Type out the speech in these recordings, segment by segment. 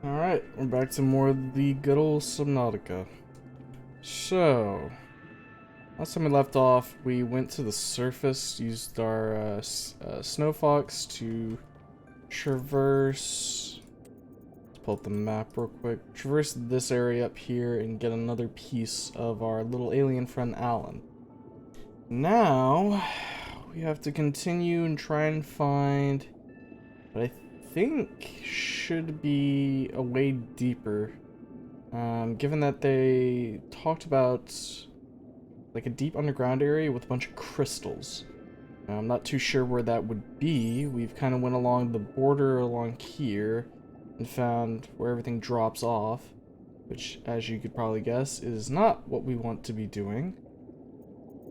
Alright, we're back to more of the good old Subnautica. So, last time we left off, we went to the surface, used our snow fox to traverse. Let's pull up the map real quick. Traverse this area up here and get another piece of our little alien friend Alan. Now, we have to continue and try and find what I think should be a way deeper. Given that they talked about like a deep underground area with a bunch of crystals. I'm not too sure where that would be. We've kind of went along the border along here and found where everything drops off, which, as you could probably guess, is not what we want to be doing.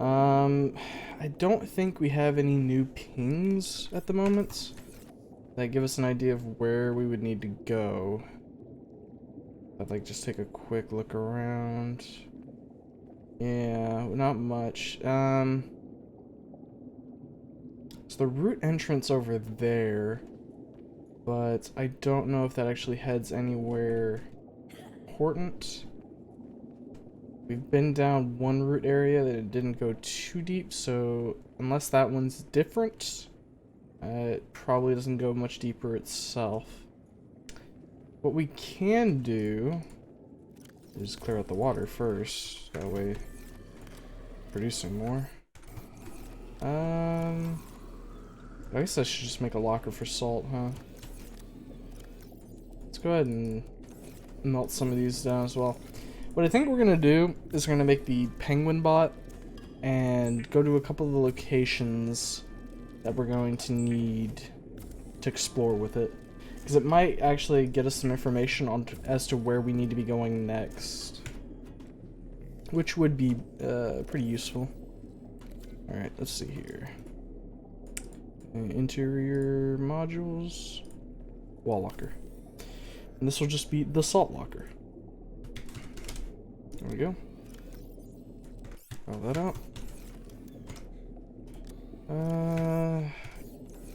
I don't think we have any new pings at the moment that give us an idea of where we would need to go. I'd like just take a quick look around. Yeah, not much. So the route entrance over there, but I don't know if that actually heads anywhere important. We've been down one route area that it didn't go too deep, so unless that one's different, it probably doesn't go much deeper itself. What we can do is clear out the water first, that way producing more. I guess I should just make a locker for salt, huh? Let's go ahead and melt some of these down as well. What I think we're gonna do is we're gonna make the penguin bot and go to a couple of the locations that we're going to need to explore with it, because it might actually get us some information on as to where we need to be going next, which would be pretty useful. All right, let's see here. Interior modules, wall locker, and this will just be the salt locker. There we go. Throw that out.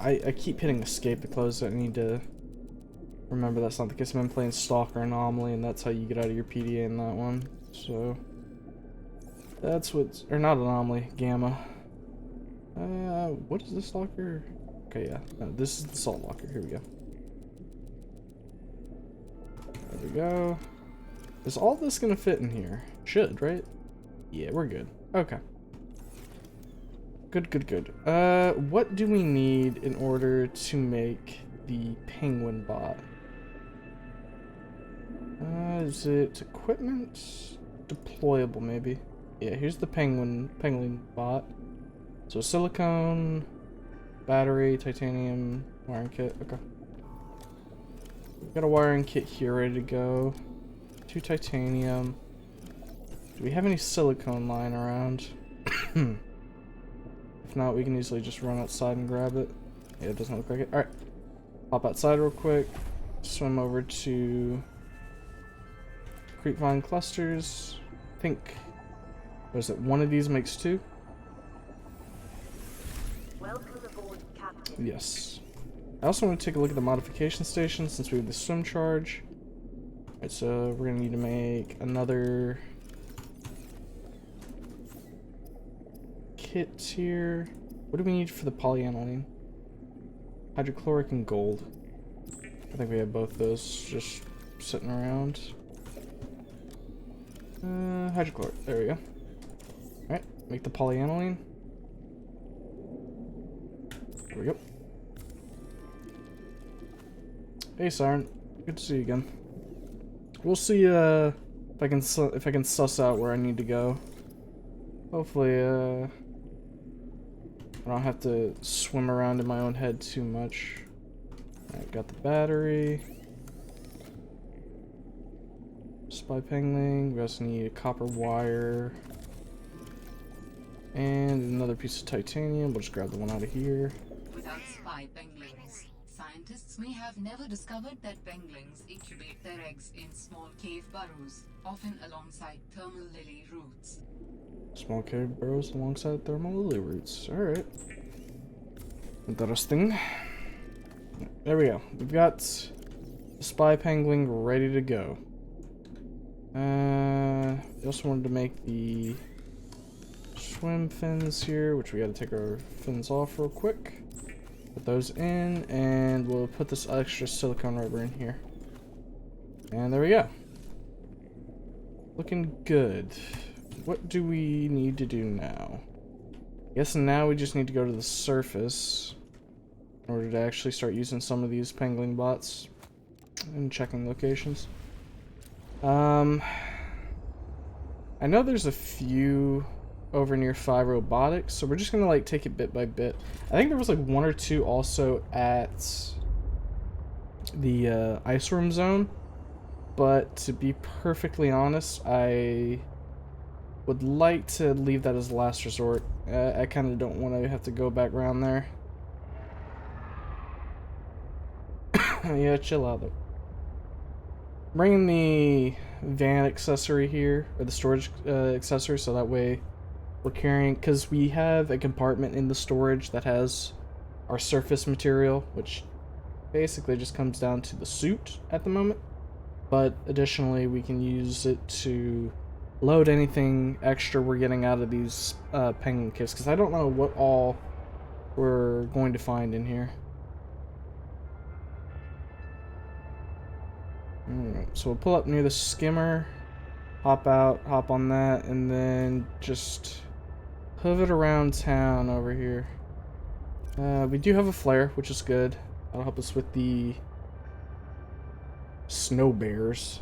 I keep hitting escape to close. I need to remember that's not the case. I've been playing Stalker Anomaly, and that's how you get out of your PDA in that one. So that's what's, or not Anomaly, Gamma. What is this locker? Okay, yeah, no, this is the salt locker. Here we go. There we go. Is all this gonna fit in here? Should, right? Yeah, we're good. Okay. Good, good, good. What do we need in order to make the penguin bot? Is it equipment? Deployable, maybe. Yeah, here's the penguin bot. So silicone, battery, titanium, wiring kit. Okay. We've got a wiring kit here ready to go. 2 titanium. Do we have any silicone lying around? If not, we can easily just run outside and grab it. Yeah, it doesn't look like it. Alright. Hop outside real quick. Swim over to creepvine clusters. I think, what is it, one of these makes 2? Welcome aboard, Captain. Yes. I also want to take a look at the modification station since we have the swim charge. Alright, so we're going to need to make another kit here. What do we need for the polyaniline? Hydrochloric and gold. I think we have both those just sitting around. Hydrochloric. There we go. Alright, make the polyaniline. There we go. Hey Siren, good to see you again. We'll see if I can suss out where I need to go. Hopefully I don't have to swim around in my own head too much. Alright, got the battery. Spy pingling. We also need a copper wire. And another piece of titanium. We'll just grab the one out of here. Without spy penguins, scientists may have never discovered that penguins incubate their eggs in small cave burrows, often alongside thermal lily roots. Small cave burrows alongside thermal lily roots. Alright. Interesting. There we go. We've got spy pangling ready to go. We also wanted to make the swim fins here, which we gotta take our fins off real quick. Put those in, and we'll put this extra silicone rubber in here. And there we go. Looking good. What do we need to do now? I guess now we just need to go to the surface in order to actually start using some of these pangling bots and checking locations. I know there's a few over near 5 Robotics, so we're just gonna like take it bit by bit. I think there was like 1 or 2 also at the ice room zone, but to be perfectly honest, I would like to leave that as the last resort. I kind of don't want to have to go back around there. Yeah, chill out though. Bringing the van accessory here, or the storage accessory, so that way we're carrying, because we have a compartment in the storage that has our surface material, which basically just comes down to the suit at the moment. But additionally, we can use it to load anything extra we're getting out of these penguin caves, because I don't know what all we're going to find in here. Alright, so we'll pull up near the skimmer, hop out, hop on that, and then just pivot around town over here. We do have a flare, which is good. That'll help us with the snow bears.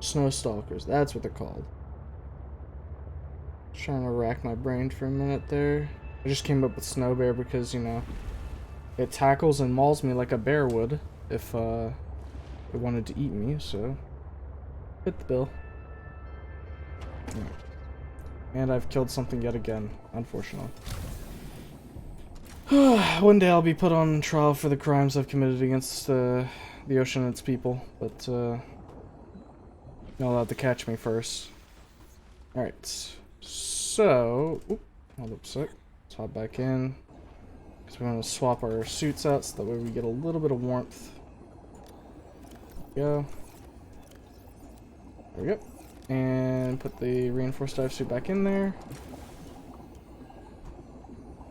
Snow stalkers, that's what they're called. Trying to rack my brain for a minute there. I just came up with snow bear because, you know, it tackles and mauls me like a bear would if it wanted to eat me, so fit the bill. Right. And I've killed something yet again, unfortunately. One day I'll be put on trial for the crimes I've committed against the ocean and its people, but you're not allowed to catch me first. Alright, so hold up a sec. Let's hop back in, because we want to swap our suits out so that way we get a little bit of warmth. Go. There we go. And put the reinforced dive suit back in there.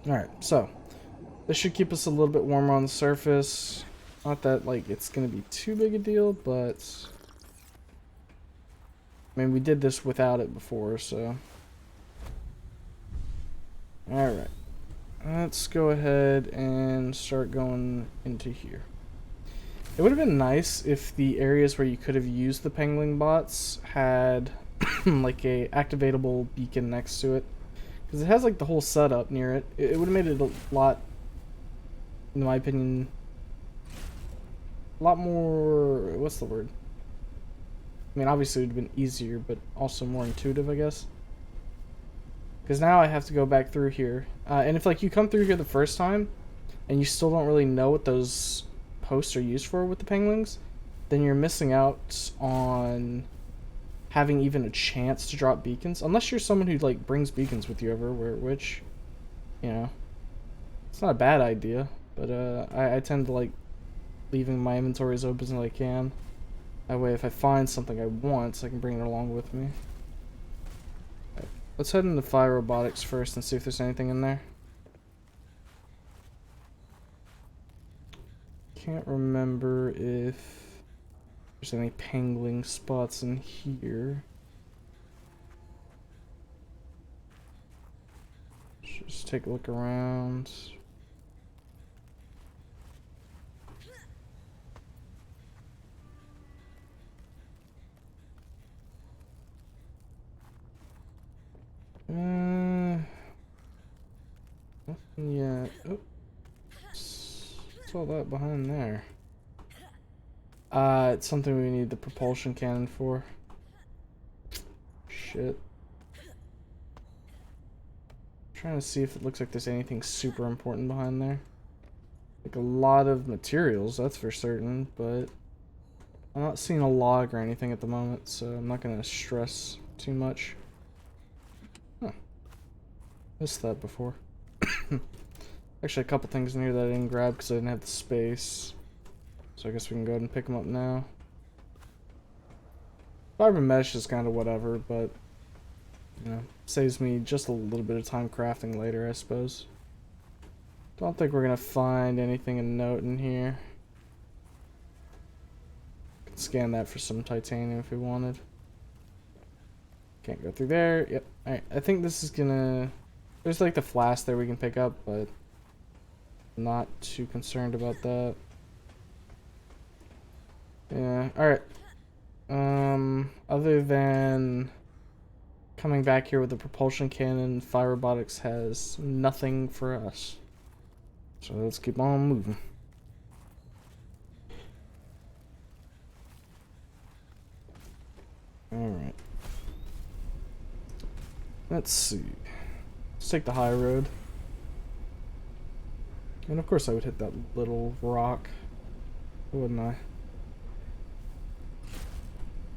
Alright, so this should keep us a little bit warmer on the surface. Not that like it's gonna be too big a deal, but I mean, we did this without it before, so. Alright. Let's go ahead and start going into here. It would have been nice if the areas where you could have used the pangling bots had like a activatable beacon next to it. Because it has like the whole setup near it. It would have made it a lot, in my opinion, a lot more, what's the word? I mean, obviously it would have been easier, but also more intuitive, I guess. Because now I have to go back through here. And if like you come through here the first time, and you still don't really know what those posts are used for with the penguins, then you're missing out on having even a chance to drop beacons. Unless you're someone who like brings beacons with you everywhere, which, you know, it's not a bad idea. But I tend to like leaving my inventory as open as I can. That way if I find something I want, I can bring it along with me. Right. Let's head into Fire Robotics first and see if there's anything in there. Can't remember if there's any pangling spots in here. Just take a look around. Nothing yet. Oh. What's all that behind there? It's something we need the propulsion cannon for. Shit. I'm trying to see if it looks like there's anything super important behind there. Like a lot of materials, that's for certain, but I'm not seeing a log or anything at the moment, so I'm not gonna stress too much. Huh. Missed that before. Actually, a couple things in here that I didn't grab because I didn't have the space. So I guess we can go ahead and pick them up now. Fiber mesh is kind of whatever, but, you know, saves me just a little bit of time crafting later, I suppose. Don't think we're going to find anything of note in here. Could scan that for some titanium if we wanted. Can't go through there. Yep. Alright, I think this is gonna... There's like the flask there we can pick up, but not too concerned about that. Yeah, alright. Other than coming back here with the propulsion cannon, Fire Robotics has nothing for us. So let's keep on moving. Alright. Let's see. Let's take the high road. And of course I would hit that little rock, wouldn't I?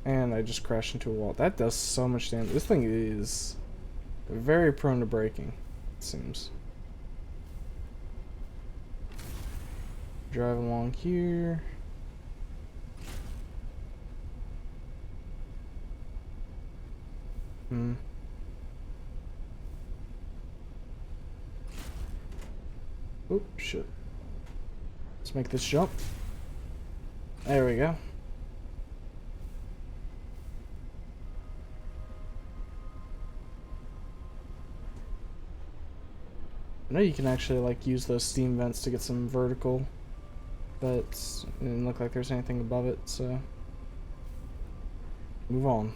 And I just crashed into a wall. That does so much damage. This thing is very prone to breaking, it seems. Drive along here. Oop, shit. Let's make this jump. There we go. I know you can actually like use those steam vents to get some vertical, but it didn't look like there's anything above it, so move on.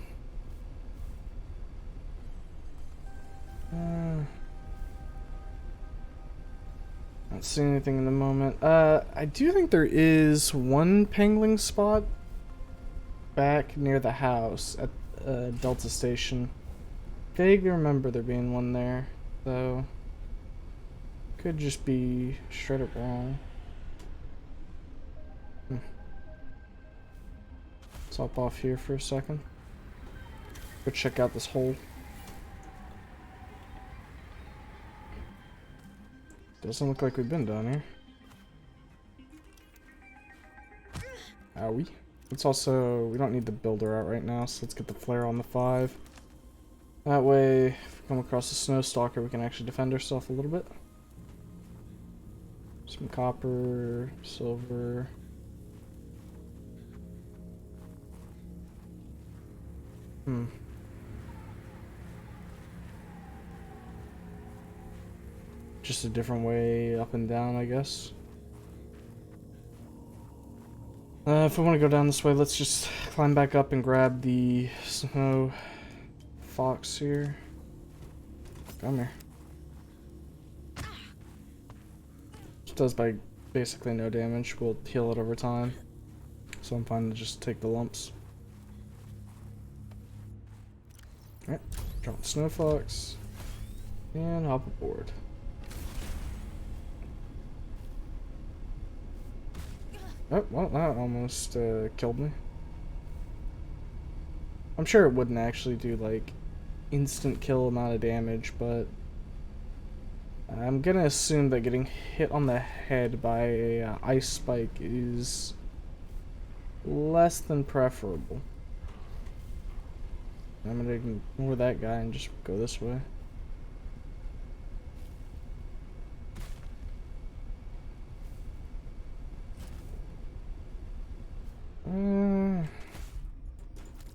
Not seeing anything in the moment. I do think there is one pangling spot back near the house at Delta Station. Vaguely remember there being one there, though. Could just be straight up wrong. Let's hop off here for a second. Go check out this hole. Doesn't look like we've been down here. Owie. Let's also... We don't need the builder out right now, so let's get the flare on the 5. That way, if we come across a snow stalker, we can actually defend ourselves a little bit. Some copper, silver. Just a different way up and down, I guess. If we want to go down this way, let's just climb back up and grab the snow fox here. Come here. It does by basically no damage. We'll heal it over time. So I'm fine to just take the lumps. Alright, drop the snow fox. And hop aboard. Oh, well, that almost killed me. I'm sure it wouldn't actually do, like, instant kill amount of damage, but I'm gonna assume that getting hit on the head by a ice spike is less than preferable. I'm gonna ignore that guy and just go this way.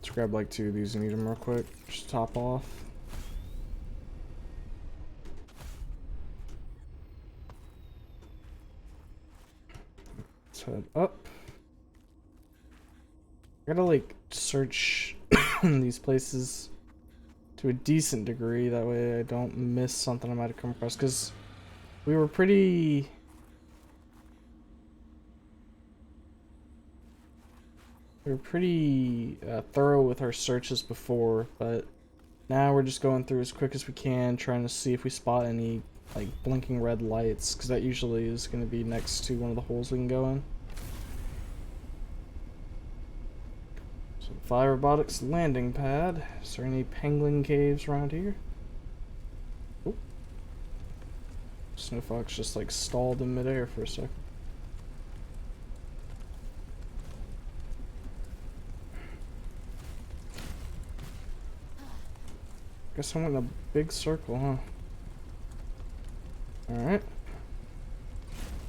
Let's grab like 2 of these and eat them real quick. Just top off. Let's head up. I gotta like search these places to a decent degree, that way I don't miss something I might have come across, because we were pretty thorough with our searches before, but now we're just going through as quick as we can, trying to see if we spot any like blinking red lights, because that usually is going to be next to one of the holes we can go in. So Fire Robotics landing pad. Is there any pangolin caves around here? Oh. Snowfox just like stalled in midair for a second. Guess I went in a big circle, huh? Alright.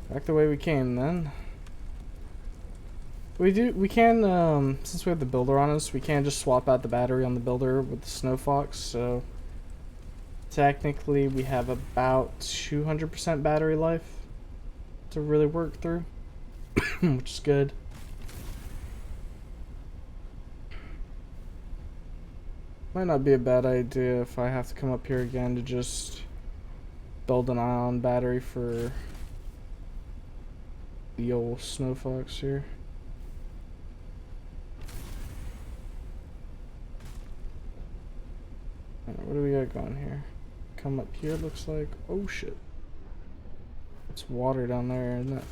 Back the way we came then. We can, since we have the builder on us, we can just swap out the battery on the builder with the Snow Fox, so technically we have about 200% battery life to really work through, which is good. Might not be a bad idea if I have to come up here again to just build an ion battery for the old Snow Fox here. Alright, what do we got going here? Come up here, looks like. Oh shit. It's water down there, isn't it?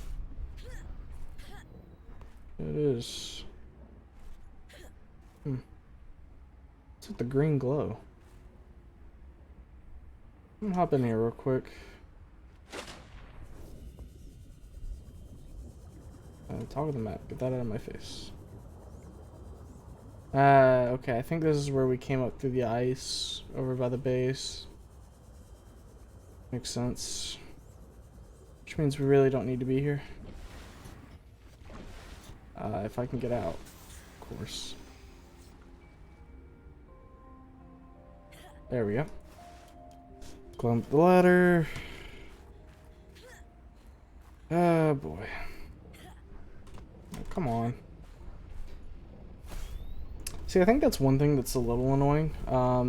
It is. It's with the green glow. I'm gonna hop in here real quick. Toggle the map. Get that out of my face. Okay, I think this is where we came up through the ice over by the base. Makes sense. Which means we really don't need to be here. If I can get out, of course. There we go. Climb up the ladder. Oh boy. Oh, come on. See, I think that's one thing that's a little annoying.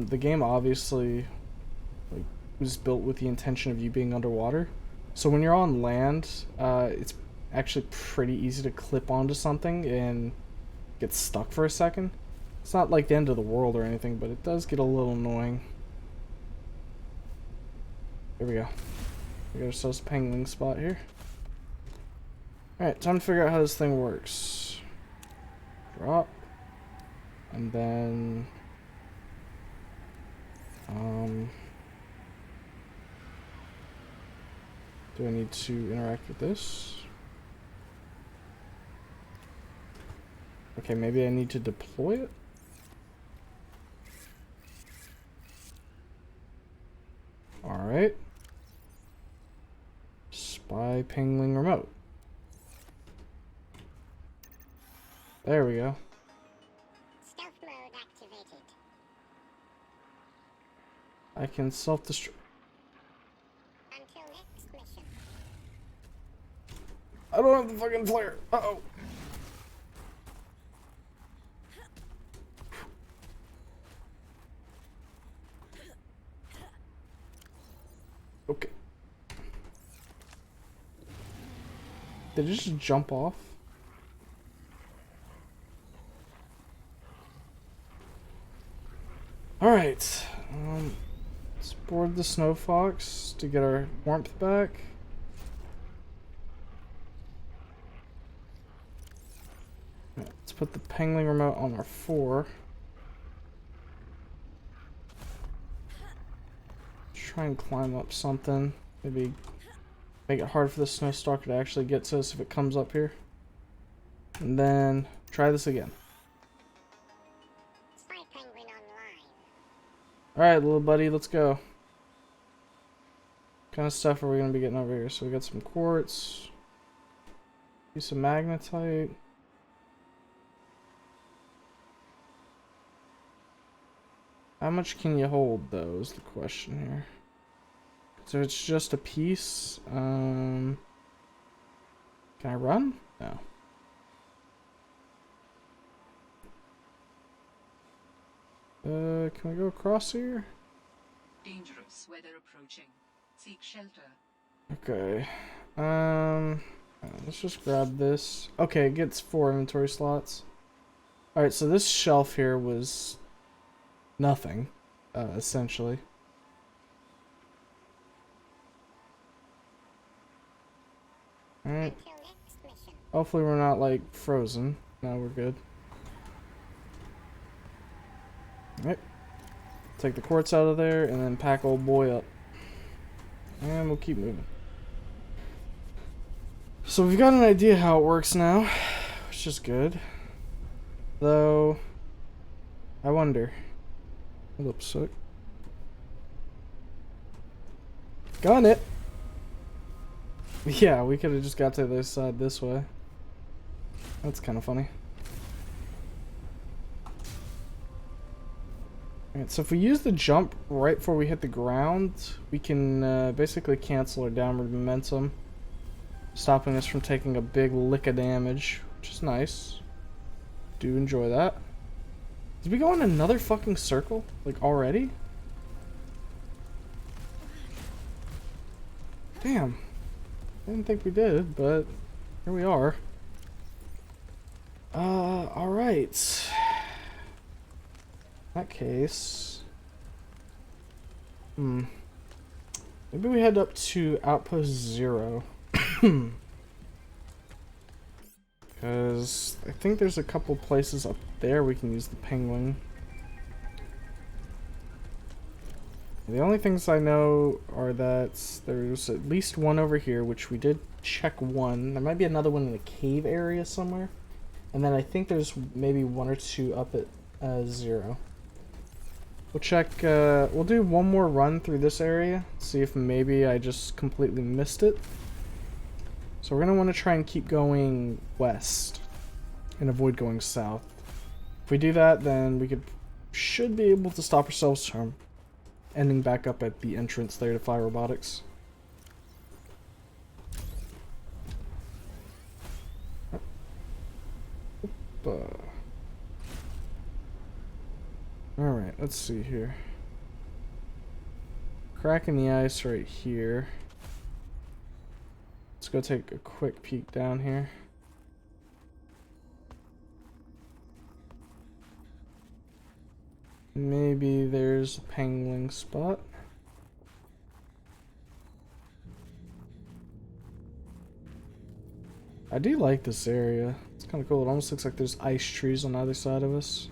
The game obviously was built with the intention of you being underwater. So when you're on land, it's actually pretty easy to clip onto something and get stuck for a second. It's not like the end of the world or anything, but it does get a little annoying. There we go. We got ourselves a penguin spot here. Alright, time to figure out how this thing works. Drop. And then... do I need to interact with this? Okay, maybe I need to deploy it? Alright. Spy Pingling remote. There we go. Stealth mode activated. I can self-destruct. Until next mission. I don't have the fucking flare. Uh-oh. Okay. Did it just jump off? Alright. Let's board the Snow Fox to get our warmth back. Let's put the Pangling remote on our 4. Try and climb up something. Maybe make it hard for the Snow Stalker to actually get to us if it comes up here. And then try this again. Spy Penguin online. Alright, little buddy, let's go. What kind of stuff are we going to be getting over here? So we got some quartz. Piece of magnetite. How much can you hold, though, is the question here. So it's just a piece. Can I run? No. Can we go across here? Dangerous weather approaching. Seek shelter. Okay. Let's just grab this. Okay, it gets 4 inventory slots. Alright, so this shelf here was nothing, essentially. Alright. Until next mission. Hopefully we're not, like, frozen. No, we're good. Alright. Take the quartz out of there and then pack old boy up. And we'll keep moving. So we've got an idea how it works now, which is good. Though, I wonder. Hold up a sec. Gun it! Yeah, we could have just got to this side this way. That's kind of funny. Alright, so if we use the jump right before we hit the ground, we can basically cancel our downward momentum, stopping us from taking a big lick of damage, which is nice. Do enjoy that. Did we go in another fucking circle? Like, already? Damn. I didn't think we did, but here we are. Alright. In that case... Maybe we head up to Outpost 0. Because I think there's a couple places up there we can use the penguin. The only things I know are that there's at least one over here, which we did check one. There might be another one in the cave area somewhere. And then I think there's maybe one or two up at 0. We'll check, we'll do one more run through this area, see if maybe I just completely missed it. So we're going to want to try and keep going west and avoid going south. If we do that, then we should be able to stop ourselves from ending back up at the entrance there to Fly Robotics. Alright, let's see here. Crack in the ice right here. Let's go take a quick peek down here. Maybe there's a penguin spot. I do like this area. It's kind of cool. It almost looks like there's ice trees on either side of us.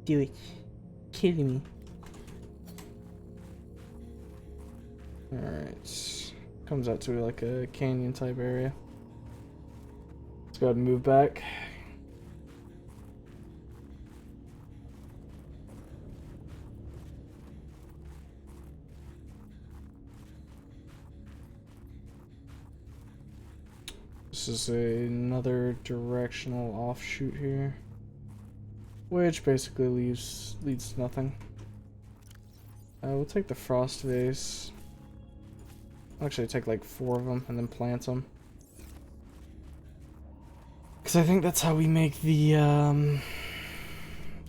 Do it. Kidding me. Alright. Comes out to like a canyon type area. Let's go ahead and move back. This is another directional offshoot here, which basically leads to nothing. We'll take the frost vase. I'll actually take like 4 of them and then plant them, because I think that's how we make the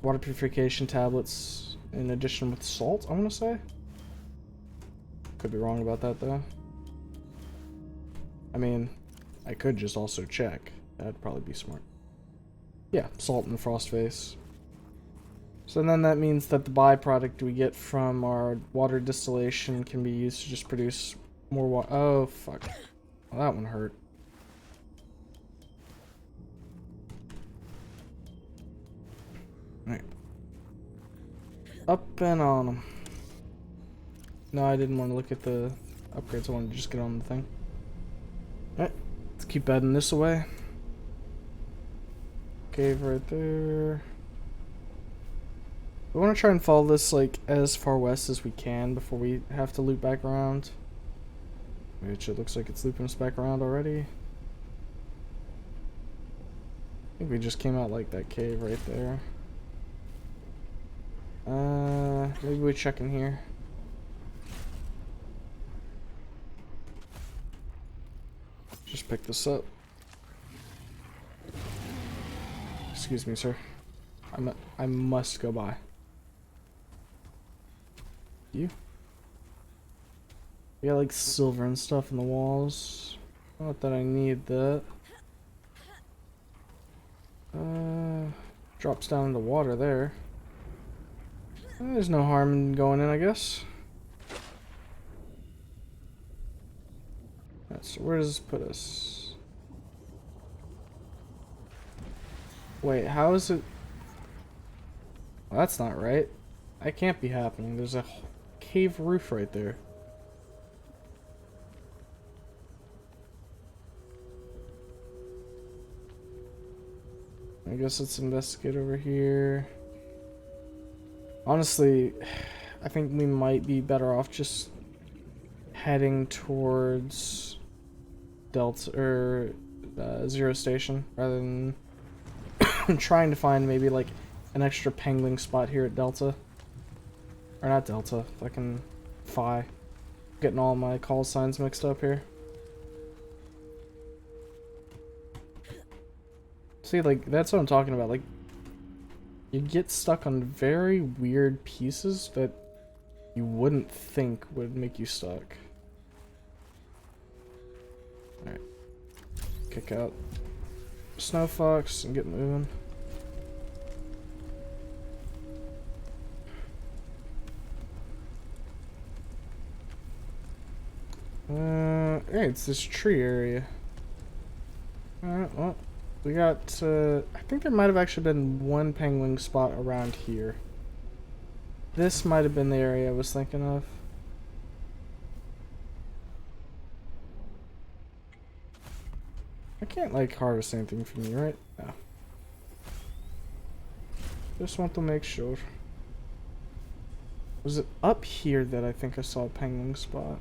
water purification tablets in addition with salt, I want to say. Could be wrong about that though. I mean, I could just also check. That'd probably be smart. Yeah, salt and frost vase. So then that means that the byproduct we get from our water distillation can be used to just produce more water. Oh, fuck. Well, that one hurt. Alright. Up and on them. No, I didn't want to look at the upgrades. I wanted to just get on the thing. Alright. Let's keep adding this away. Cave right there. We want to try and follow this like as far west as we can before we have to loop back around. Which it looks like it's looping us back around already. I think we just came out like that cave right there. Maybe we check in here. Just pick this up. Excuse me, sir. I must go by. You? We got like silver and stuff in the walls. Not that I need that. Drops down into water there. There's no harm in going in, I guess. So where does this put us? Wait, how is it? Well, that's not right. That can't be happening. There's a cave roof right there. I guess let's investigate over here. Honestly, I think we might be better off just heading towards Delta or Zero Station rather than trying to find maybe like an extra pangling spot here at Delta. Or not Delta, fucking Phi. Getting all my call signs mixed up here. See, like, that's what I'm talking about. Like, you get stuck on very weird pieces that you wouldn't think would make you stuck. Alright. Kick out Snow Fox and get moving. Hey, it's this tree area. Alright, well, we got, I think there might have actually been one penguin spot around here. This might have been the area I was thinking of. I can't, like, harvest anything from you, right? No. Just want to make sure. Was it up here that I think I saw a penguin spot?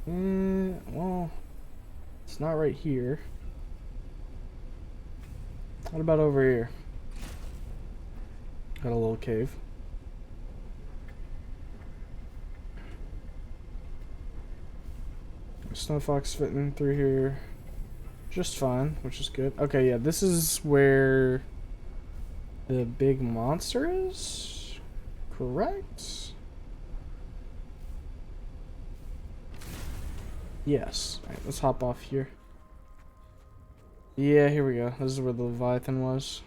Well, it's not right here. What about over here? Got a little cave. Snow Fox fitting through here just fine, which is good. Okay, yeah, this is where the big monster is, correct? Yes. Alright, let's hop off here. Yeah, here we go. This is where the Leviathan was.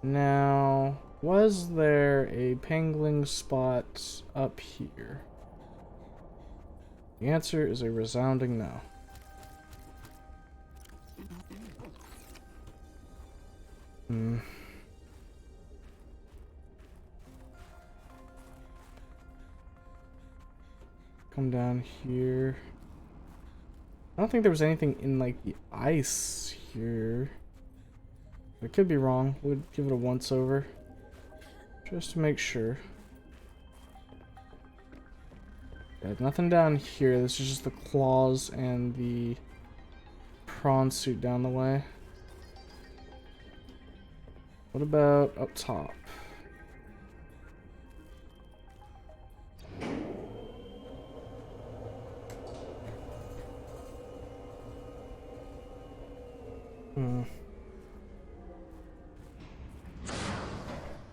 Now, was there a pangling spot up here? The answer is a resounding no. Come down here. I don't think there was anything in like the ice here. I could be wrong. We'll give it a once over just to make sure. Yeah, nothing down here. This is just the claws and the prawn suit down the way. What about up top?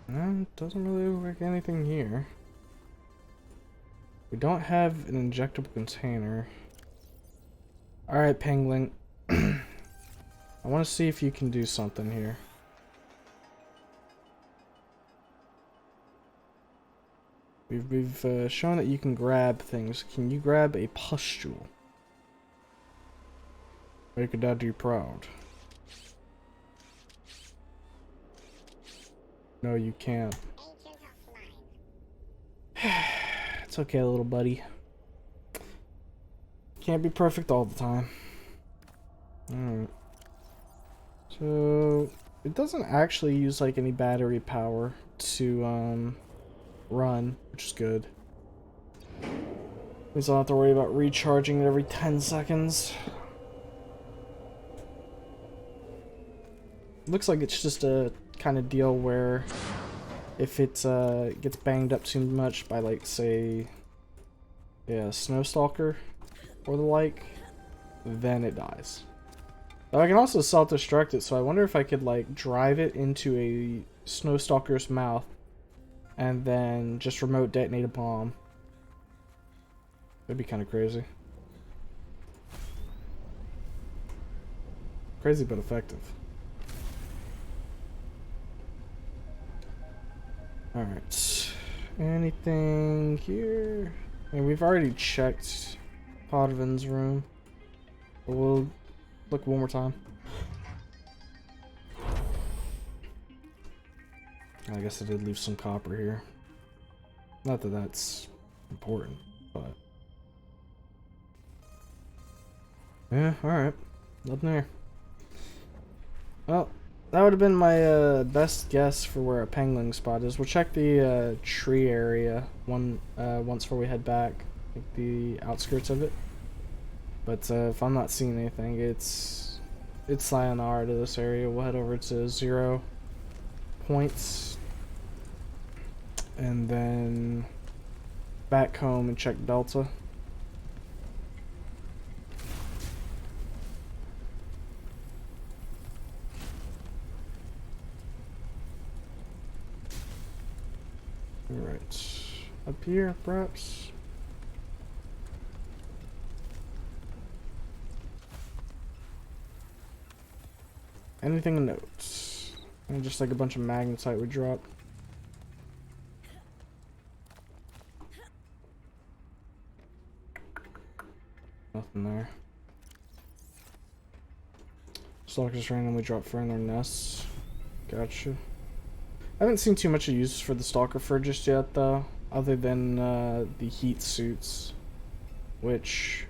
No, doesn't really look like anything here. We don't have an injectable container. Alright, Pangling. I want to see if you can do something here. We've shown that you can grab things. Can you grab a pustule? Make a dad do you proud. No, you can't. It's okay, little buddy. Can't be perfect all the time. Alright. So, it doesn't actually use like any battery power to run, which is good. At least I don't have to worry about recharging it every 10 seconds. Looks like it's just a kind of deal where if it gets banged up too much by, like, say, yeah, a snow stalker or the like, then it dies. But I can also self-destruct it, so I wonder if I could, like, drive it into a snow stalker's mouth and then just remote detonate a bomb. That'd be kind of crazy. Crazy but effective. Alright. Anything here? I mean, we've already checked Podvin's room. But we'll look one more time. I guess I did leave some copper here. Not that that's important, but... yeah, alright. Nothing there. Well, that would have been my best guess for where a pangolin spot is. We'll check the tree area once before we head back, like the outskirts of it. But if I'm not seeing anything, it's sayonara to this area. We'll head over to 0 points, and then back home and check Delta. Alright. Up here, perhaps? Anything of note? And just like a bunch of magnetite we dropped. Nothing there. Stalkers randomly drop fur in their nests. Gotcha. I haven't seen too much use for the stalker fur just yet, though, other than the heat suits, which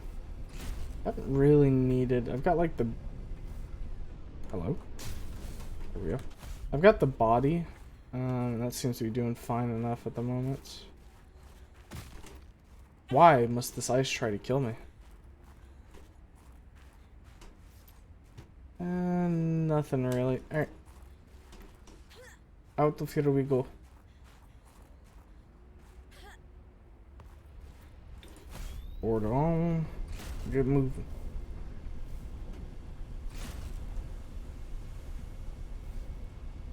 I haven't really needed. I've got like the... Hello? There we go. I've got the body. That seems to be doing fine enough at the moment. Why must this ice try to kill me? Nothing really. Alright. Out of here we go. Board on. Get moving.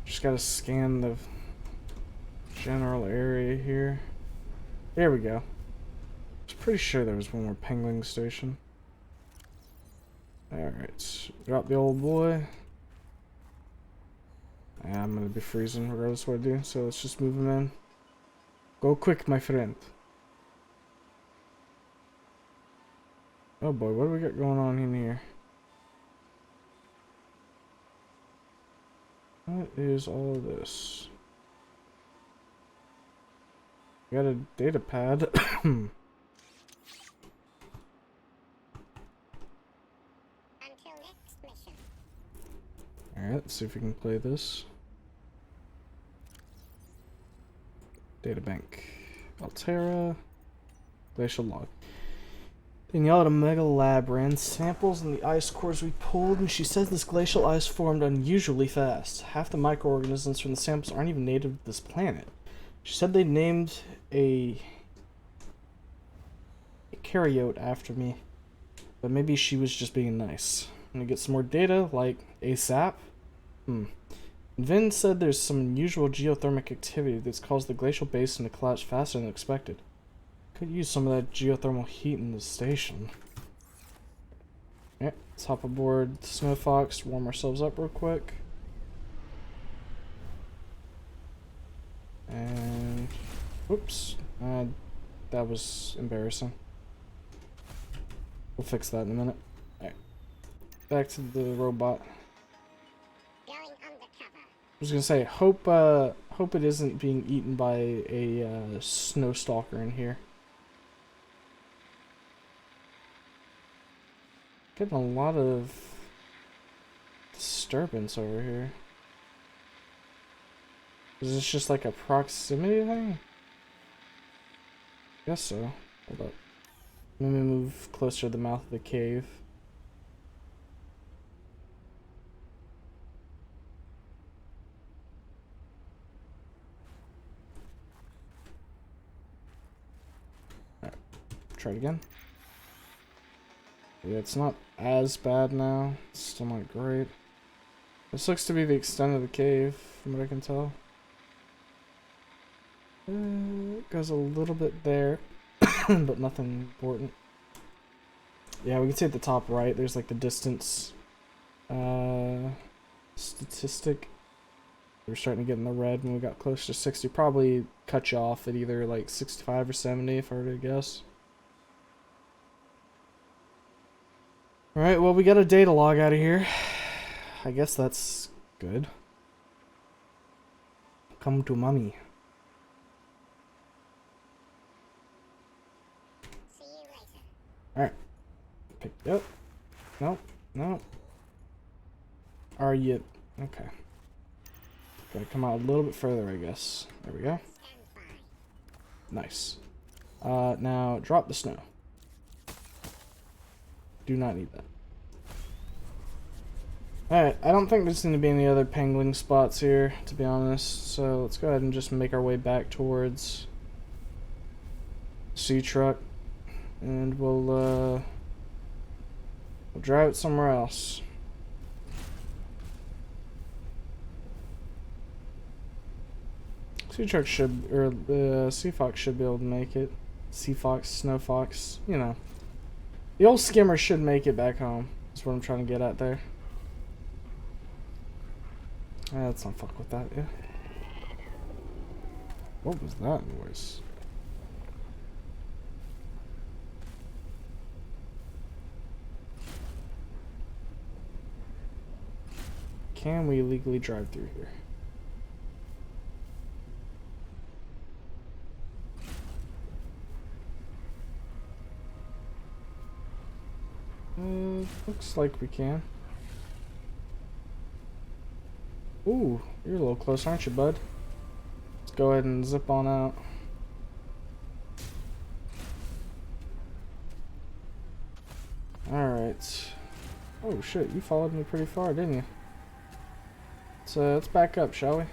Just gotta scan the general area here. There we go. I was pretty sure there was one more penguin station. Alright. Drop the old boy. Yeah, I'm gonna be freezing regardless of what I do, so let's just move him in. Go quick, my friend. Oh boy, what do we got going on in here? What is all of this? We got a data pad. Until next mission. Alright, let's see if we can play this. Databank. Altera. Glacial log. Danielle at a mega lab ran samples in the ice cores we pulled, and she says this glacial ice formed unusually fast. Half the microorganisms from the samples aren't even native to this planet. She said they named a karyote after me, but maybe she was just being nice. I'm gonna get some more data, like ASAP. Vin said there's some unusual geothermic activity that's caused the glacial basin to collapse faster than expected. Could use some of that geothermal heat in the station. Yep, let's hop aboard Snow Fox, warm ourselves up real quick. And... Oops. That was embarrassing. We'll fix that in a minute. Alright. Back to the robot. Going undercover. I was gonna say, hope it isn't being eaten by a snow stalker in here. Getting a lot of disturbance over here. Is this just like a proximity thing? Guess so. Hold up. Let me move closer to the mouth of the cave. Alright, try it again. Yeah, it's not as bad now. It's still not great. This looks to be the extent of the cave, from what I can tell. It goes a little bit there, but nothing important. Yeah, we can see at the top right, there's like the distance statistic. We were starting to get in the red when we got close to 60. Probably cut you off at either like 65 or 70 if I were to guess. Alright, well we got a data log out of here. I guess that's good. Come to mommy. See you later. Alright. Pick it up. Nope. Nope. Are you Okay. Gotta come out a little bit further, I guess. There we go. Stand by. Nice. Now drop the snow. Do not need that. Alright, I don't think there's going to be any other pangling spots here, to be honest. So let's go ahead and just make our way back towards sea truck. And we'll drive it somewhere else. Sea truck should, or sea fox should be able to make it. Sea fox, snow fox, you know. The old skimmer should make it back home. That's what I'm trying to get at there. Let's not fuck with that, yeah. What was that noise? Can we legally drive through here? Looks like we can. Ooh, you're a little close, aren't you, bud? Let's go ahead and zip on out. Alright. Oh shit, you followed me pretty far, didn't you? Let's back up, shall we?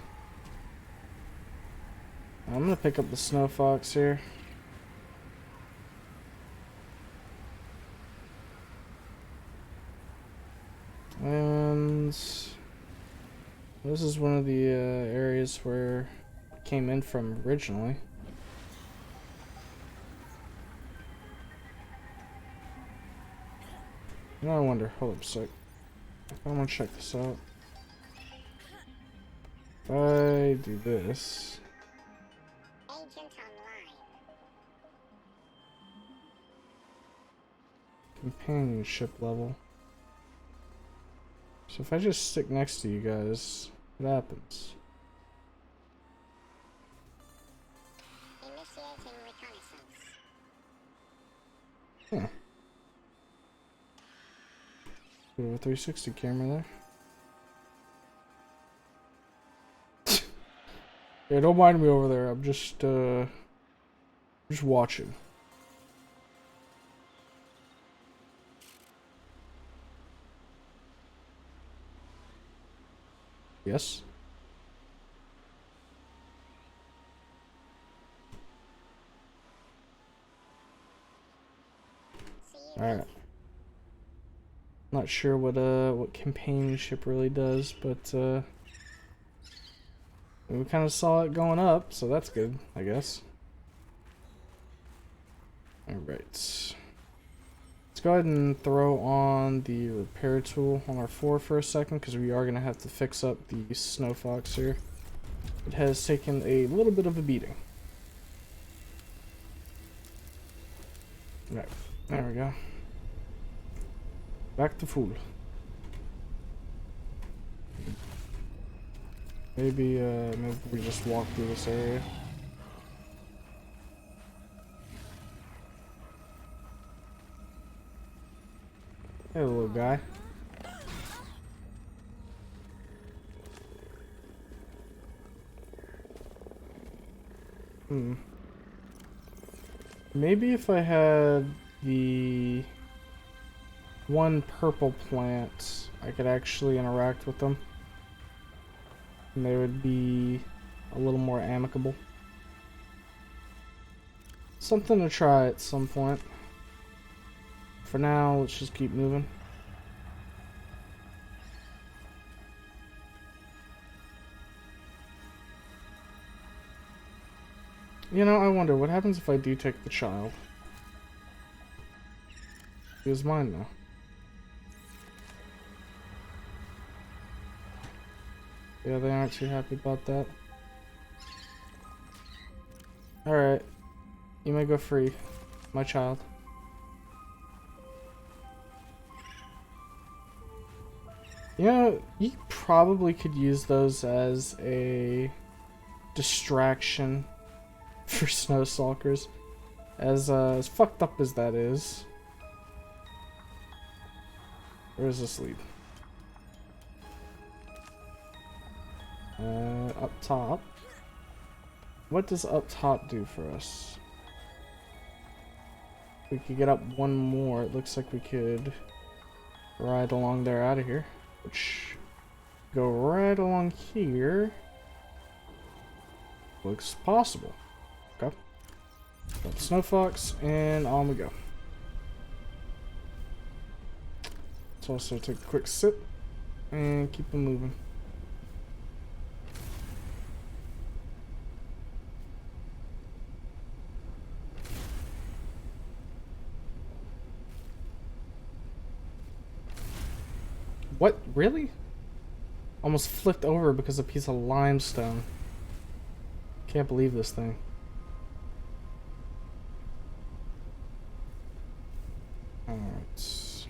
I'm gonna pick up the snow fox here. And this is one of the areas where it came in from originally. Now I wonder, hold up a sec. I want to check this out. If I do this. Agent online. Companionship level. So if I just stick next to you guys, what happens? Initiating reconnaissance. Huh. Bit of a 360 camera there. Yeah, don't mind me over there. I'm just watching. Yes. See you All right. Not sure what companionship really does, but we kind of saw it going up, so that's good, I guess. All right. Let's go ahead and throw on the repair tool on our 4 for a second, because we are going to have to fix up the snow fox here. It has taken a little bit of a beating. Right, there we go. Back to full. Maybe we just walk through this area. Hey, little guy. Maybe if I had the one purple plant, I could actually interact with them. And they would be a little more amicable. Something to try at some point. For now, let's just keep moving. You know, I wonder what happens if I do take the child. He is mine now. Yeah, they aren't too happy about that. Alright. You may go free, my child. You know, you probably could use those as a distraction for snow stalkers. As fucked up as that is. Where does this lead? Up top. What does up top do for us? We could get up one more. It looks like we could ride along there out of here. Which, go right along here. Looks possible. Okay. Got the snow fox, and on we go. Let's also take a quick sip and keep them moving. What? Really? Almost flipped over because of a piece of limestone. Can't believe this thing. Alright.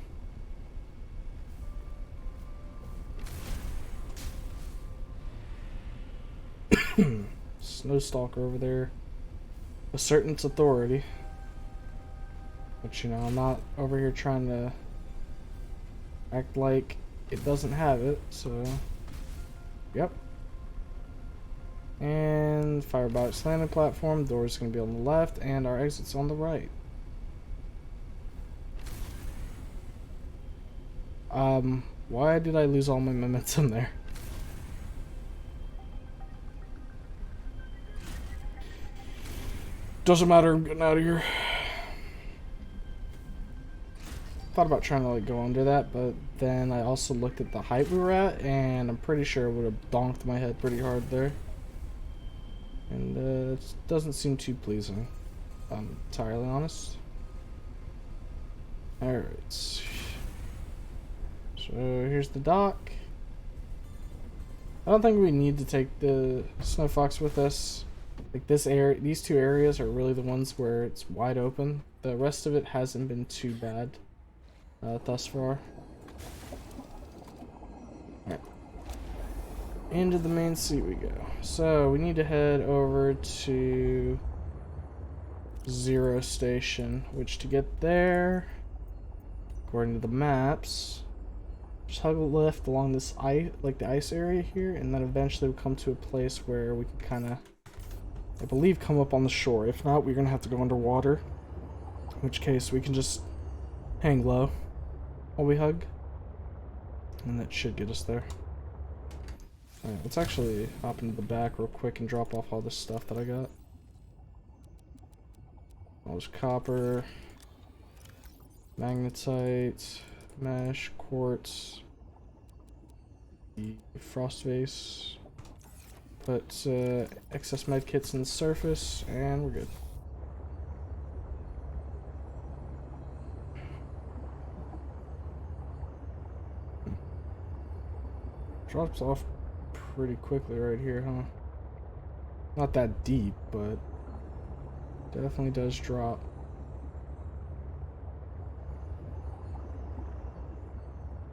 Snowstalker over there. Asserting its authority. But you know, I'm not over here trying to act like it doesn't have it, so yep. And firebox landing platform, door's gonna be on the left, and our exit's on the right. Why did I lose all my momentum there? Doesn't matter, I'm getting out of here. Thought about trying to like go under that, but then I also looked at the height we were at, and I'm pretty sure it would have donked my head pretty hard there. And it doesn't seem too pleasing, if I'm entirely honest. Alright. So here's the dock. I don't think we need to take the snow fox with us. Like this area, these two areas are really the ones where it's wide open. The rest of it hasn't been too bad. Thus far. Alright. Into the main seat we go. So we need to head over to Zero Station, which to get there, according to the maps, just hug a lift along this ice, like the ice area here, and then eventually we'll come to a place where we can kind of, I believe, come up on the shore. If not, we're gonna have to go underwater, in which case we can just hang low while we hug, and that should get us there. Alright, let's actually hop into the back real quick and drop off all this stuff that I got. All this copper, magnetite, mesh, quartz, the frost vase, put excess medkits in the surface, and we're good. Drops off pretty quickly right here, huh? Not that deep, but definitely does drop.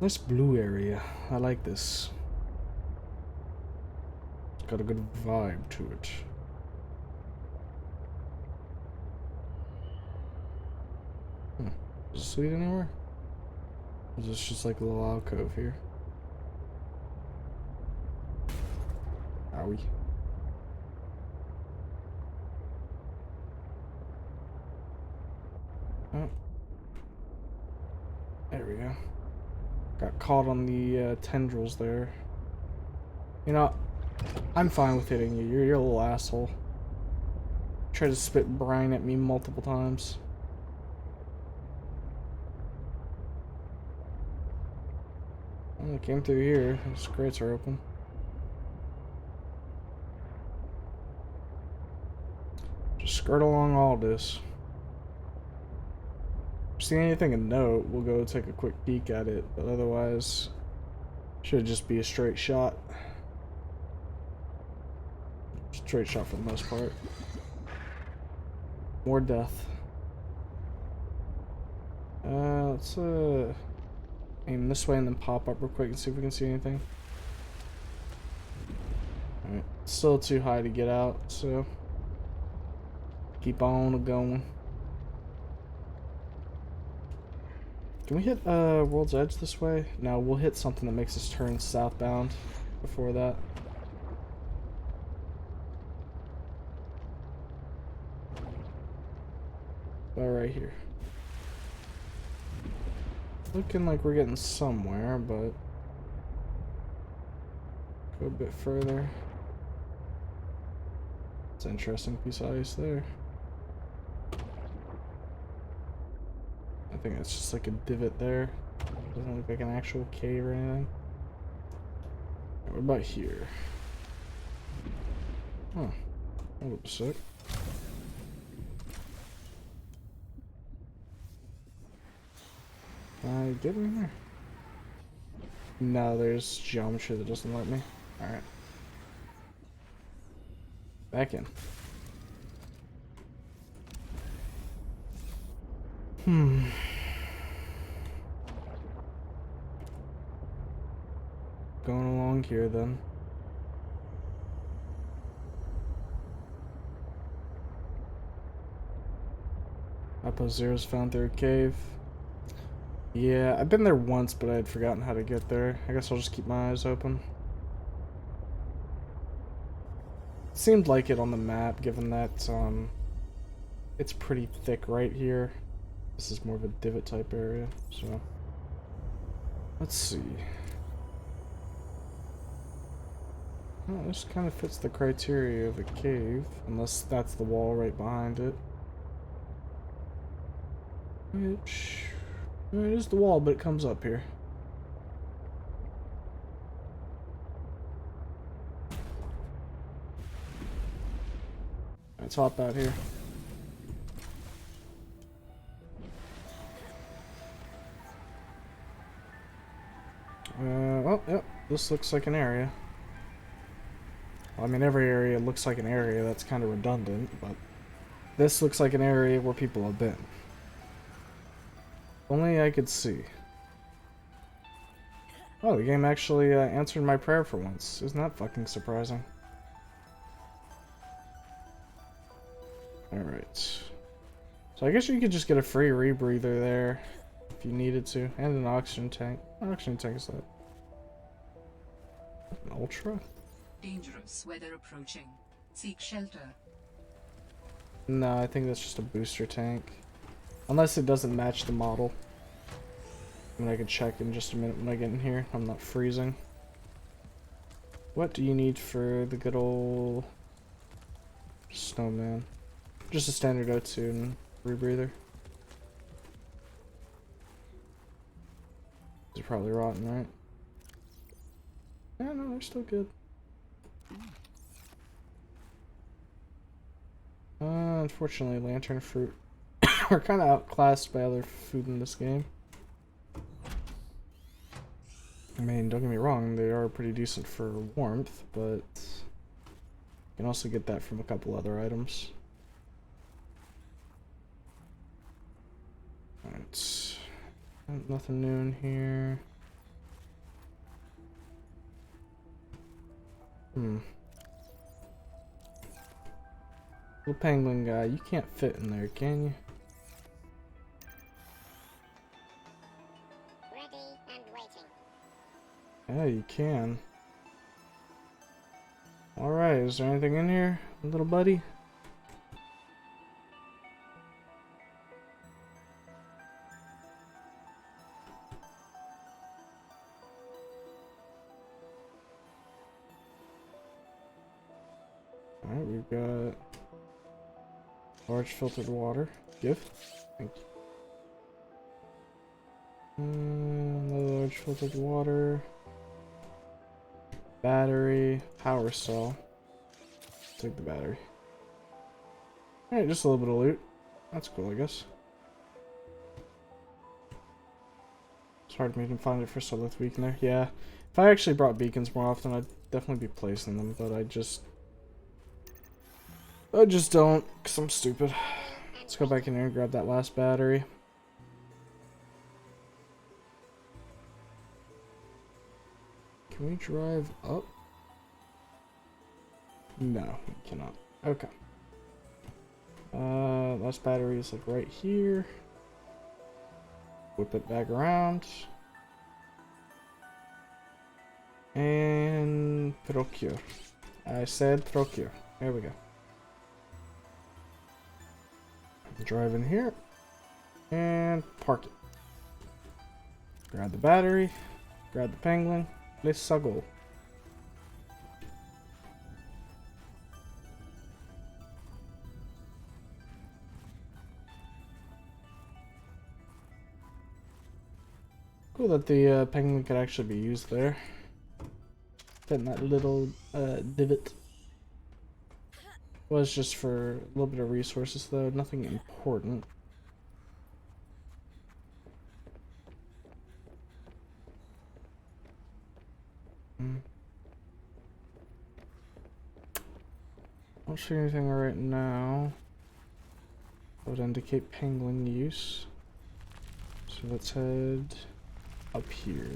Nice blue area. I like this. It's got a good vibe to it. Is this lead anywhere? Or is this just like a little alcove here? Owie. Oh. There we go. Got caught on the tendrils there. You know, I'm fine with hitting you. You're a little asshole. Tried to spit brine at me multiple times. Well, I came through here. Those crates are open. Just skirt along all this. If you see anything of note, we'll go take a quick peek at it, but otherwise, should just be a straight shot. Straight shot for the most part. More death. Let's aim this way and then pop up real quick and see if we can see anything. Alright, still too high to get out, so keep on going. Can we hit World's Edge this way? No, we'll hit something that makes us turn southbound before that. About right here. Looking like we're getting somewhere, but go a bit further. It's an interesting piece of ice there. I think it's just like a divot there. Doesn't look like an actual cave or anything. What about here? Huh. That looks sick. Can I get in there? No, there's geometry that doesn't let me. Alright. Back in. Going along here then. Outpost Zero's found through a cave. Yeah, I've been there once, but I had forgotten how to get there. I guess I'll just keep my eyes open. Seemed like it on the map, given that it's pretty thick right here. This is more of a divot type area, so let's see. Well, this kind of fits the criteria of a cave, unless that's the wall right behind it. Which, it is the wall, but it comes up here. Let's hop out here. Oh, yep, this looks like an area. Well, I mean, every area looks like an area, that's kind of redundant, but this looks like an area where people have been. Only I could see. Oh, the game actually answered my prayer for once. Isn't that fucking surprising? Alright. So I guess you could just get a free rebreather there if you needed to. And an oxygen tank. What oxygen tank is that? An ultra? Dangerous weather approaching. Seek shelter. No, I think that's just a booster tank. Unless it doesn't match the model. I mean, I can check in just a minute when I get in here. I'm not freezing. What do you need for the good old snowman? Just a standard O2 and rebreather. These are probably rotten, right? Yeah, no, they're still good. Unfortunately, lantern fruit are kind of outclassed by other food in this game. I mean, don't get me wrong, they are pretty decent for warmth, but you can also get that from a couple other items. Alright. Nothing new in here. Little penguin guy, you can't fit in there, can you? Ready and waiting. Yeah, you can. Alright, is there anything in here, little buddy? Alright, we've got large filtered water. Give. Thank you. Another large filtered water. Battery. Power cell. Take the battery. Alright, just a little bit of loot. That's cool, I guess. It's hard for me to find it for Solar Weakener. Yeah. If I actually brought beacons more often, I'd definitely be placing them, but I just don't, because I'm stupid. Let's go back in here and grab that last battery. Can we drive up? No, we cannot. Okay. Last battery is like right here. Whip it back around. And procure. I said procure. There we go. Drive in here and park it. Grab the battery, grab the penguin, let's go. Cool that the penguin could actually be used there. Fit in that little divot. Was just for a little bit of resources though, nothing important. Don't see anything right now that would indicate penguin use. So let's head up here.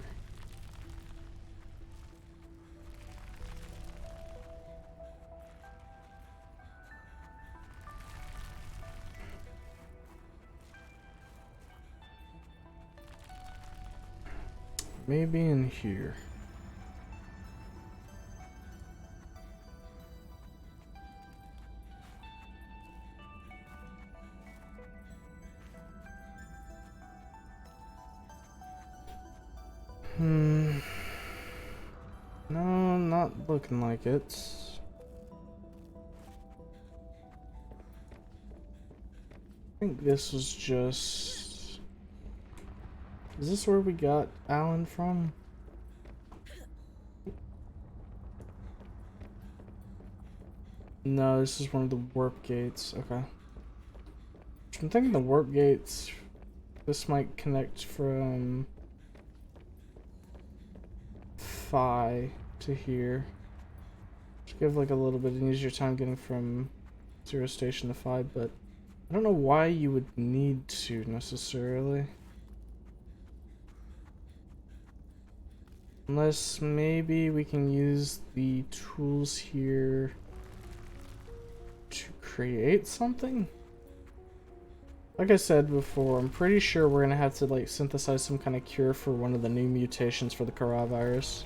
Maybe in here. No, not looking like it. I think this was just... Is this where we got Alan from? No, this is one of the warp gates. Okay. I'm thinking the warp gates, this might connect from Phi to here. Just give like a little bit an easier time getting from Zero Station to Phi, but I don't know why you would need to necessarily. Unless maybe we can use the tools here to create something? Like I said before, I'm pretty sure we're gonna have to like synthesize some kind of cure for one of the new mutations for the coronavirus.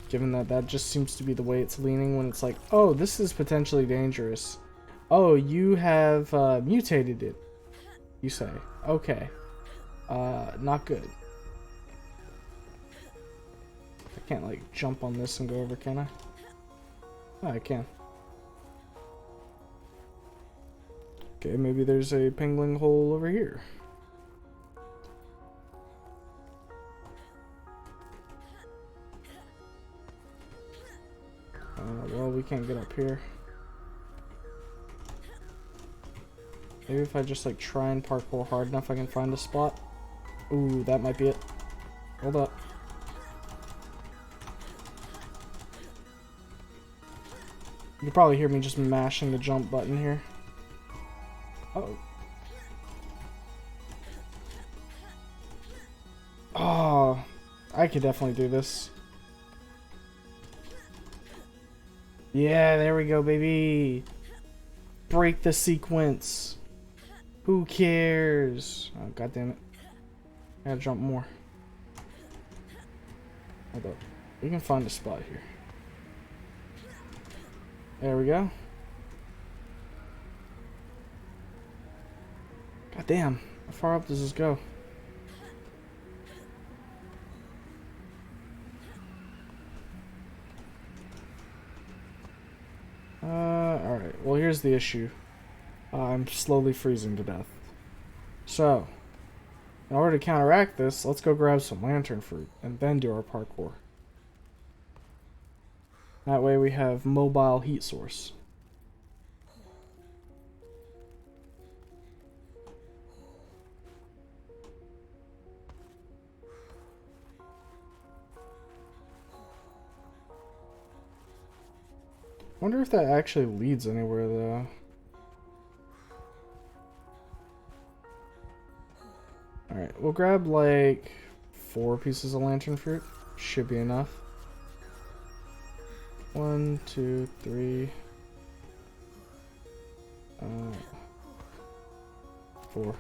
Given that that just seems to be the way it's leaning when it's like, oh, this is potentially dangerous. Oh, you have mutated it, you say. Okay. Not good. I can't like jump on this and go over, can I? Oh, I can. Okay, maybe there's a penguin hole over here. Well, we can't get up here. Maybe if I just like try and parkour hard enough, I can find a spot. Ooh, that might be it. Hold up. You can probably hear me just mashing the jump button here. Uh-oh. Oh, I could definitely do this. Yeah, there we go, baby. Break the sequence. Who cares? Oh, God damn it. I gotta jump more. Hold up. We can find a spot here. There we go. God damn. How far up does this go? Alright. Well, here's the issue. I'm slowly freezing to death. So, in order to counteract this, let's go grab some lantern fruit and then do our parkour. That way we have mobile heat source. Wonder if that actually leads anywhere though. Alright, we'll grab like 4 pieces of lantern fruit. Should be enough. 1, 2, 3, 4.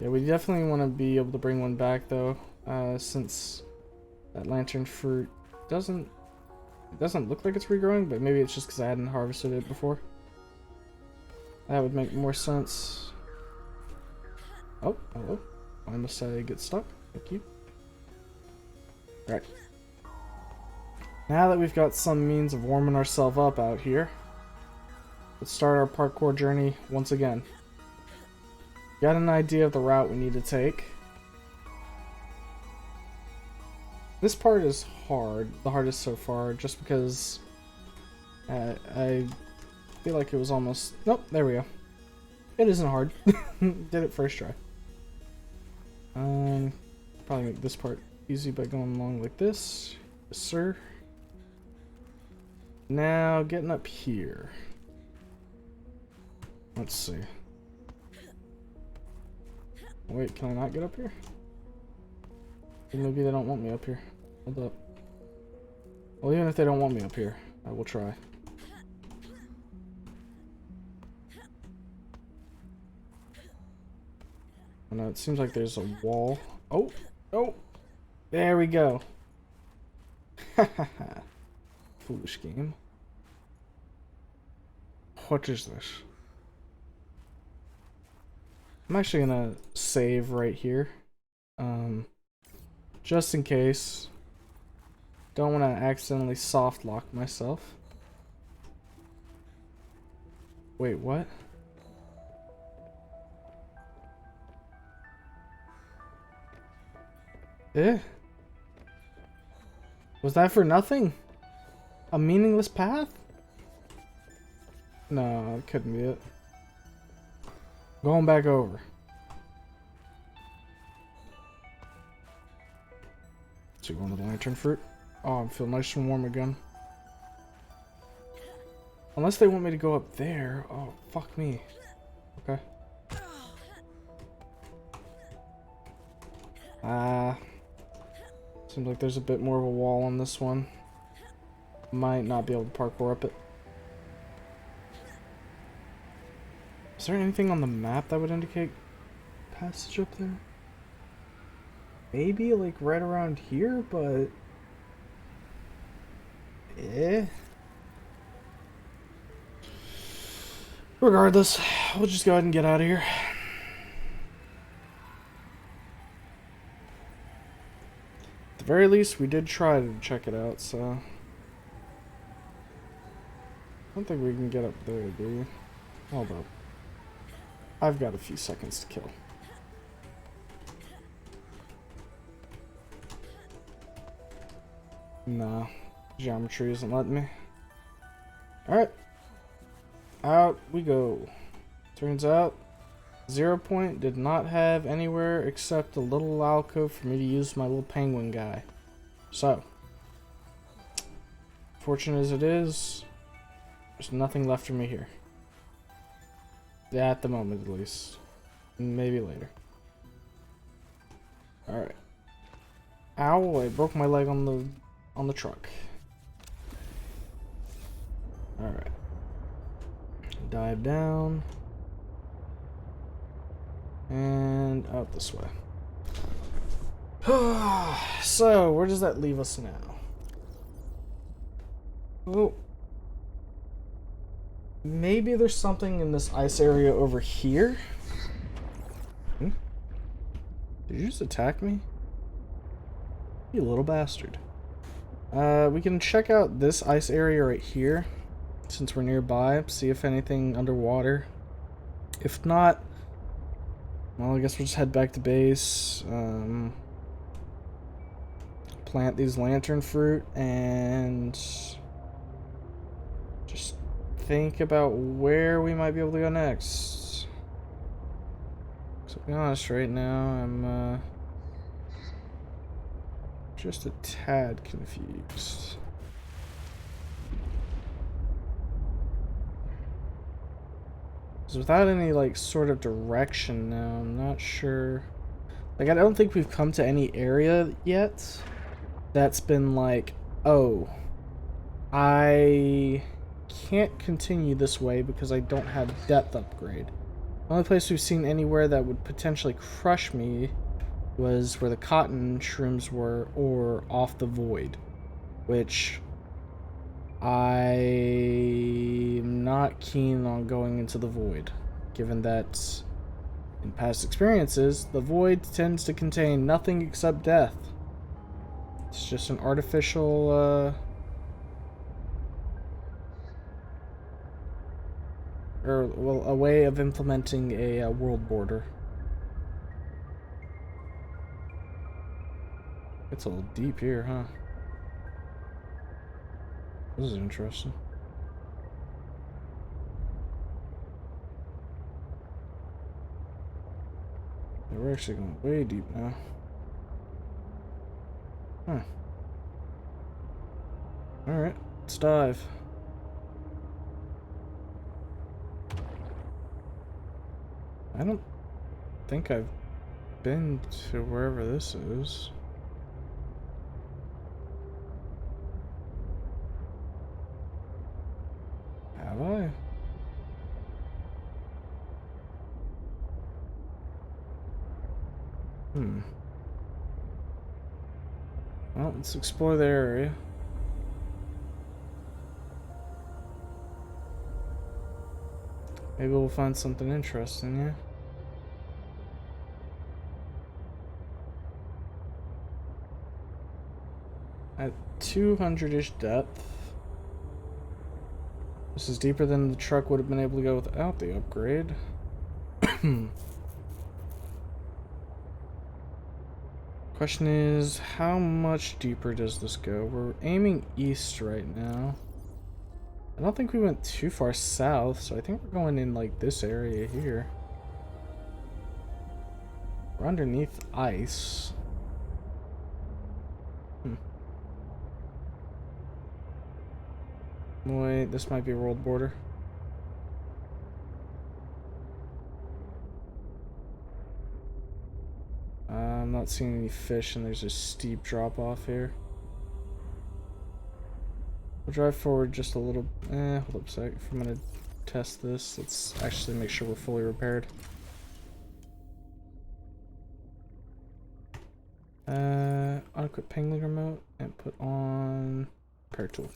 Yeah, we definitely want to be able to bring one back though, since that lantern fruit doesn't look like it's regrowing, but maybe it's just because I hadn't harvested it before. That would make more sense. Oh, hello. Why must I get stuck? Thank you. Alright. Now that we've got some means of warming ourselves up out here, let's start our parkour journey once again. Got an idea of the route we need to take. This part is hard, the hardest so far, just because I feel like it was almost... Nope, there we go. It isn't hard. Did it first try. Probably make this part easy by going along like this. Yes, sir. Now, getting up here. Let's see. Wait, can I not get up here? Maybe they don't want me up here. Hold up. Well, even if they don't want me up here, I will try. Oh no, it seems like there's a wall. Oh! Oh! There we go. Hahaha. Foolish game. What is this? I'm actually gonna save right here. Just in case. Don't want to accidentally soft lock myself. Wait, what? Eh? Was that for nothing? A meaningless path? No, it couldn't be it. Going back over. So going to the lantern fruit? Oh, I feel nice and warm again. Unless they want me to go up there. Oh, fuck me. Okay. Seems like there's a bit more of a wall on this one. Might not be able to parkour up it. Is there anything on the map that would indicate passage up there? Maybe like right around here, but... Regardless, we'll just go ahead and get out of here. At the very least, we did try to check it out, so... I don't think we can get up there, do we? Hold up. I've got a few seconds to kill. Nah, geometry isn't letting me. Alright. Out we go. Turns out, 0 Point did not have anywhere except a little alcove for me to use my little penguin guy. So, fortunate as it is, there's nothing left for me here. At the moment, at least. Maybe later. Alright. Ow, I broke my leg on the truck. Alright. Dive down. And out this way. So, where does that leave us now? Oh. Maybe there's something in this ice area over here? Hmm? Did you just attack me? You little bastard. We can check out this ice area right here, since we're nearby, see if anything underwater. If not, well, I guess we'll just head back to base, plant these lantern fruit, and just think about where we might be able to go next. To be honest, right now, I'm, just a tad confused. So without any like sort of direction now, I'm not sure. Like I don't think we've come to any area yet that's been like, oh, I can't continue this way because I don't have depth upgrade. The only place we've seen anywhere that would potentially crush me was where the cotton shrooms were, or off the void, which I'm not not keen on going into the void, given that in past experiences, the void tends to contain nothing except death. It's just an artificial, or, well, a way of implementing a world border. It's a little deep here, huh? This is interesting. Yeah, we're actually going way deep now. Huh. Alright, let's dive. I don't think I've been to wherever this is. Have I? Well, let's explore the area. Maybe we'll find something interesting, yeah? At 200-ish depth. This is deeper than the truck would have been able to go without the upgrade. Question is, how much deeper does this go? We're aiming east right now. I don't think we went too far south, so I think we're going in like this area here. We're underneath ice. Wait, this might be a world border. I'm not seeing any fish, and there's a steep drop off here. We'll drive forward just a little. Hold up a sec. If I'm gonna test this, let's actually make sure we're fully repaired. Unequip pingling remote and put on repair tool.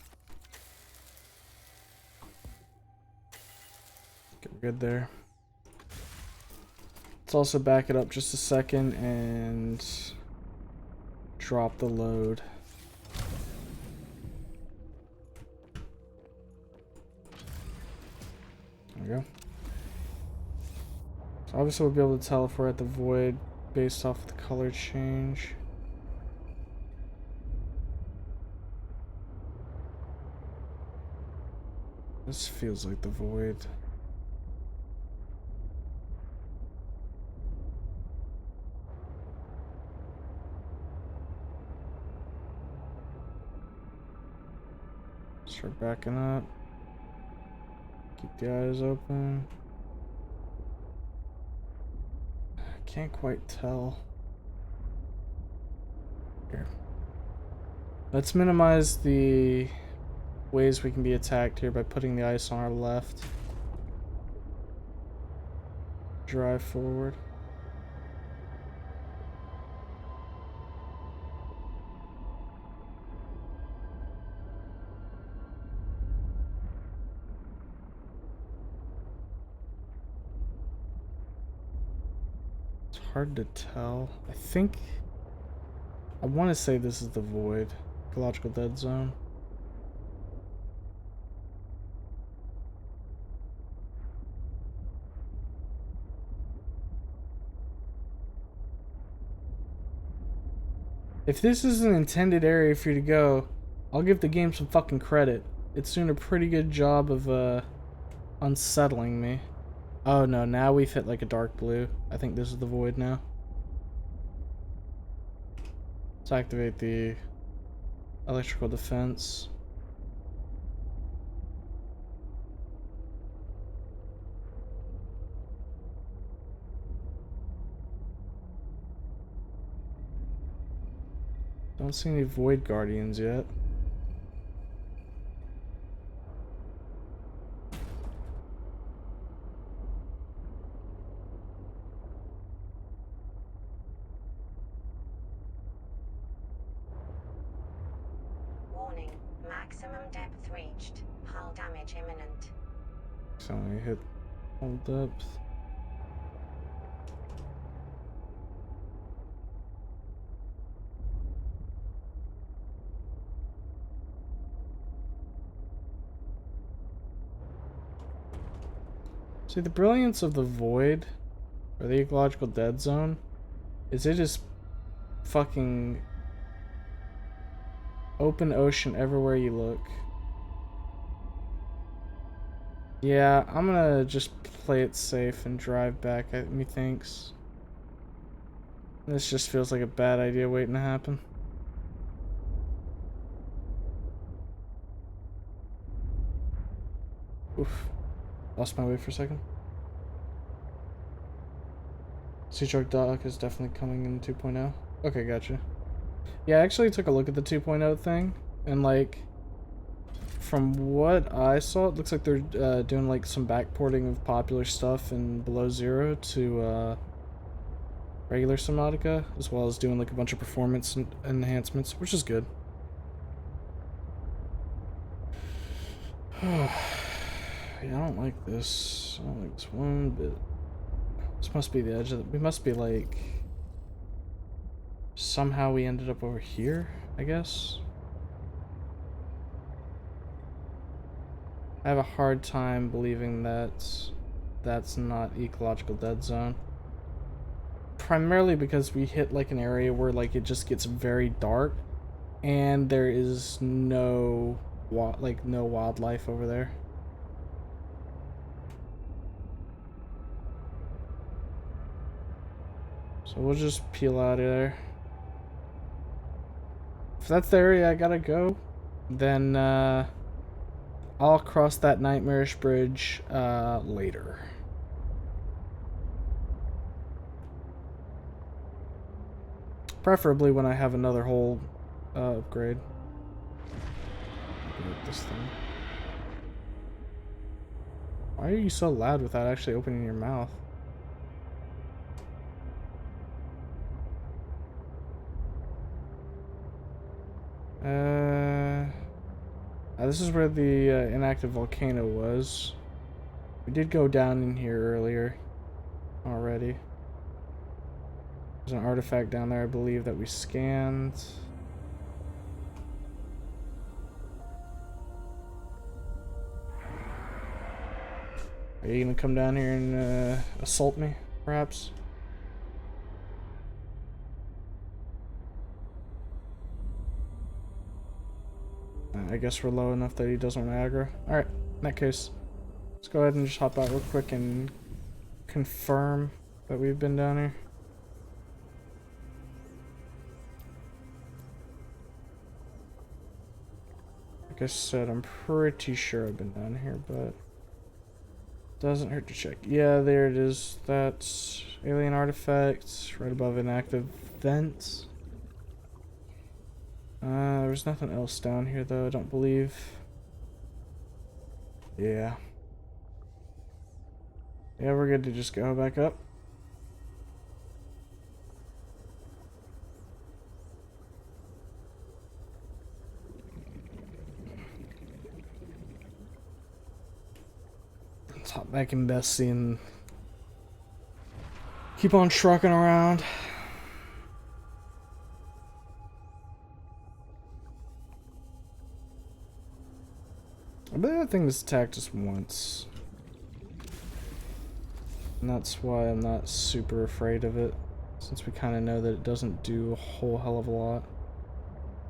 Okay, we're good there. Let's also back it up just a second and drop the load. There we go. So obviously we'll be able to tell if we're at the void based off the color change. This feels like the void. Start backing up. Keep the eyes open. I can't quite tell. Here. Let's minimize the ways we can be attacked here by putting the ice on our left. Drive forward. It's hard to tell. I want to say this is the void. Ecological dead zone. If this is an intended area for you to go, I'll give the game some fucking credit. It's doing a pretty good job of unsettling me. Oh no, now we've hit like a dark blue. I think this is the void now. Let's activate the electrical defense. Don't see any void guardians yet. Warning, maximum depth reached. Hull damage imminent. So I hit full depth. See, the brilliance of the void, or the ecological dead zone, is it is fucking open ocean everywhere you look. Yeah, I'm gonna just play it safe and drive back at methinks. This just feels like a bad idea waiting to happen. Oof. Lost my way for a second. Sea Shark Dock is definitely coming in 2.0. Okay, gotcha. Yeah, I actually took a look at the 2.0 thing, and like, from what I saw, it looks like they're doing like some backporting of popular stuff in Below Zero to regular Subnautica, as well as doing like a bunch of performance enhancements, which is good. Yeah, I don't like this. I don't like this one bit. This must be the edge of the... We must be like... Somehow we ended up over here, I guess. I have a hard time believing that that's not ecological dead zone. Primarily because we hit like an area where like it just gets very dark and there is no wildlife over there. So we'll just peel out of there. If that's the area I gotta go, then I'll cross that nightmarish bridge later. Preferably when I have another whole upgrade. This thing. Why are you so loud without actually opening your mouth? This is where the inactive volcano was. We did go down in here earlier already. There's an artifact down there, I believe, that we scanned. Are you gonna come down here and assault me, perhaps? I guess we're low enough that he doesn't want to aggro. Alright, in that case, let's go ahead and just hop out real quick and confirm that we've been down here. Like I said, I'm pretty sure I've been down here, but doesn't hurt to check. Yeah, there it is. That's alien artifacts right above inactive vents. There's nothing else down here though, I don't believe. Yeah. Yeah, we're good to just go back up. Let's hop back in Bessie and keep on trucking around. I bet that thing has attacked us once. And that's why I'm not super afraid of it, since we kind of know that it doesn't do a whole hell of a lot.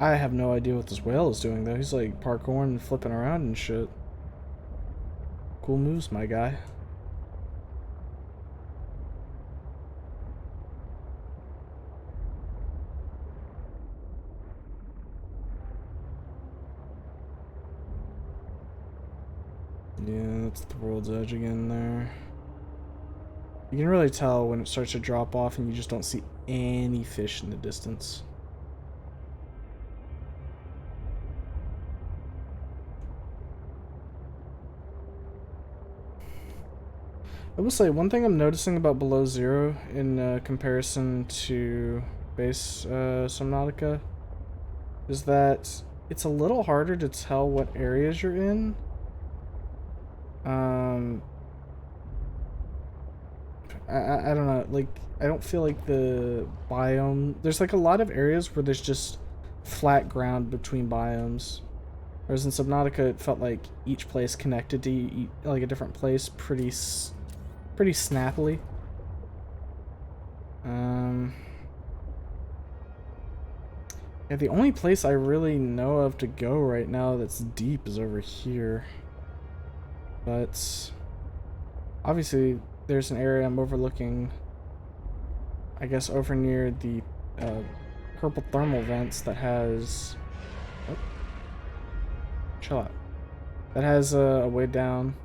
I have no idea what this whale is doing though. He's like parkouring and flipping around and shit. Cool moves, my guy. Yeah, that's the world's edge again there. You can really tell when it starts to drop off and you just don't see any fish in the distance. I will say, one thing I'm noticing about Below Zero in comparison to base Subnautica is that it's a little harder to tell what areas you're in. Um, I don't know, like, I don't feel like the biome... There's, like, a lot of areas where there's just flat ground between biomes. Whereas in Subnautica, it felt like each place connected to like a different place pretty snappily. Yeah, the only place I really know of to go right now that's deep is over here. But obviously, there's an area I'm overlooking, I guess, over near the purple thermal vents that has... Oh, chill out. That has a way down.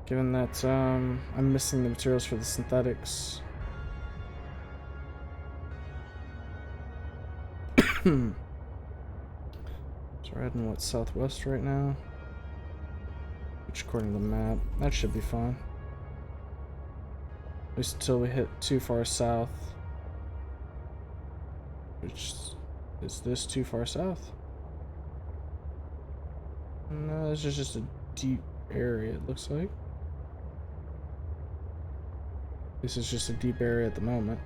Given that I'm missing the materials for the synthetics. So we're heading, what, southwest right now? Which, according to the map, that should be fine. At least until we hit too far south. Which, is this too far south? No, this is just a deep area, it looks like. This is just a deep area at the moment.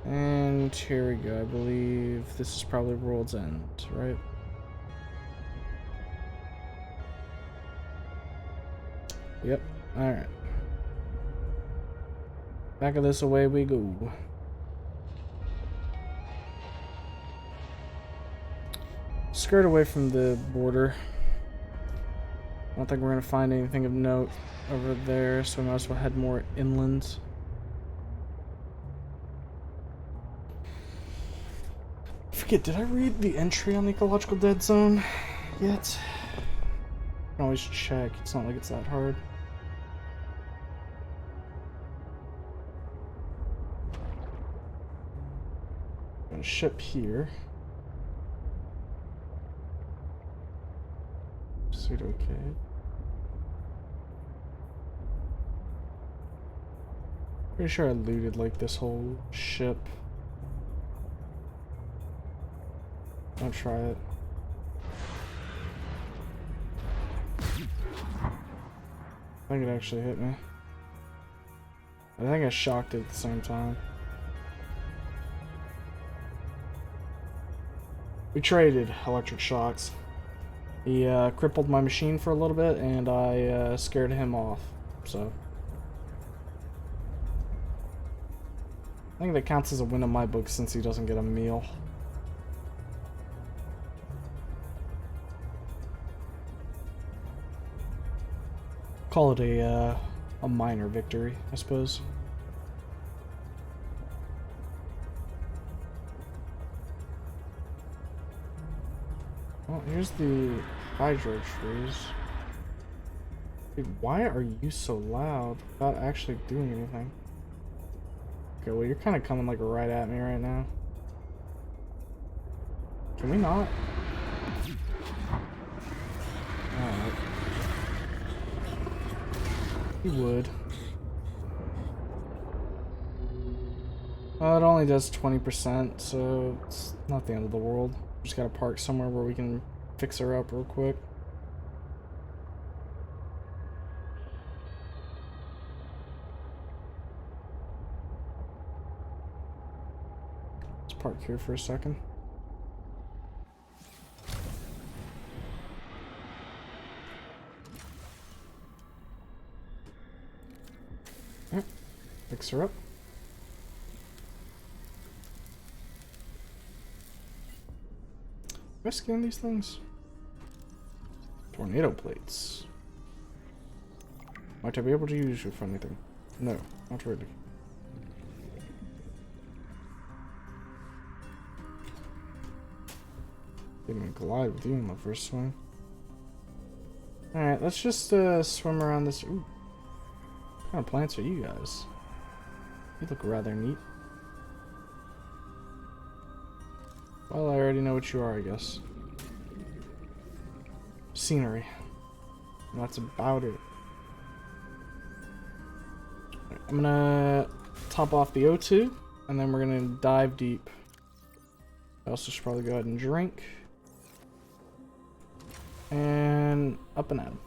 And here we go. I believe this is probably World's End, right? Yep. Alright. Back of this, away we go. Skirt away from the border. I don't think we're going to find anything of note over there, so we might as well head more inland. I forget, did I read the entry on the ecological dead zone yet? I can always check, it's not like it's that hard. Got a ship here. Pseudo cave. Pretty sure I looted like this whole ship. I'll try it. I think it actually hit me. I think I shocked it at the same time. We traded electric shocks. He crippled my machine for a little bit, and I scared him off, so. I think that counts as a win in my book since he doesn't get a meal. Call it a minor victory, I suppose. Well, here's the hydro trees. Dude, why are you so loud without actually doing anything? Okay, well, you're kind of coming like right at me right now. Can we not? Alright. You would. Well, it only does 20%, so it's not the end of the world. Just gotta park somewhere where we can fix her up real quick. Let's park here for a second. Alright, fix her up. Am I scanning these things? Tornado plates. Might I be able to use you for anything? No, not really. Didn't even collide with you in the first swing. Alright, let's just swim around this. Ooh. What kind of plants are you guys? You look rather neat. Well, I already know what you are, I guess. Scenery. And that's about it. I'm gonna top off the O2, and then we're gonna dive deep I also should probably go ahead and drink. And up and at 'em.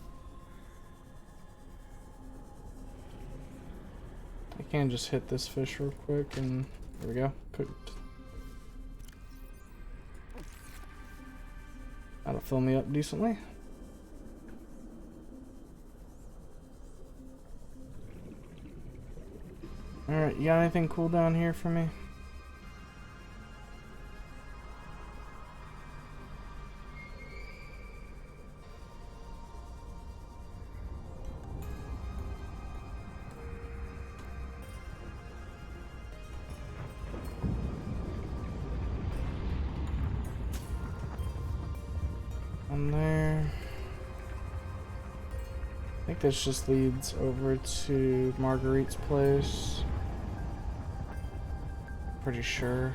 I can just hit this fish real quick and there we go. Cooked. That'll fill me up decently. Alright, you got anything cool down here for me? On there. I think this just leads over to Marguerite's place. Pretty sure.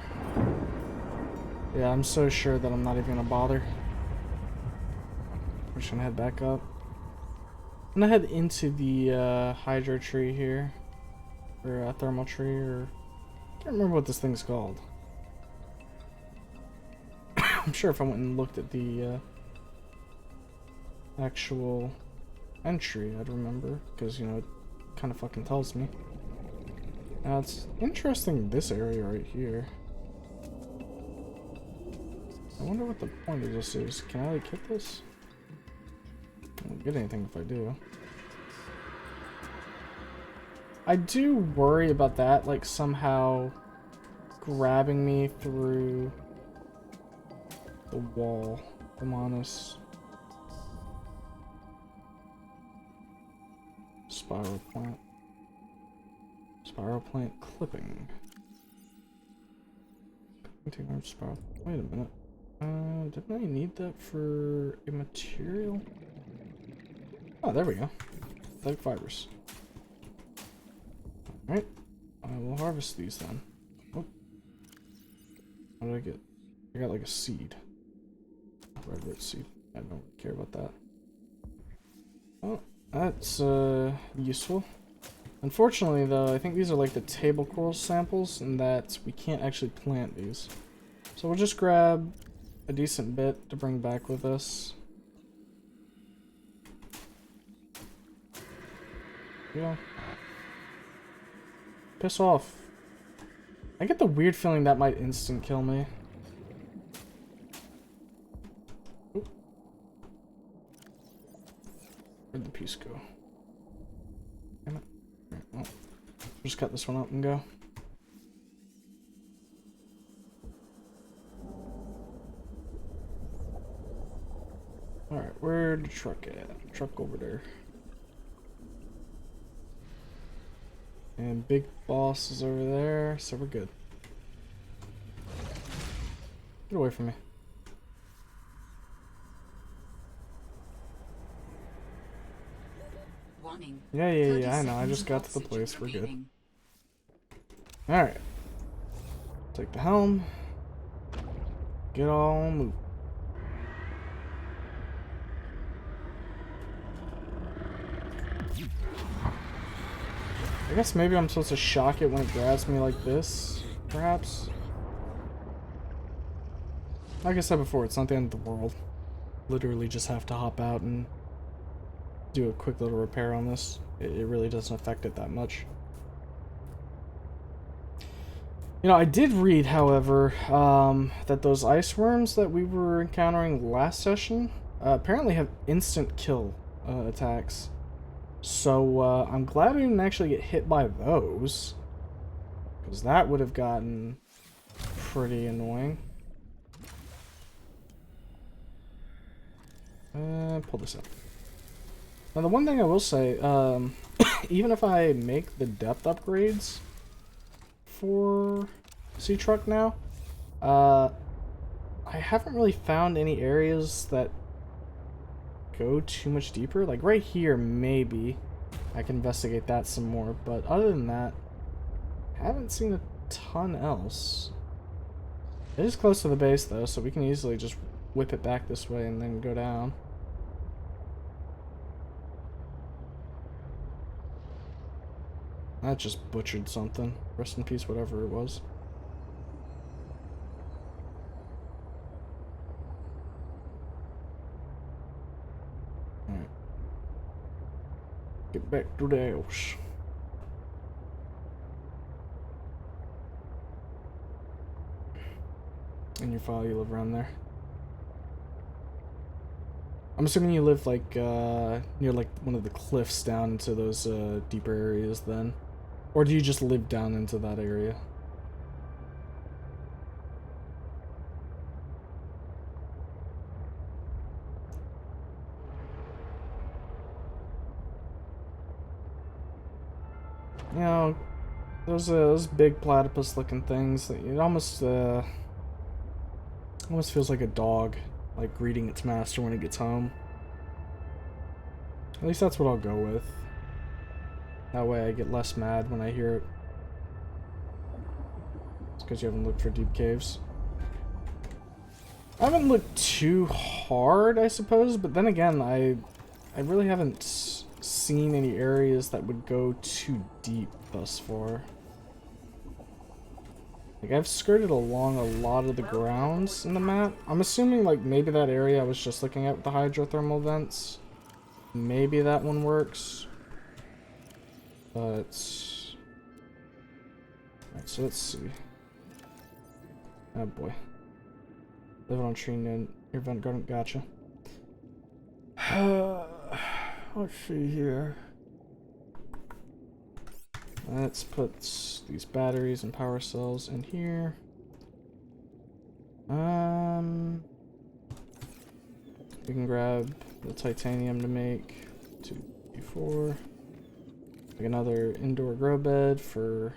Yeah, I'm so sure that I'm not even gonna bother. We're just gonna head back up. I'm gonna head into the hydro tree here. Or thermal tree, or I can't remember what this thing's called. I'm sure if I went and looked at the actual entry, I'd remember, because, you know, it kind of fucking tells me. Now, it's interesting, this area right here. I wonder what the point of this is. Can I, like, hit this? I won't get anything if I do. I do worry about that, like, somehow grabbing me through the wall, if I'm honest. Spiral plant. Spiral plant clipping. Spiral. Wait a minute. Didn't I need that for a material? Oh, there we go. Like fibers. Alright. I will harvest these then. Oh. What did I get? I got like a seed. Red root seed. I don't care about that. Oh. That's useful. Unfortunately, though, I think these are like the table coral samples, and that we can't actually plant these. So we'll just grab a decent bit to bring back with us. Yeah. Piss off. I get the weird feeling that might instant kill me. Where'd the piece go? Damn it. Alright, well, just cut this one up and go. Alright, where'd the truck at? Truck over there. And Big Boss is over there, so we're good. Get away from me. Yeah, I know. I just got to the place. We're good. Alright. Take the helm. Get on move. I guess maybe I'm supposed to shock it when it grabs me like this, perhaps? Like I said before, it's not the end of the world. Literally just have to hop out and do a quick little repair on this. It really doesn't affect it that much. You know, I did read, however, that those ice worms that we were encountering last session apparently have instant kill attacks. So I'm glad we didn't actually get hit by those, because that would have gotten pretty annoying. Pull this up. Now, the one thing I will say, even if I make the depth upgrades for Sea Truck now, I haven't really found any areas that go too much deeper. Like right here, maybe I can investigate that some more, but other than that, I haven't seen a ton else. It is close to the base though, so we can easily just whip it back this way and then go down. That just butchered something. Rest in peace, whatever it was. Get back to the house. In your file, you live around there. I'm assuming you live like near like one of the cliffs down into those deeper areas then. Or do you just live down into that area? You know, those big platypus looking things, it almost feels like a dog, like greeting its master when it gets home. At least that's what I'll go with. That way I get less mad when I hear it. It's because you haven't looked for deep caves. I haven't looked too hard, I suppose, but then again, I really haven't seen any areas that would go too deep thus far. Like, I've skirted along a lot of the grounds in the map. I'm assuming, like, maybe that area I was just looking at with the hydrothermal vents. Maybe that one works. But... Alright, so let's see. Oh boy. Living on tree near your vent garden, gotcha. Let's see here. Let's put these batteries and power cells in here. We can grab the titanium to make 2d4. Like another indoor grow bed for...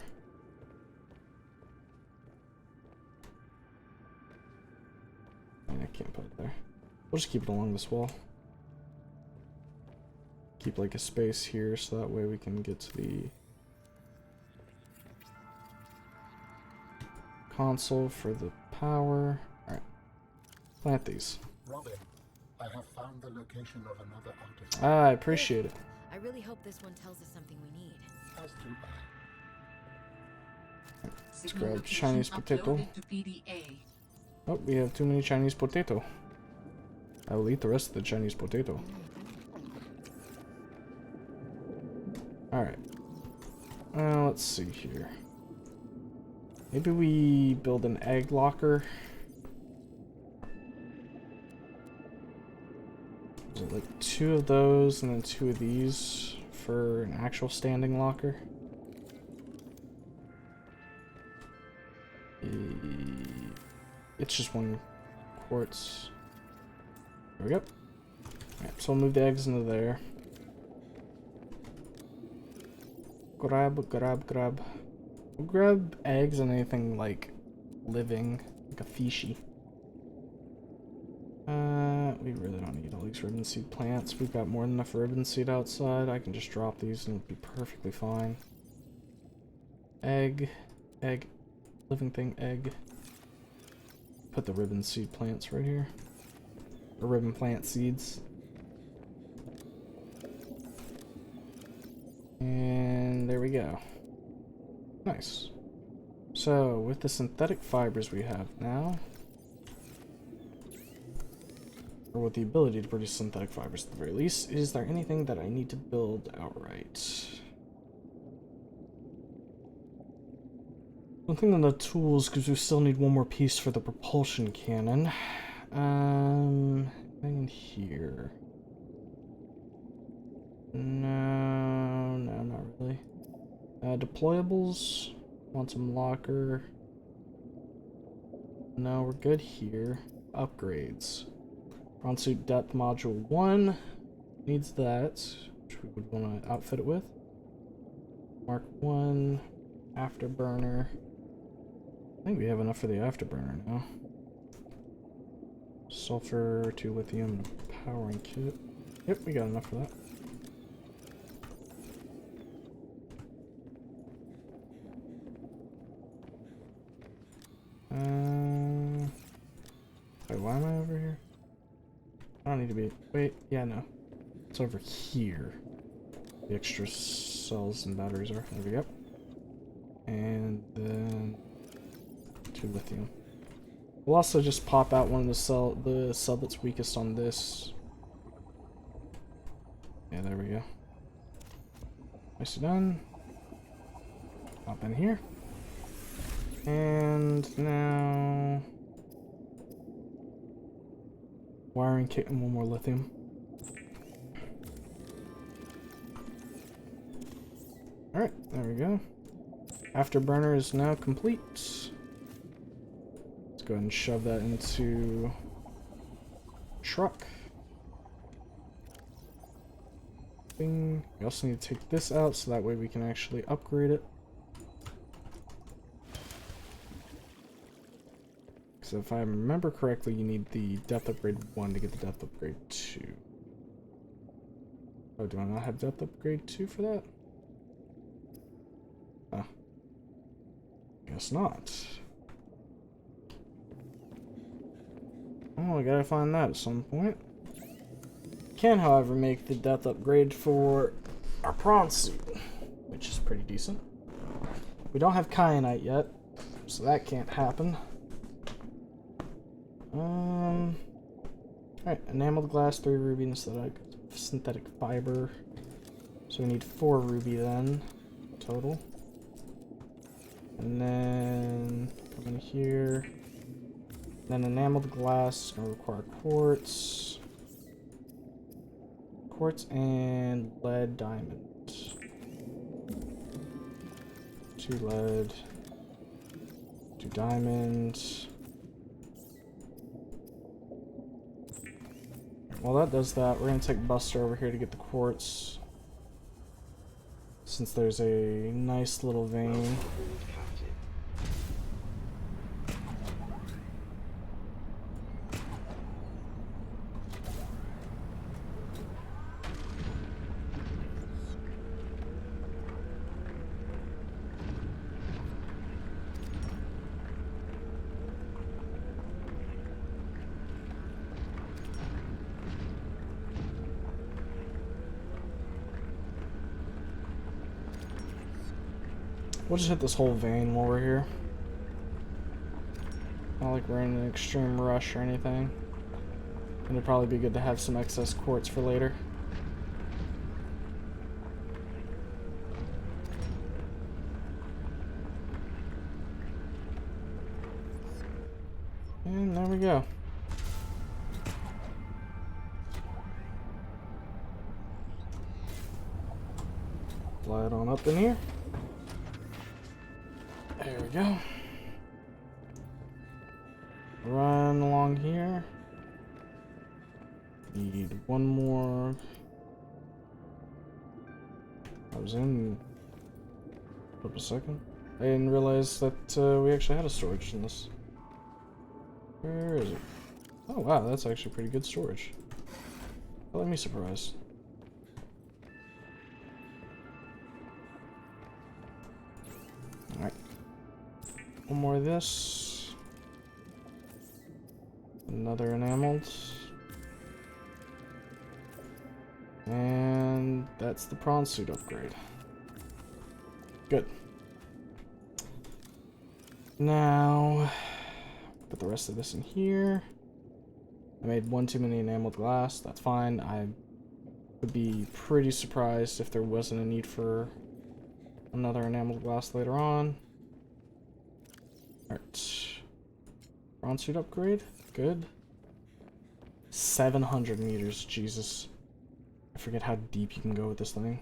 I can't put it there. We'll just keep it along this wall. Keep like a space here so that way we can get to the console for the power. Alright. Plant these. Robin, I have found the location of another artifact. Ah, I appreciate it. I really hope this one tells us something we need. As do I. Let's grab Chinese potato. Uploaded to PDA. Oh, we have too many Chinese potato. I will eat the rest of the Chinese potato. Alright. Let's see here. Maybe we build an egg locker. Is it like 2 of those and then 2 of these for an actual standing locker? It's just 1 quartz. There we go. Alright, so we'll move the eggs into there. Grab. We'll grab eggs and anything like living, like a fishy. We really don't need all these ribbon seed plants. We've got more than enough ribbon seed outside. I can just drop these and it'll be perfectly fine. Egg, living thing, egg. Put the ribbon seed plants right here. Or ribbon plant seeds. And there we go. Nice. So, with the synthetic fibers we have now, or with the ability to produce synthetic fibers at the very least, is there anything that I need to build outright? One thing on the tools, because we still need 1 more piece for the propulsion cannon. Anything in here? No, not really. Deployables, quantum locker. No, we're good here. Upgrades. Ground suit depth module 1 needs that, which we would want to outfit it with. Mark 1, afterburner. I think we have enough for the afterburner now. Sulfur 2 lithium powering kit. Yep, we got enough for that. Wait, why am I over here? I don't need to be. Wait, yeah, no. It's over here. The extra cells and batteries are. There we go. And then 2 lithium. We'll also just pop out one of the cell that's weakest on this. Yeah, there we go. Nicely done. Hop in here. And now... wiring kit and one more lithium. Alright, there we go. Afterburner is now complete. Let's go ahead and shove that into truck. Bing. We also need to take this out so that way we can actually upgrade it. So if I remember correctly, you need the depth upgrade 1 to get the depth upgrade 2. Oh, do I not have depth upgrade 2 for that? Oh. Guess not. Oh, I gotta find that at some point. Can, however, make the depth upgrade for our prawn suit, which is pretty decent. We don't have kyanite yet, so that can't happen. Alright, enameled glass, 3 ruby, and synthetic fiber. So we need 4 ruby then, total. And then come in here. Then enameled glass, gonna require quartz. Quartz and lead diamond. 2 lead, 2 diamonds. While that does that, we're gonna take Buster over here to get the quartz. Since there's a nice little vein. We'll just hit this whole vein while we're here. Not like we're in an extreme rush or anything. And it'd probably be good to have some excess quartz for later. And there we go. Slide on up in here. There we go. Run along here. Need one more. I was in. Hold up a second. I didn't realize that we actually had a storage in this. Where is it? Oh wow, that's actually pretty good storage. Well, let me surprise. Alright. One more of this. Another enameled. And that's the prawn suit upgrade. Good. Now, put the rest of this in here. I made one too many enameled glass. That's fine. I would be pretty surprised if there wasn't a need for another enameled glass later on. Alright. Prawn suit upgrade. Good. 700 meters. Jesus. I forget how deep you can go with this thing.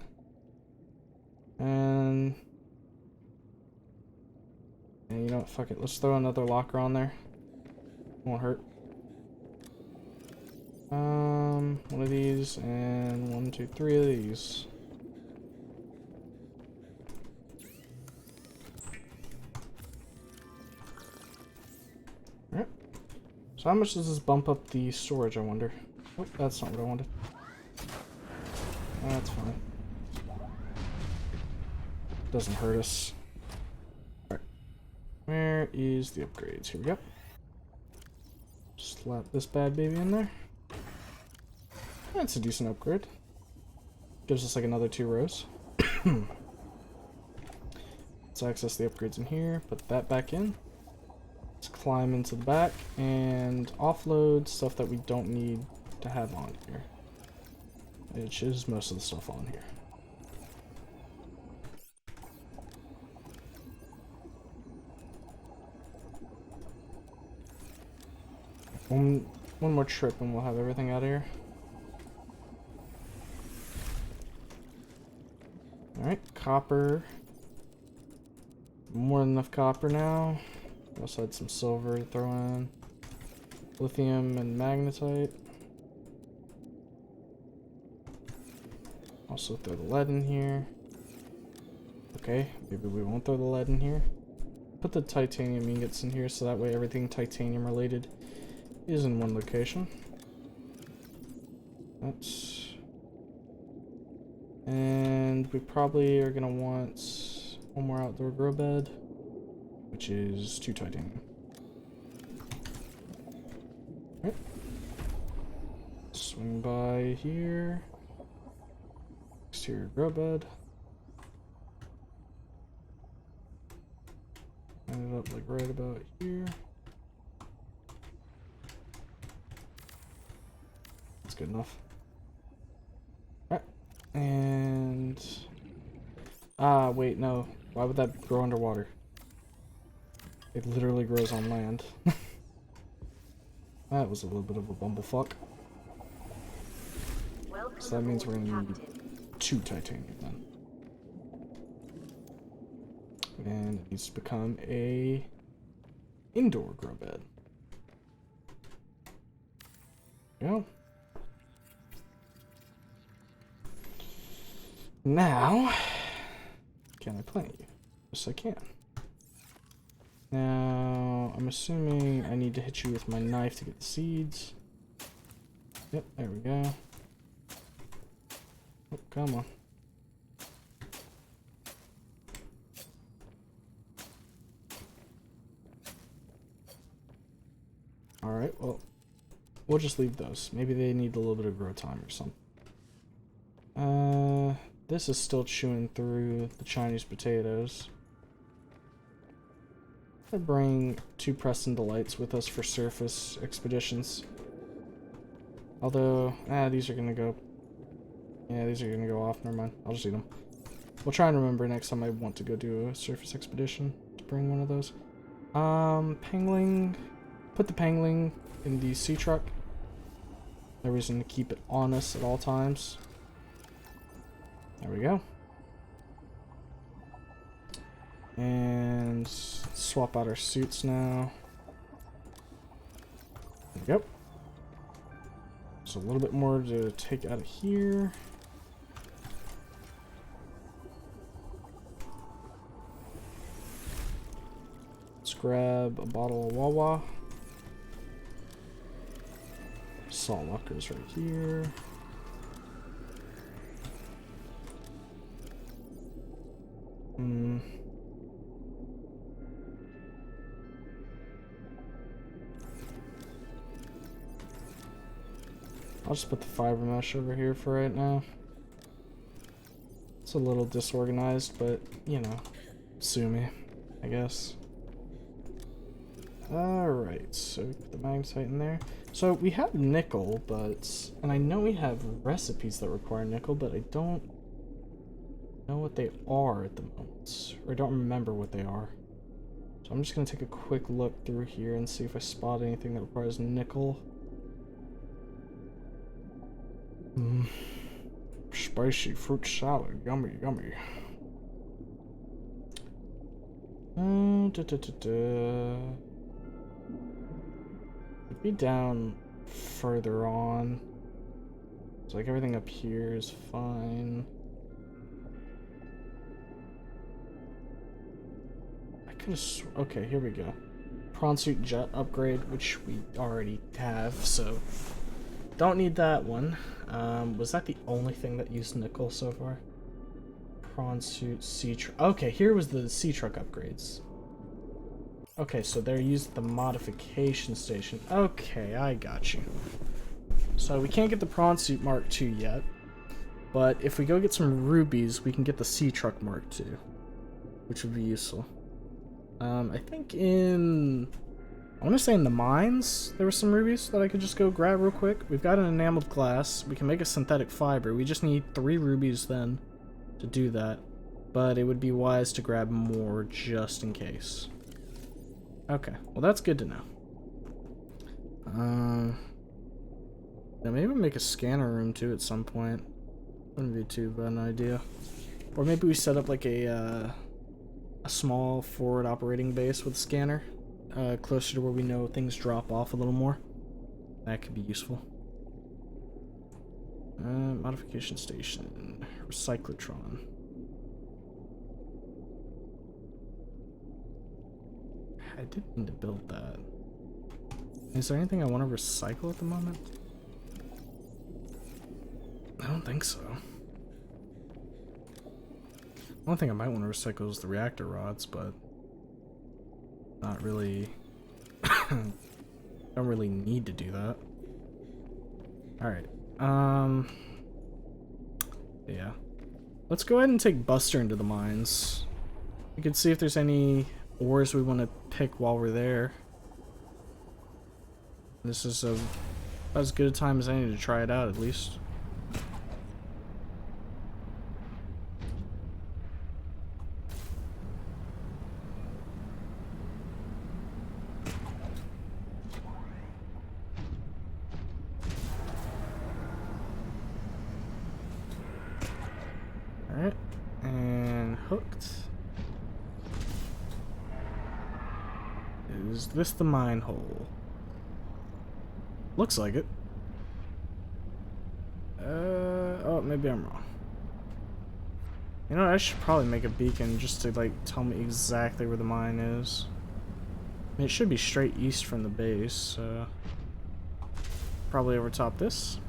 And you know what? Fuck it. Let's throw another locker on there. Won't hurt. One of these and 1, 2, 3 of these. Alright. So how much does this bump up the storage, I wonder? Oh, that's not what I wanted. That's fine. Doesn't hurt us. Alright. Where is the upgrades? Here we go. Slap this bad baby in there. That's a decent upgrade. Gives us like another 2 rows. Let's access the upgrades in here. Put that back in. Let's climb into the back and offload stuff that we don't need to have on here. Which is most of the stuff on here. One more trip and we'll have everything out of here. Alright, copper. More than enough copper now. Also had some silver to throw in. Lithium and magnetite. Also throw the lead in here. Okay, maybe we won't throw the lead in here. Put the titanium ingots in here so that way everything titanium related is in one location. And we probably are gonna want one more outdoor grow bed, which is 2 titanium. Right. Swing by here. Exterior grow bed. End it up like right about here. That's good enough. Alright. And wait, no. Why would that grow underwater? It literally grows on land. That was a little bit of a bumblefuck. Welcome So that means we're aboard, gonna need Captain. 2 titanium then. And it needs to become a indoor grow bed. Go. Now, can I plant you? Yes, I can. Now, I'm assuming I need to hit you with my knife to get the seeds. Yep, there we go. Oh, come on. Alright, well, we'll just leave those. Maybe they need a little bit of grow time or something. This is still chewing through the Chinese potatoes. I bring 2 Preston Delights with us for surface expeditions. Although, these are gonna go. Yeah, these are gonna go off. Never mind. I'll just eat them. We'll try and remember next time I want to go do a surface expedition to bring one of those. Pangling. Put the pangling in the sea truck. No reason to keep it on us at all times. There we go. And swap out our suits now. There we go. So a little bit more to take out of here. Let's grab a bottle of Wawa. Salt lockers right here. I'll just put the fiber mesh over here for right now. It's a little disorganized, but, you know, sue me, I guess. Alright, so we put the magnetite in there. So we have nickel, but, and I know we have recipes that require nickel, but I don't know what they are at the moment, or I don't remember what they are. So I'm just going to take a quick look through here and see if I spot anything that requires nickel. Spicy fruit salad, yummy, yummy. It'd be down further on. It's like everything up here is fine. I could have. Okay, here we go. Prawn suit jet upgrade, which we already have, so don't need that one. Was that the only thing that used nickel so far? Prawn suit, sea truck. Okay, here was the sea truck upgrades. Okay, so they're used at the modification station. Okay, I got you. So we can't get the prawn suit Mark II yet, but if we go get some rubies, we can get the sea truck Mark II, which would be useful. I think I want to say in the mines, there were some rubies that I could just go grab real quick. We've got an enameled glass. We can make a synthetic fiber. We just need 3 rubies then to do that. But it would be wise to grab more just in case. Okay, well that's good to know. Yeah, maybe make a scanner room too at some point. Wouldn't be too bad an idea. Or maybe we set up like a small forward operating base with a scanner, closer to where we know things drop off a little more. That could be useful. Modification station, recyclotron. I didn't mean to build that. Is there anything I want to recycle at the moment? I don't think so. One thing I might want to recycle is the reactor rods, but not really. Don't really need to do that. Alright. Yeah. Let's go ahead and take Buster into the mines. We can see if there's any ores we want to pick while we're there. This is about as good a time as any to try it out, at least. Alright, and hooked. Is this the mine hole? Looks like it. Oh, maybe I'm wrong. You know, I should probably make a beacon just to, like, tell me exactly where the mine is. I mean, it should be straight east from the base, so... Probably over top this.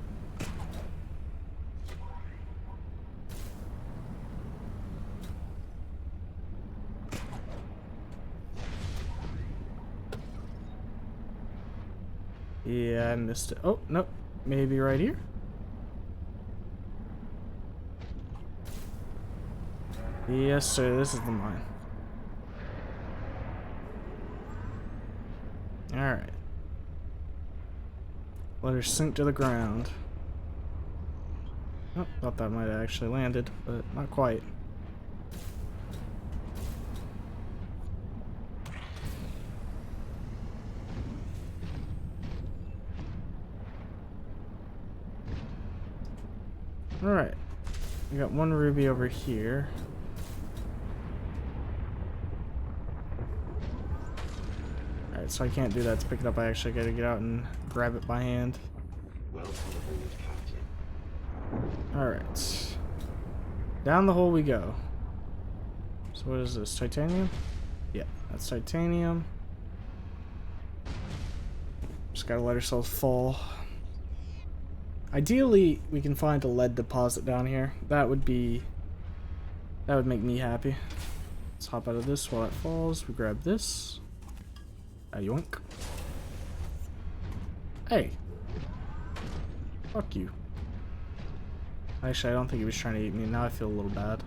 Yeah, I missed it. Oh, nope. Maybe right here? Yes, sir. This is the mine. Alright. Let her sink to the ground. Oh, thought that might have actually landed, but not quite. Alright. We got one ruby over here. Alright, so I can't do that to pick it up. I actually gotta get out and grab it by hand. Alright. Down the hole we go. So what is this? Titanium? Yeah, that's titanium. Just gotta let ourselves fall. Ideally, we can find a lead deposit down here. That would make me happy. Let's hop out of this while it falls. We grab this. Yoink. Hey. Fuck you. Actually, I don't think he was trying to eat me. Now I feel a little bad.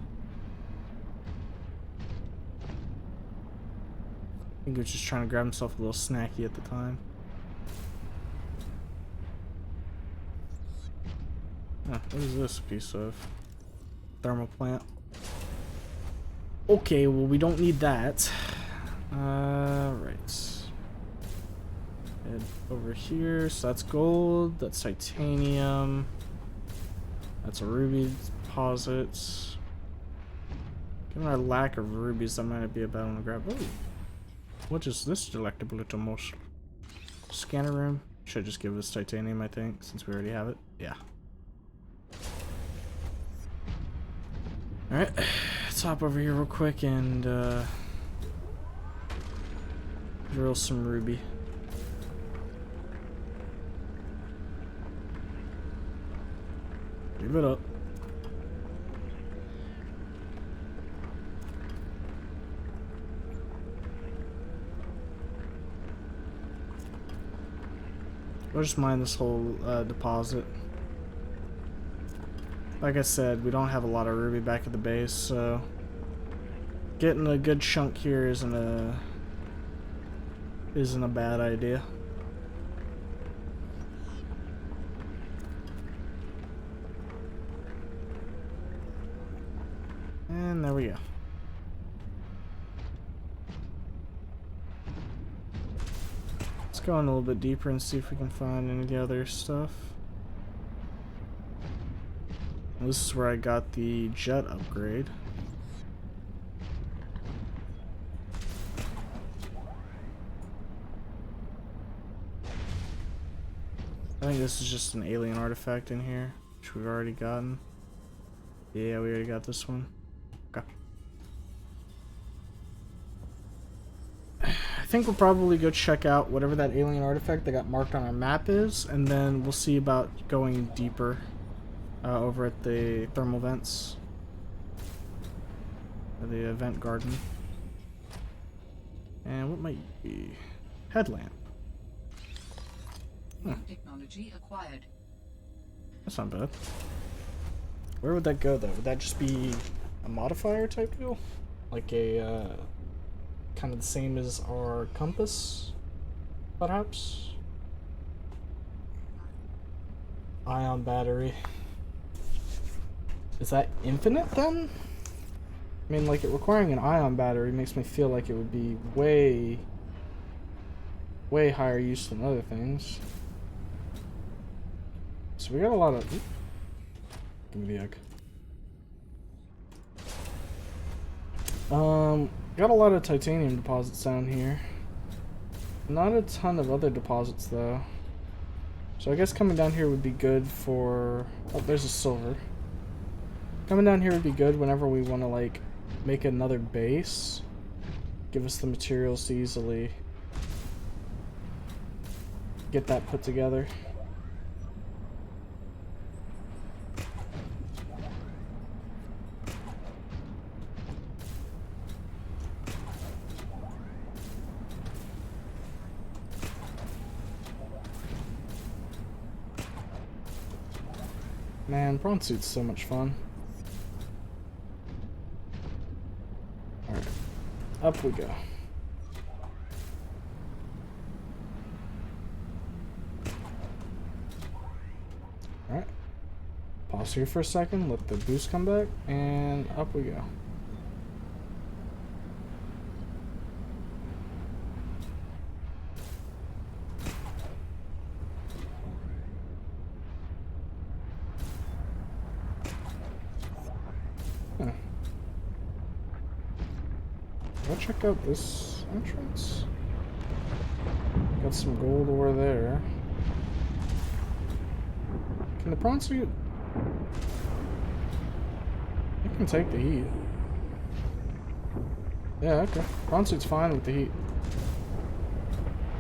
I think he was just trying to grab himself a little snacky at the time. What is this piece of thermal plant? Okay, well we don't need that. Right. Head over here. So that's gold. That's titanium. That's a ruby deposit. Given our lack of rubies, that might be a bad one to grab. Oh, what is this delectable little morsel? Scanner room. Should just give us titanium, I think, since we already have it. Yeah. Alright, let's hop over here real quick and drill some ruby. Give it up. We'll just mine this whole deposit. Like I said, we don't have a lot of ruby back at the base, so getting a good chunk here isn't a bad idea. And there we go. Let's go in a little bit deeper and see if we can find any of the other stuff. This is where I got the jet upgrade. I think this is just an alien artifact in here, which we've already gotten. Yeah, we already got this one. Okay. I think we'll probably go check out whatever that alien artifact that got marked on our map is, and then we'll see about going deeper over at the thermal vents. The vent garden. And what might be? Headlamp. New technology acquired. That's not bad. Where would that go though? Would that just be a modifier type deal? Like a kind of the same as our compass, perhaps? Ion battery. Is that infinite then? I mean, like, it requiring an ion battery makes me feel like it would be way higher use than other things. So we got a lot of... Ooh, give me the egg. Got a lot of titanium deposits down here. Not a ton of other deposits though. So I guess coming down here would be good for... Oh, there's a silver. Coming down here would be good whenever we want to, like, make another base. Give us the materials to easily get that put together. Man, prawn suit's so much fun. Alright, up we go. Alright, pause here for a second, let the boost come back, and up we go. I'll check out this entrance. Got some gold ore there. Can the prawn suit... It can take the heat. Yeah, okay. Prawn suit's fine with the heat.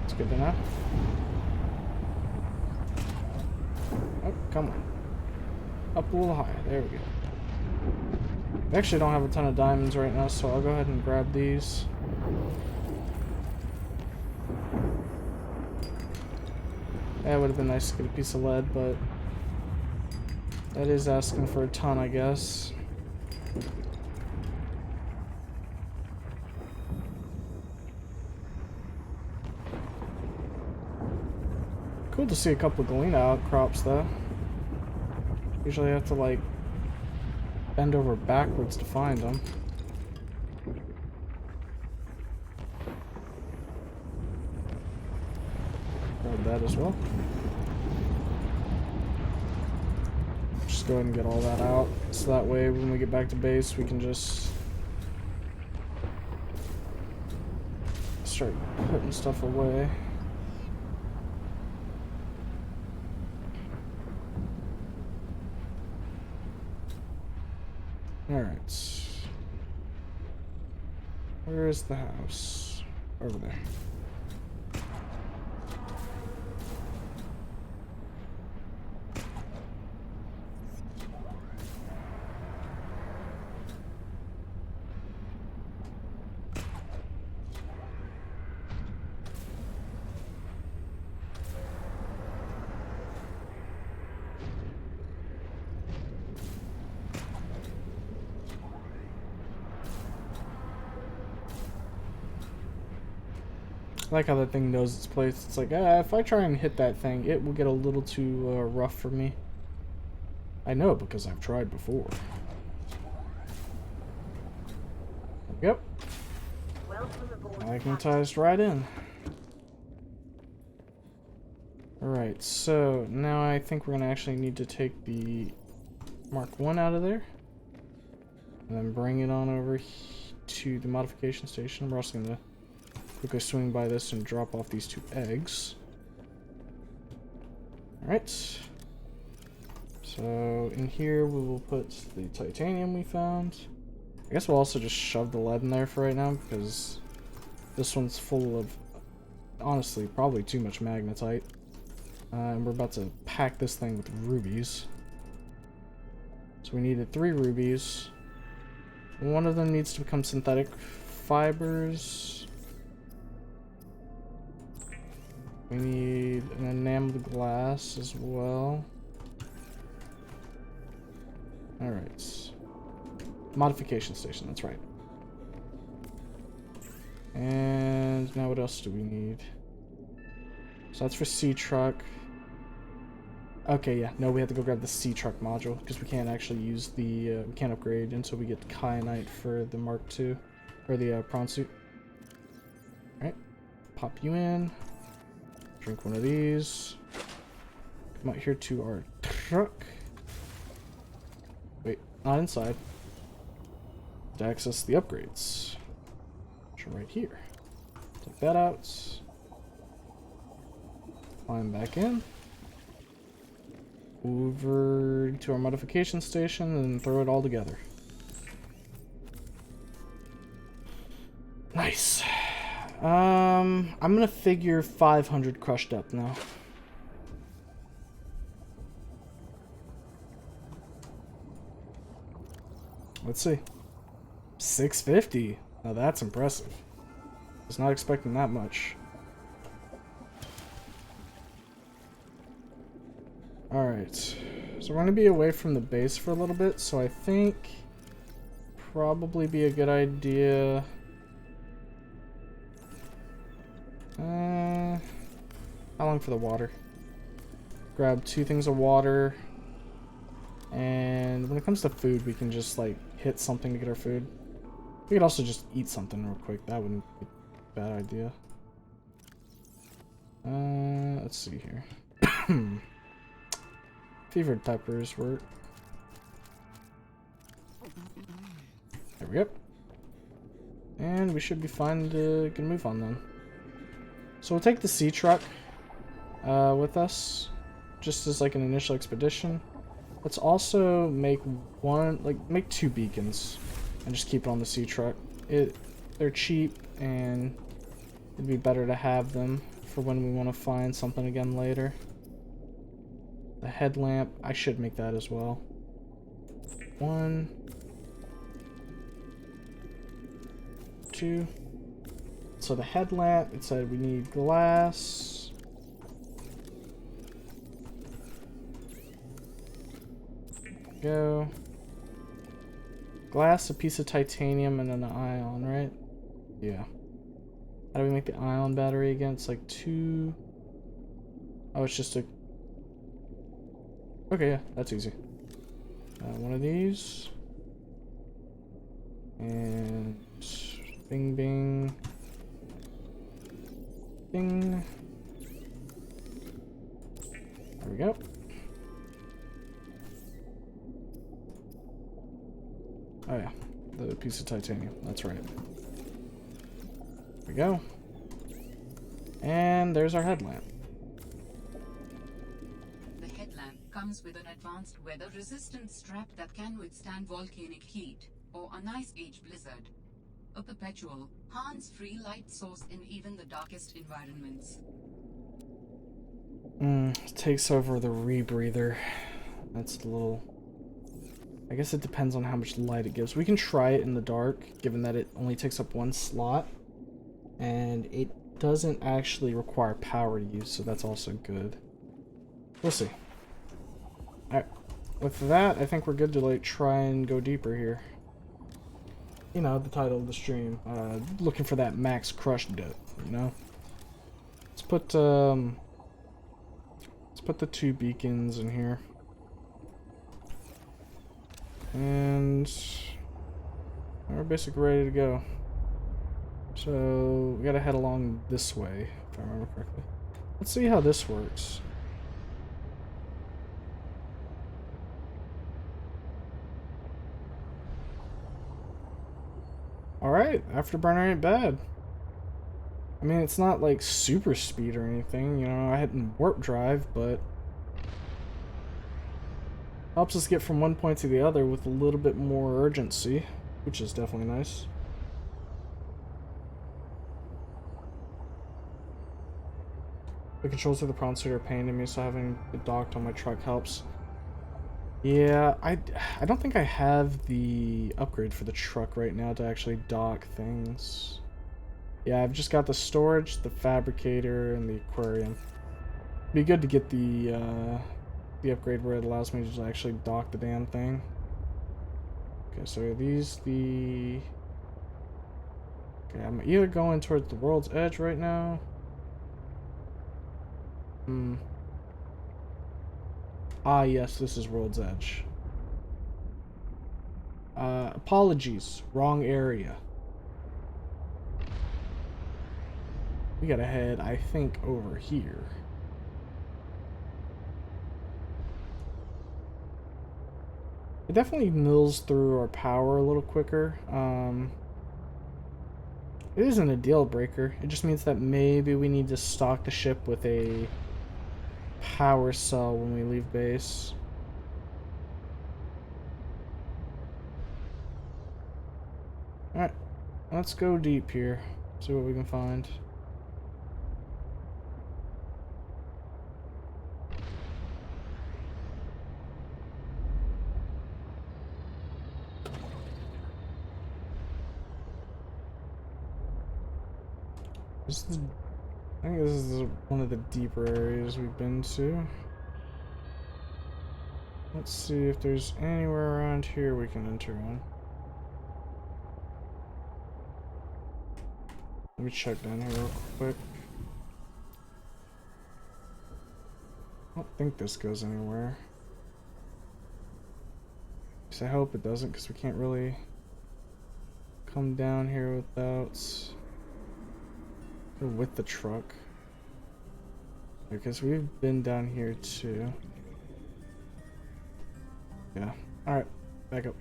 It's good to know. Oh, come on. Up a little higher. There we go. I actually don't have a ton of diamonds right now, so I'll go ahead and grab these. Yeah, it would have been nice to get a piece of lead, but that is asking for a ton, I guess. Cool to see a couple of galena outcrops, though. Usually I have to, like, bend over backwards to find them. Grab that as well. Just go ahead and get all that out, so that way when we get back to base we can just start putting stuff away. Alright. Where is the house? Over there. I like how that thing knows its place. It's like, if I try and hit that thing, it will get a little too rough for me. I know because I've tried before. Yep. Welcome aboard, Magnetized right in. Alright, so now I think we're going to actually need to take the Mark 1 out of there. And then bring it on over to the modification station. We're also going to quickly swing by this and drop off these 2 eggs. Alright. So in here we will put the titanium we found. I guess we'll also just shove the lead in there for right now because this one's full of, honestly, probably too much magnetite. And we're about to pack this thing with rubies. So we needed 3 rubies. One of them needs to become synthetic fibers. We need an enameled glass as well. Alright. Modification station, that's right. And now what else do we need? So that's for C-Truck. Okay, yeah, no, we have to go grab the C-Truck module because we can't actually use the, we can't upgrade until we get kyanite for the Mark II, or the prawn suit. Alright, pop you in, drink one of these, come out here to our truck. Wait, not inside. To access the upgrades, which are right here. Take that out, climb back in. Over to our modification station and throw it all together. Nice. I'm gonna figure 500 crushed up now. Let's see. 650. Now that's impressive. I was not expecting that much. Alright, so we're going to be away from the base for a little bit, so I think probably be a good idea. How long for the water? Grab 2 things of water, and when it comes to food, we can just like hit something to get our food. We could also just eat something real quick, that wouldn't be a bad idea. Let's see here. Fevered peppers work. There we go. And we should be fine to get a move on then. So we'll take the sea truck with us, just as like an initial expedition. Let's also make make 2 beacons and just keep it on the sea truck. They're cheap and it'd be better to have them for when we want to find something again later. The headlamp, I should make that as well. 1, 2. So the headlamp, it said we need glass. Go. Glass, a piece of titanium, and then an ion, right? Yeah. How do we make the ion battery again? It's like 2. Oh, it's just a... Okay, yeah, that's easy. One of these. And... Bing, bing. Bing. There we go. Oh yeah, the piece of titanium, that's right. There we go. And there's our headlamp. The headlamp comes with an advanced weather-resistant strap that can withstand volcanic heat or an ice age blizzard. A perpetual, hands-free light source in even the darkest environments. Takes over the rebreather. That's a little... I guess it depends on how much light it gives. We can try it in the dark, given that it only takes up 1 slot. And it doesn't actually require power to use, so that's also good. We'll see. Alright. With that, I think we're good to like try and go deeper here. You know, the title of the stream. Looking for that max crush depth, you know? Let's put the 2 beacons in here. And we're basically ready to go. So we gotta head along this way, if I remember correctly. Let's see how this works. alright. Afterburner ain't bad. I mean, it's not like super speed or anything, you know, I hadn't warp drive, but helps us get from one point to the other with a little bit more urgency, which is definitely nice. The controls of the prawn suit are a pain to me, so having it docked on my truck helps. Yeah, I don't think I have the upgrade for the truck right now to actually dock things. Yeah, I've just got the storage, the fabricator, and the aquarium. Be good to get the upgrade where it allows me to actually dock the damn thing. Okay, so are these the... Okay, I'm either going towards the world's edge right now. Ah, yes, this is world's edge. Apologies, wrong area. We gotta head, I think, over here. It definitely mills through our power a little quicker. It isn't a deal breaker. It just means that maybe we need to stock the ship with a power cell when we leave base. Alright, let's go deep here. See what we can find. I think this is one of the deeper areas we've been to. Let's see if there's anywhere around here we can enter in. Let me check down here real quick. I don't think this goes anywhere. I hope it doesn't, because we can't really come down here without... or with the truck. Because we've been down here too. Yeah. Alright. Back up.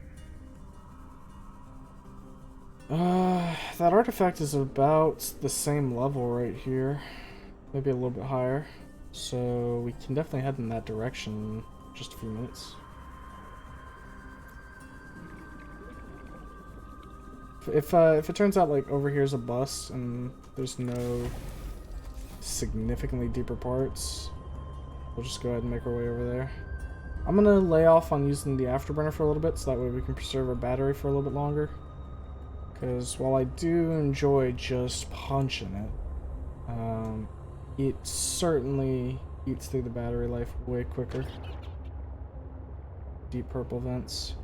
That artifact is about the same level right here. Maybe a little bit higher. So we can definitely head in that direction in just a few minutes. If it turns out like over here's a bust and there's no significantly deeper parts, we'll just go ahead and make our way over there. I'm gonna lay off on using the afterburner for a little bit so that way we can preserve our battery for a little bit longer. Because while I do enjoy just punching it, it certainly eats through the battery life way quicker. Deep purple vents.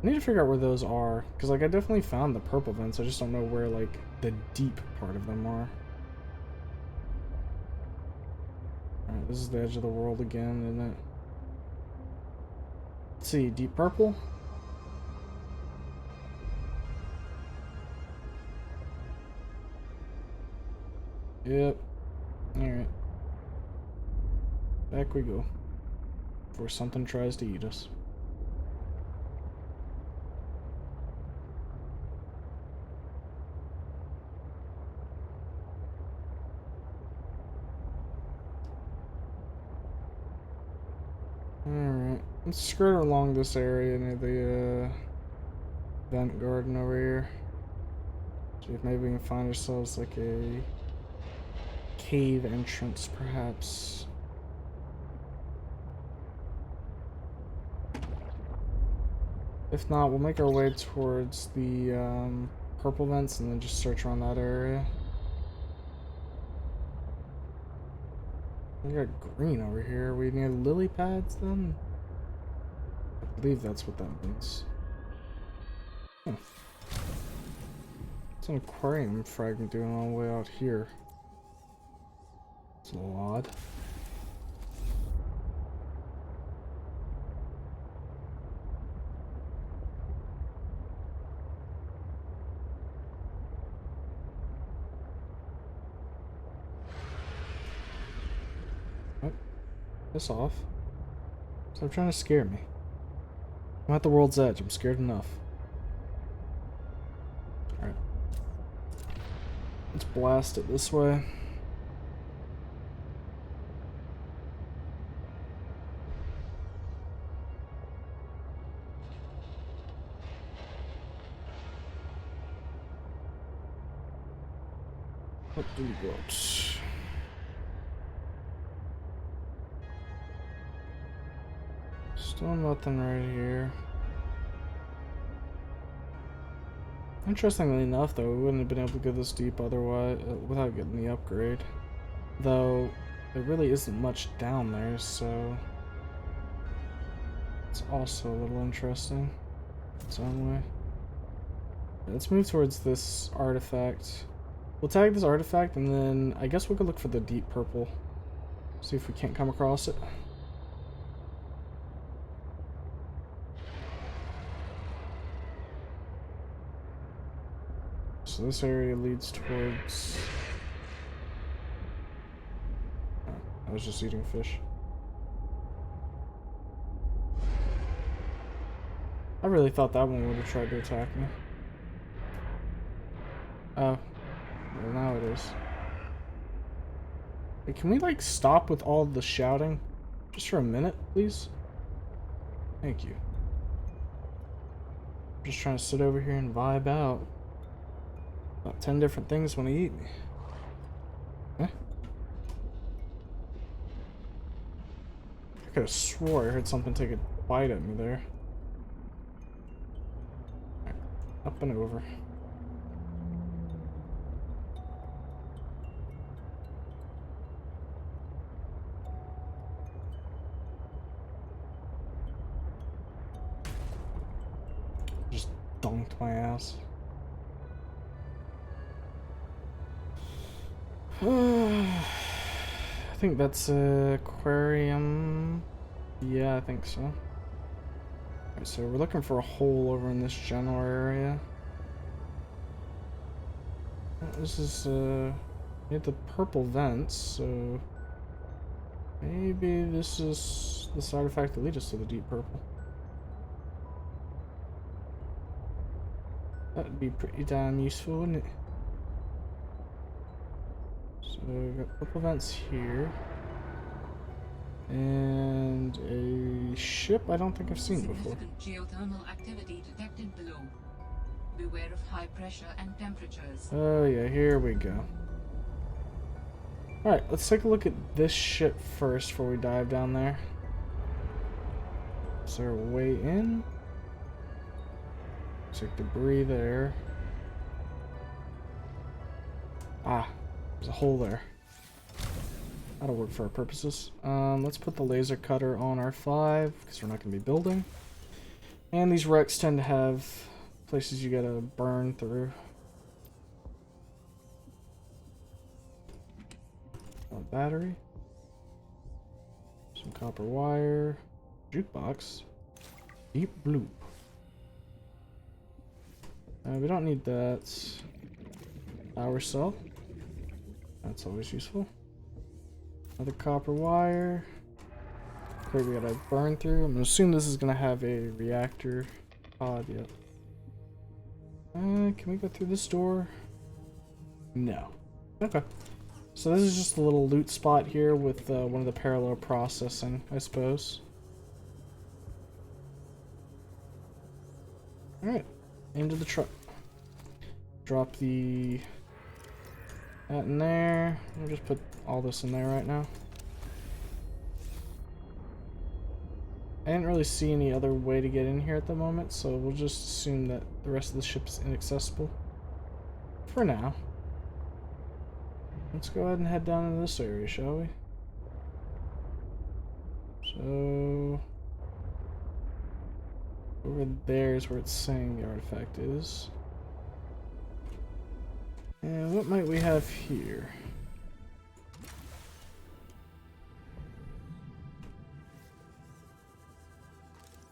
I need to figure out where those are, because like I definitely found the purple vents, I just don't know where like the deep part of them are. Alright, this is the edge of the world again, isn't it? Let's see, deep purple? Yep. Alright. Back we go. Before something tries to eat us. Alright, let's skirt along this area near the vent garden over here. See if maybe we can find ourselves like a cave entrance, perhaps. If not, we'll make our way towards the purple vents and then just search around that area. We got green over here. Are we near lily pads then? I believe that's what that means. Huh. It's an aquarium fragment doing all the way out here. It's a little odd. Piss off. Stop trying to scare me. I'm at the world's edge. I'm scared enough. Alright. Let's blast it this way. What do we got? Still nothing right here. Interestingly enough, though, we wouldn't have been able to go this deep otherwise without getting the upgrade. Though there really isn't much down there, so it's also a little interesting in its own way. Let's move towards this artifact. We'll tag this artifact, and then I guess we'll go look for the deep purple. See if we can't come across it. So this area leads towards... Oh, I was just eating fish. I really thought that one would have tried to attack me. Oh. Well, now it is. Hey, can we, like, stop with all the shouting? Just for a minute, please? Thank you. I'm just trying to sit over here and vibe out. About 10 different things want to eat me. Huh? I could have swore I heard something take a bite at me there. Right, up and over. Just dunked my ass. I think that's a aquarium. Yeah, I think so. Alright, so we're looking for a hole over in this general area. This is we have the purple vents, so maybe this is this artifact that leads us to the deep purple. That'd be pretty damn useful, wouldn't it? So we've got purple vents here. And a ship I don't think I've seen before. Significant geothermal activity detected below. Beware of high pressure and temperatures. Oh yeah, here we go. Alright, let's take a look at this ship first before we dive down there. Is there a way in? Looks like debris there. Ah, there's a hole there. That'll work for our purposes. Let's put the laser cutter on R5 because we're not going to be building. And these wrecks tend to have places you gotta burn through. A battery. Some copper wire. Jukebox. Deep blue. We don't need that. Power cell. That's always useful. Another copper wire. Great, we gotta burn through. I'm gonna assume this is gonna have a reactor pod yet. Can we go through this door? No. Okay. So this is just a little loot spot here with one of the parallel processing, I suppose. Alright. Into the truck. Drop the... that in there. We'll just put all this in there right now. I didn't really see any other way to get in here at the moment, so we'll just assume that the rest of the ship is inaccessible. For now. Let's go ahead and head down into this area, shall we? So... over there is where it's saying the artifact is. And what might we have here?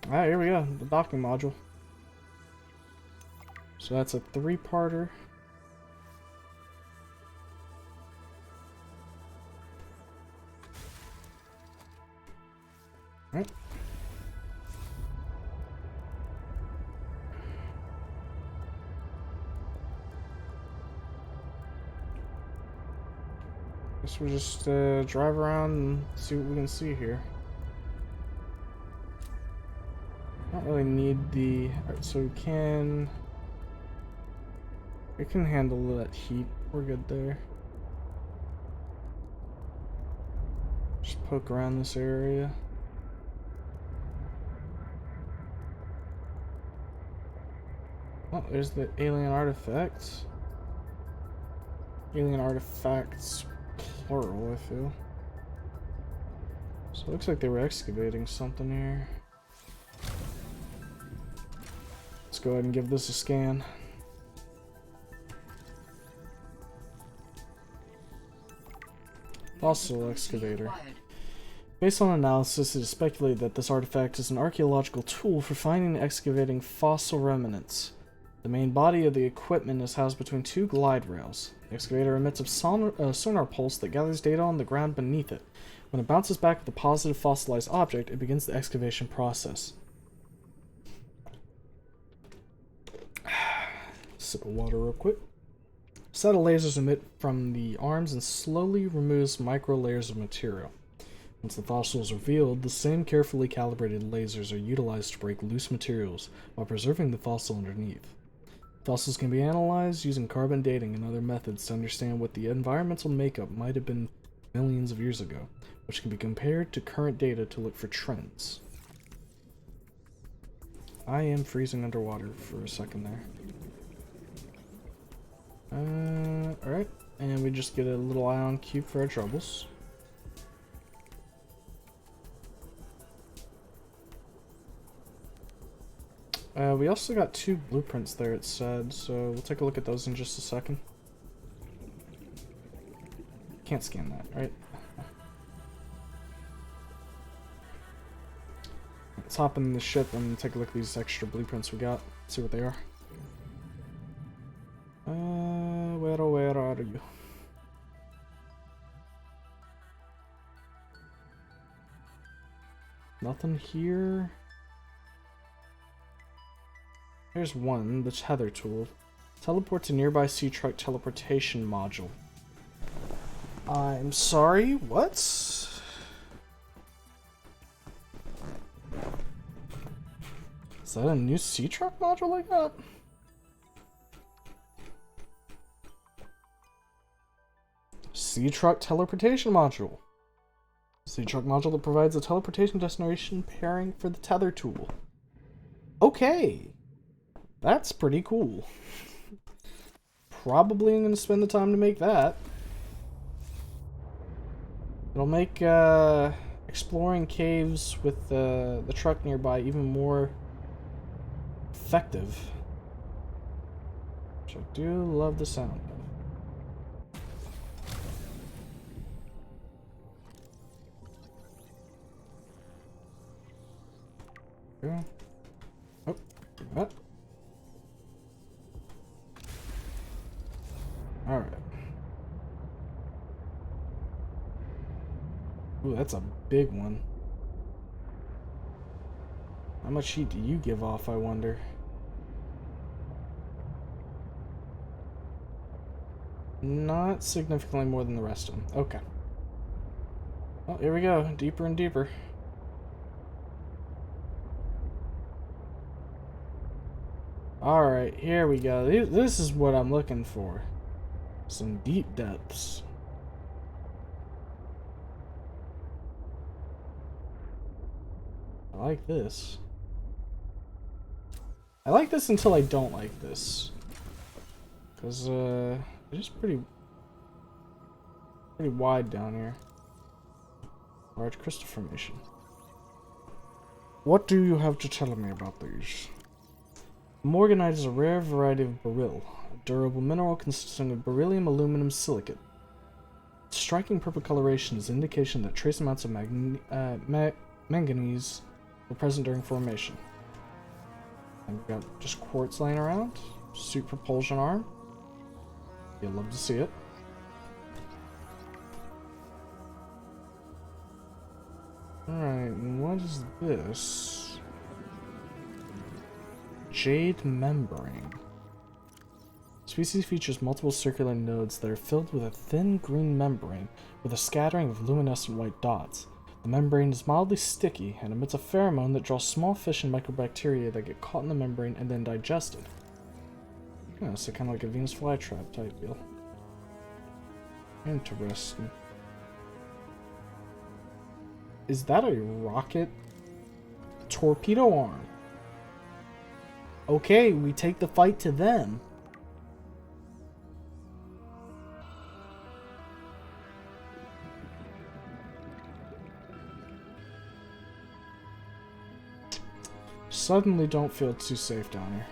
Alright, here we go. The docking module. So that's a 3-parter. Alright. Guess we'll just drive around and see what we can see here. Don't really need the... Alright, so we can handle that heat. We're good there. Just poke around this area. Oh, there's the alien artifacts. Alien artifacts, plural, I feel. So it looks like they were excavating something here. Let's go ahead and give this a scan. Fossil excavator. Based on analysis, it is speculated that this artifact is an archaeological tool for finding and excavating fossil remnants. The main body of the equipment is housed between two glide rails. The excavator emits a sonar pulse that gathers data on the ground beneath it. When it bounces back with a positive fossilized object, it begins the excavation process. Sip of water real quick. A set of lasers emit from the arms and slowly removes micro layers of material. Once the fossil is revealed, the same carefully calibrated lasers are utilized to break loose materials while preserving the fossil underneath. Fossils can be analyzed using carbon dating and other methods to understand what the environmental makeup might have been millions of years ago, which can be compared to current data to look for trends. I am freezing underwater for a second there. Alright, and we just get a little ion cube for our troubles. We also got 2 blueprints there, it said, so we'll take a look at those in just a second. Can't scan that, right? Let's hop in the ship and take a look at these extra blueprints we got, see what they are. Where are you? Nothing here. Here's one, the tether tool. Teleport to nearby sea truck teleportation module. I'm sorry, what? Is that a new sea truck module like that? Sea truck teleportation module. Sea truck module that provides a teleportation destination pairing for the tether tool. Okay. That's pretty cool. Probably going to spend the time to make that. It'll make exploring caves with the truck nearby even more effective. Which I do love the sound of. Yeah. Oh, that. Alright. Ooh, that's a big one. How much heat do you give off, I wonder? Not significantly more than the rest of them. Okay. Well, here we go. Deeper and deeper. Alright, here we go. This is what I'm looking for. Some deep depths. I like this. I like this until I don't like this. Because, it's just pretty wide down here. Large crystal formation. What do you have to tell me about these? Morganite is a rare variety of beryl, a durable mineral consisting of beryllium aluminum silicate. Its striking purple coloration is an indication that trace amounts of manganese were present during formation. And we've got just quartz laying around. Suit propulsion arm. You'll love to see it. Alright, and what is this? Jade membrane. It's species features multiple circular nodes that are filled with a thin green membrane with a scattering of luminescent white dots. The membrane is mildly sticky and emits a pheromone that draws small fish and microbacteria that get caught in the membrane and then digested. Yeah, so kind of like a Venus flytrap type deal. Interesting. Is that a rocket torpedo arm? Okay, we take the fight to them. Suddenly don't feel too safe down here.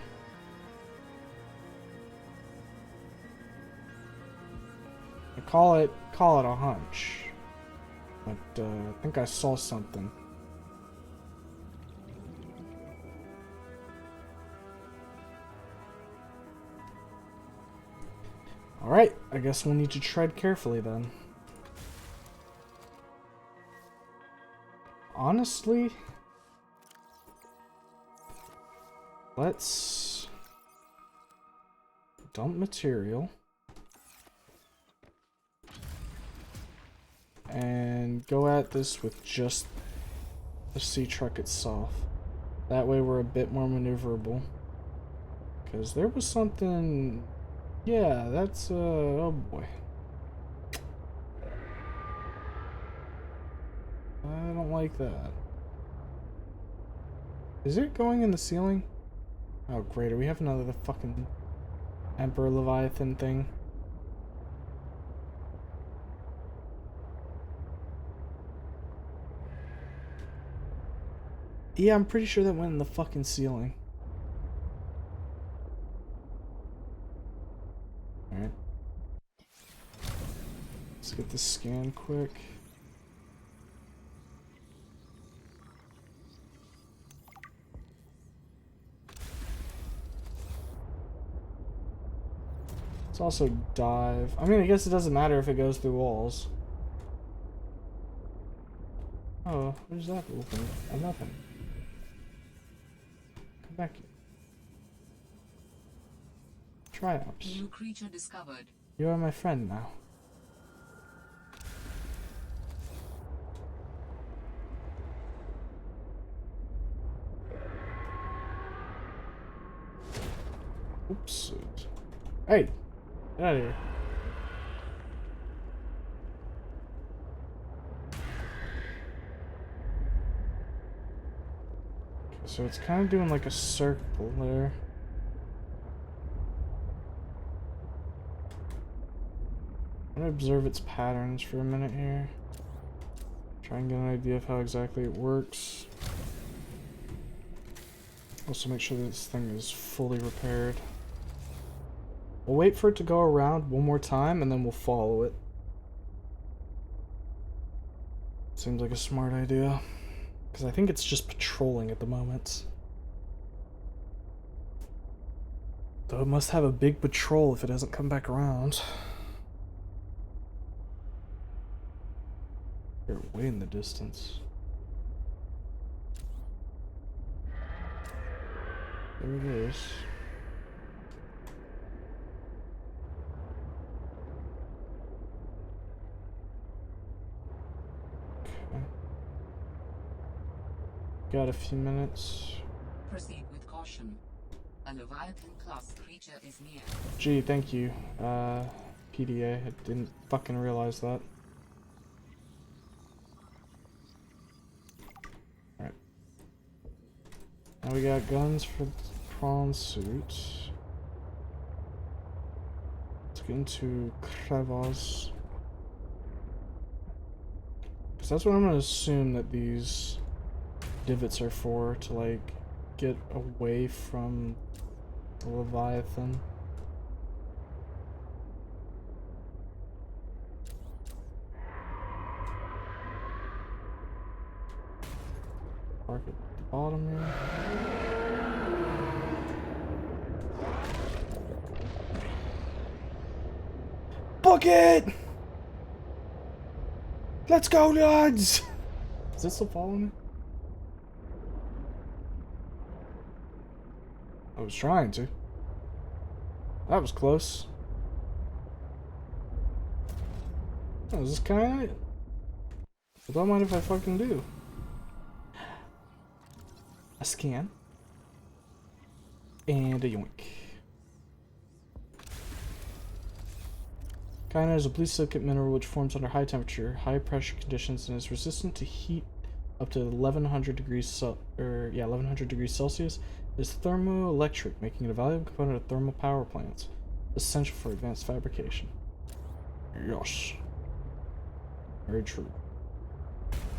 I call it a hunch. But I think I saw something. Alright, I guess we'll need to tread carefully then. Honestly, let's dump material and go at this with just the sea truck itself. That way we're a bit more maneuverable. Because there was something... Yeah, that's, oh boy. I don't like that. Is it going in the ceiling? Oh great, we have another fucking Emperor Leviathan thing. Yeah, I'm pretty sure that went in the fucking ceiling. Alright. Let's get this scan quick. Let's also dive. I mean, I guess it doesn't matter if it goes through walls. Oh, what is that open? Oh, nothing. Come back here. Triops. New creature discovered. You are my friend now. Oops. Hey! Get out of here. Okay, so it's kind of doing like a circle there. I'm gonna observe its patterns for a minute here. Try and get an idea of how exactly it works. Also make sure that this thing is fully repaired. We'll wait for it to go around one more time and then we'll follow it. Seems like a smart idea. Because I think it's just patrolling at the moment. Though it must have a big patrol if it doesn't come back around. They're way in the distance. There it is. Okay. Got a few minutes. Proceed with caution. A Leviathan class creature is near. Gee, thank you. PDA. I didn't fucking realize that. Alright. Now we got guns for the prawn suit. Let's get into crevasse. Because that's what I'm going to assume that these divots are for, to like get away from the Leviathan. Park at the bottom here. Book it! Let's go, lads! Is this still following me? I was trying to. That was close. Oh, is this kyanite? I don't mind if I fucking do. A scan. And a yoink. Kyanite is a blue silicate mineral which forms under high temperature, high pressure conditions, and is resistant to heat up to 1100 degrees 1100 degrees Celsius. It is thermoelectric, making it a valuable component of thermal power plants, essential for advanced fabrication. Yes. Very true.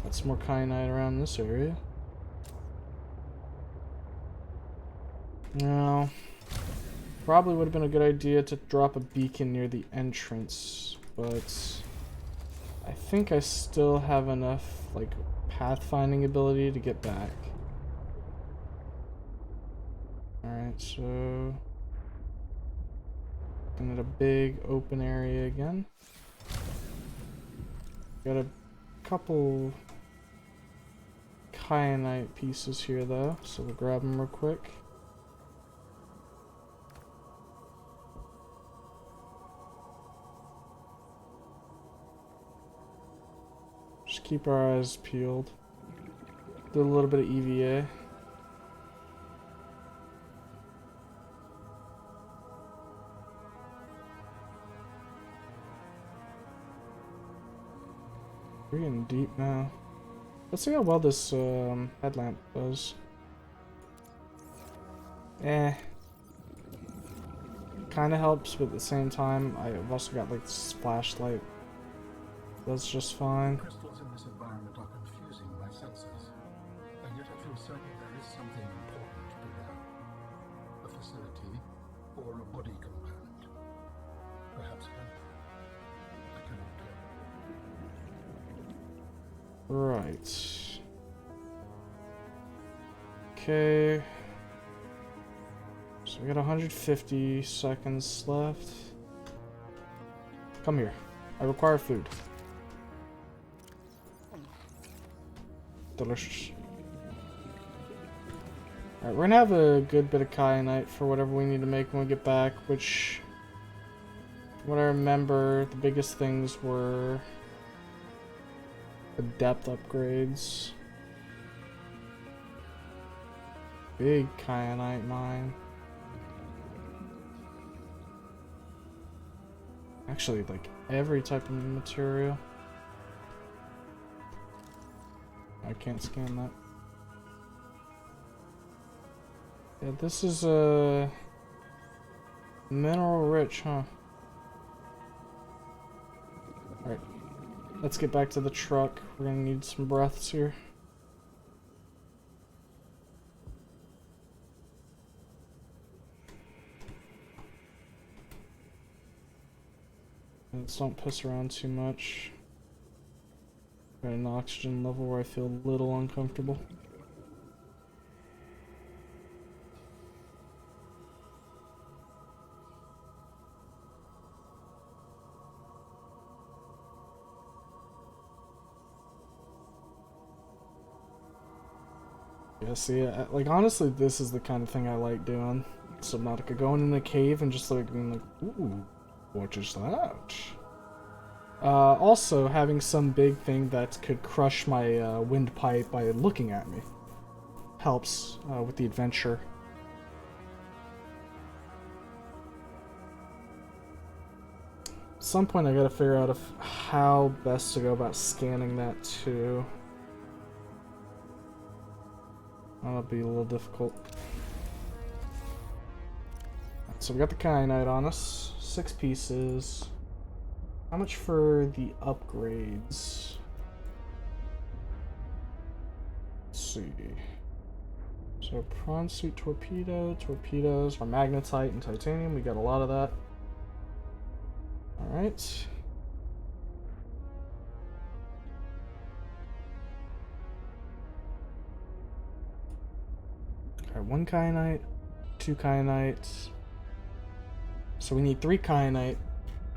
Got some more kyanite around this area. Now, probably would have been a good idea to drop a beacon near the entrance, but I think I still have enough, like, pathfinding ability to get back. Alright, so looking at a big open area again. Got a couple kyanite pieces here though, so we'll grab them real quick. Just keep our eyes peeled. Do a little bit of EVA. We're getting deep now. Let's see how well this headlamp does. Kinda helps, but at the same time, I've also got like this flashlight. That's just fine. Crystals in this environment are confusing my senses, and yet I feel certain there is something important below. A facility or a body component. Perhaps both. I cannot tell. Right. Okay. So we got 150 seconds left. Come here. I require food. Delicious. Alright, we're gonna have a good bit of kyanite for whatever we need to make when we get back, which, from what I remember, the biggest things were the depth upgrades. Big kyanite mine. Actually, like every type of material. I can't scan that. Yeah, this is mineral rich, huh? Alright. Let's get back to the truck. We're gonna need some breaths here. Let's don't piss around too much. Got an oxygen level where I feel a little uncomfortable. Yeah, see, like honestly, this is the kind of thing I like doing. Subnautica, going in a cave and just like being like, ooh, what is that? Also, having some big thing that could crush my windpipe by looking at me helps with the adventure. At some point, I gotta figure out how best to go about scanning that too. That'll be a little difficult. So we got the kyanite on us, 6 pieces. How much for the upgrades? Let's see. So prawn suit torpedo, torpedoes, our magnetite and titanium. We got a lot of that. Alright. Alright, 1 kyanite, 2 kyanites. So we need 3 kyanite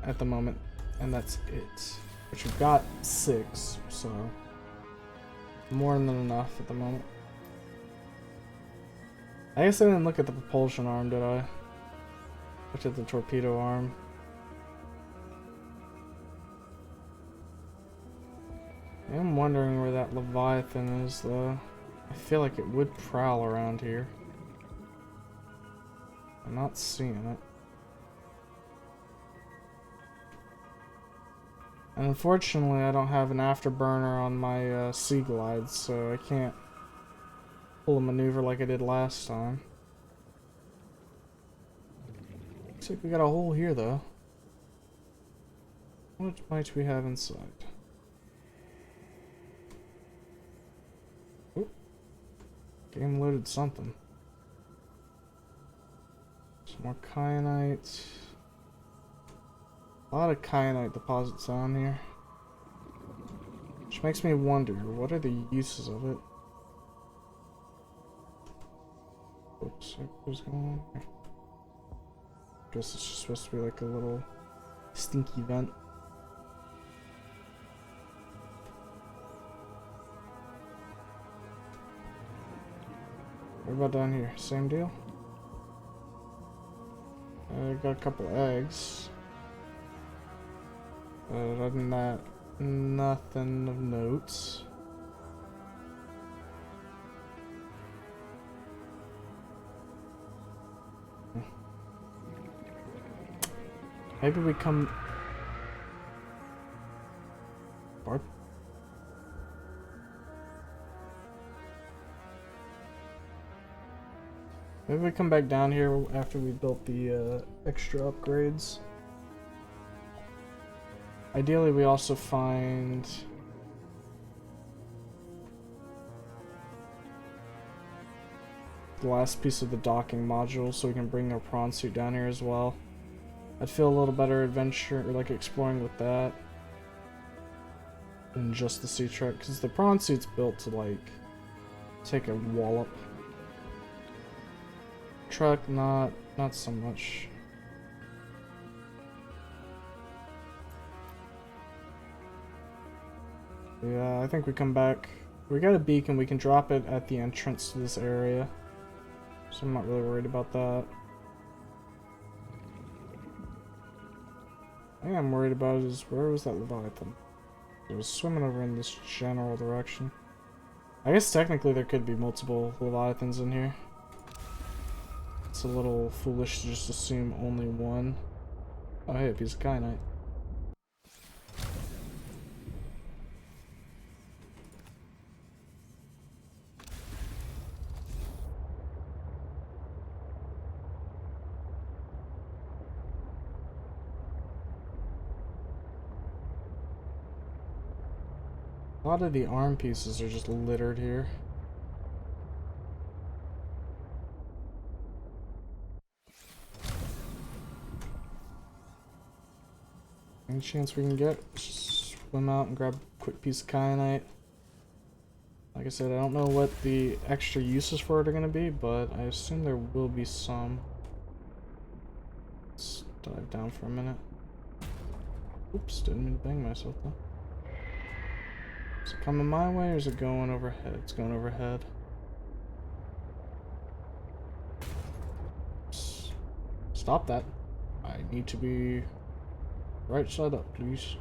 at the moment. And that's it. Which we've got 6, so more than enough at the moment. I guess I didn't look at the propulsion arm, did I? Looked at the torpedo arm. I'm wondering where that Leviathan is, though. I feel like it would prowl around here. I'm not seeing it. And unfortunately, I don't have an afterburner on my Sea Glide, so I can't pull a maneuver like I did last time. Looks like we got a hole here, though. What might we have inside? Oop. Game loaded something. Some more kyanite. A lot of kyanite deposits on here. Which makes me wonder, what are the uses of it? Oops, what's going on here? Guess it's just supposed to be like a little stinky vent. What about down here? Same deal? I got a couple eggs. Other than that, nothing of notes. Maybe we come... Barb? Maybe we come back down here after we built the extra upgrades. Ideally, we also find... the last piece of the docking module so we can bring our prawn suit down here as well. I'd feel a little better adventure, or like exploring with that than just the sea truck, because the prawn suit's built to like take a wallop. Truck, not so much. Yeah, I think we come back. We got a beacon, we can drop it at the entrance to this area, so I'm not really worried about that. I think I'm worried about is where was that Leviathan? It was swimming over in this general direction. I guess technically there could be multiple Leviathans in here. It's a little foolish to just assume only one. Oh hey, a piece of kyanite. A lot of the arm pieces are just littered here. Any chance we can get? Just swim out and grab a quick piece of kyanite. Like I said, I don't know what the extra uses for it are going to be, but I assume there will be some. Let's dive down for a minute. Oops, didn't mean to bang myself though. Is it coming my way or is it going overhead? It's going overhead. Stop that. I need to be right side up, please.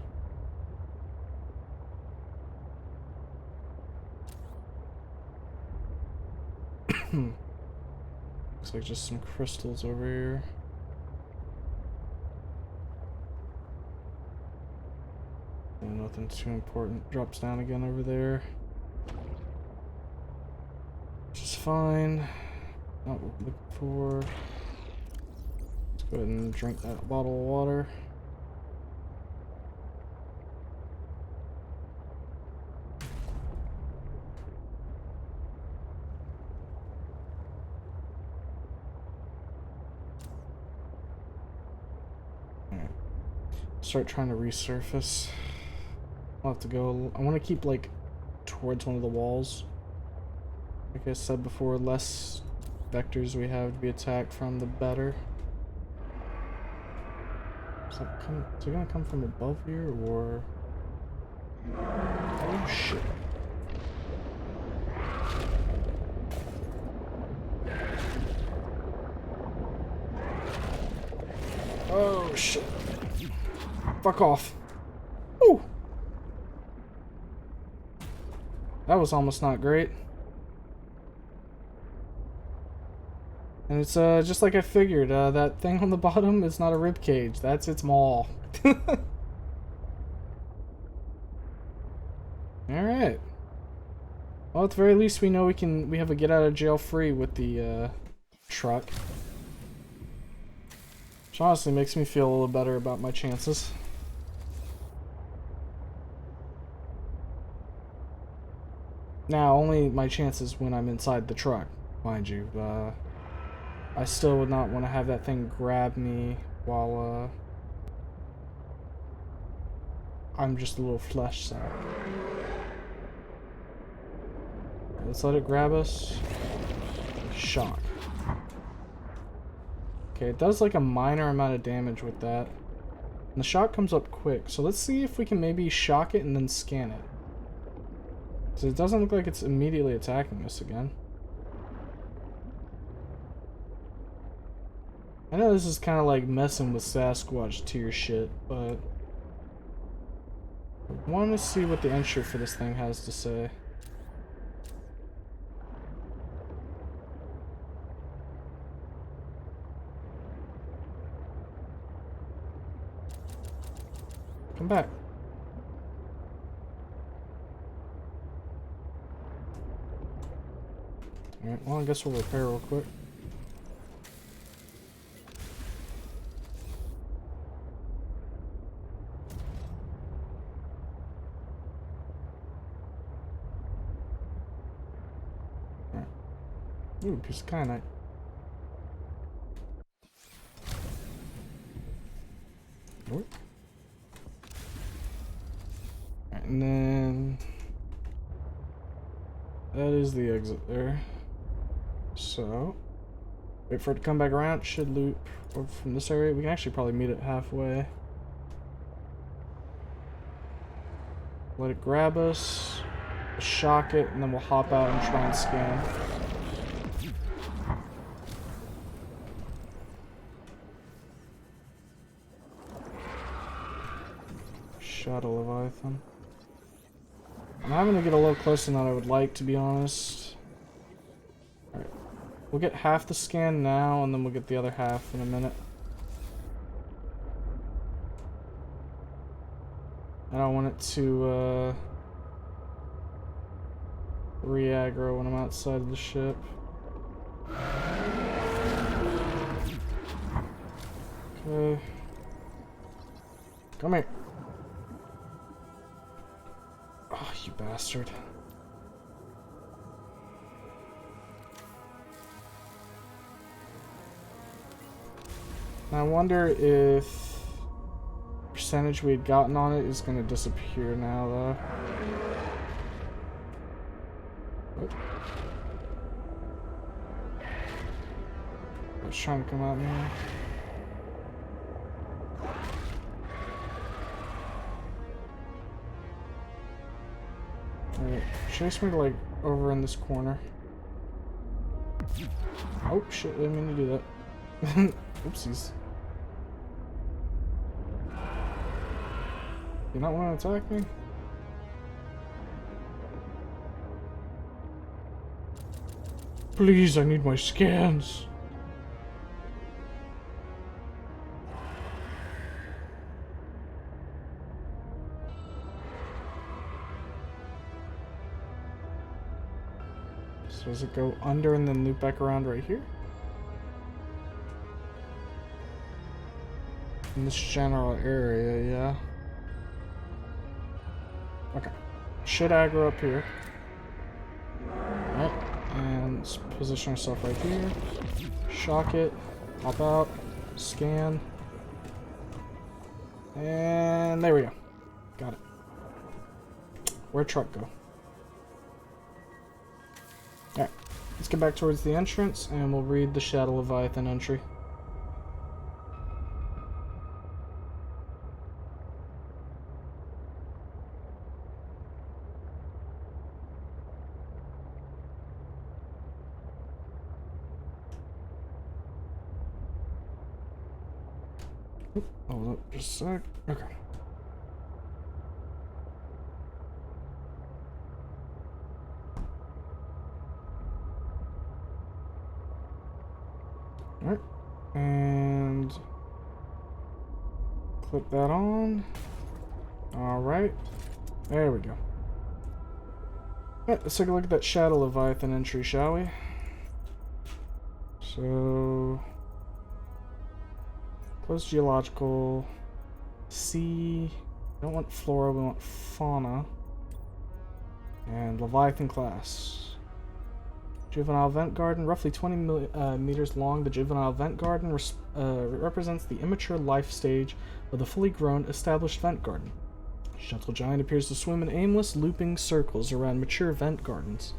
Looks like just some crystals over here. And nothing too important. Drops down again over there. Which is fine. Not what we're looking for. Let's go ahead and drink that bottle of water. Alright. Start trying to resurface. I'll have to go. I want to keep like towards one of the walls. Like I said before, less vectors we have to be attacked from, the better. Is it gonna come from above here or? Oh shit! shit. Fuck off. Ooh. That was almost not great. And it's just like I figured, that thing on the bottom is not a rib cage. That's its maw. Alright. Well, at the very least we know we have a get out of jail free with the truck. Which honestly makes me feel a little better about my chances. Now, only my chances when I'm inside the truck, mind you. I still would not want to have that thing grab me while I'm just a little flesh sack. Let's let it grab us. Shock. Okay, it does like a minor amount of damage with that. And the shock comes up quick, so let's see if we can maybe shock it and then scan it. Because it doesn't look like it's immediately attacking us again. I know this is kind of like messing with Sasquatch tier shit, but I want to see what the entry for this thing has to say. Come back. Alright, well I guess we'll repair real quick. Alright. Ooh, piece of kyanite. Nope. Alright, and then that is the exit there. So, wait for it to come back around. It should loop from this area. We can actually probably meet it halfway. Let it grab us, shock it, and then we'll hop out and try and scan. Shadow Leviathan. I'm having to get a little closer than I would like, to be honest. Alright. We'll get half the scan now, and then we'll get the other half in a minute. I don't want it to, re-aggro when I'm outside of the ship. Okay. Come here. Oh, you bastard. I wonder if percentage we had gotten on it is going to disappear now, though. What? It's trying to come at me. Alright, chase me to, like, over in this corner. Oh, shit, I didn't mean to do that. Oopsies. You not want to attack me? Please, I need my scans. So does it go under and then loop back around right here? In this general area, yeah. Okay. Should aggro up here. Alright. And let's position ourselves right here. Shock it. Hop out. Scan. And there we go. Got it. Where'd truck go? Alright. Let's get back towards the entrance and we'll read the Shadow Leviathan entry. Hold up just a sec. Okay. Alright. And click that on. Alright. There we go. Alright, let's take a look at that Shadow Leviathan entry, shall we? So, close geological, sea, we don't want flora, we want fauna, and Leviathan class. Juvenile vent garden, roughly 20 meters long, the juvenile vent garden represents the immature life stage of the fully grown established vent garden. Gentle Giant appears to swim in aimless, looping circles around mature vent gardens.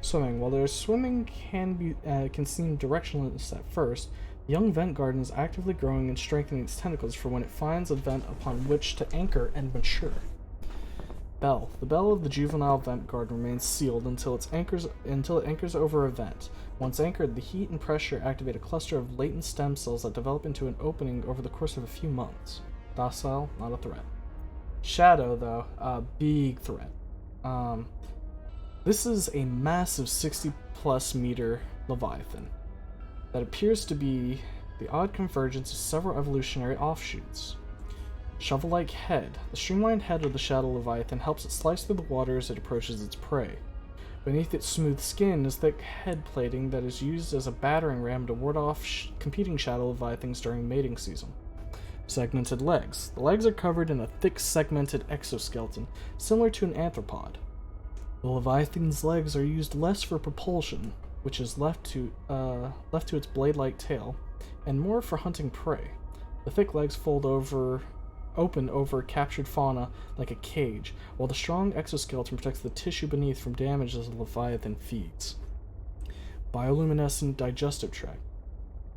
Swimming. While their swimming can seem directionless at first, the young vent garden is actively growing and strengthening its tentacles for when it finds a vent upon which to anchor and mature. Bell. The bell of the juvenile vent garden remains sealed until it anchors over a vent. Once anchored, the heat and pressure activate a cluster of latent stem cells that develop into an opening over the course of a few months. Docile, not a threat. Shadow, though, a big threat. This is a massive 60-plus meter Leviathan that appears to be the odd convergence of several evolutionary offshoots. Shovel-like head. The streamlined head of the Shadow Leviathan helps it slice through the water as it approaches its prey. Beneath its smooth skin is thick head plating that is used as a battering ram to ward off competing Shadow Leviathans during mating season. Segmented legs. The legs are covered in a thick segmented exoskeleton, similar to an arthropod. The Leviathan's legs are used less for propulsion, which is left to its blade-like tail, and more for hunting prey. The thick legs open over captured fauna like a cage, while the strong exoskeleton protects the tissue beneath from damage as the Leviathan feeds. Bioluminescent digestive tract.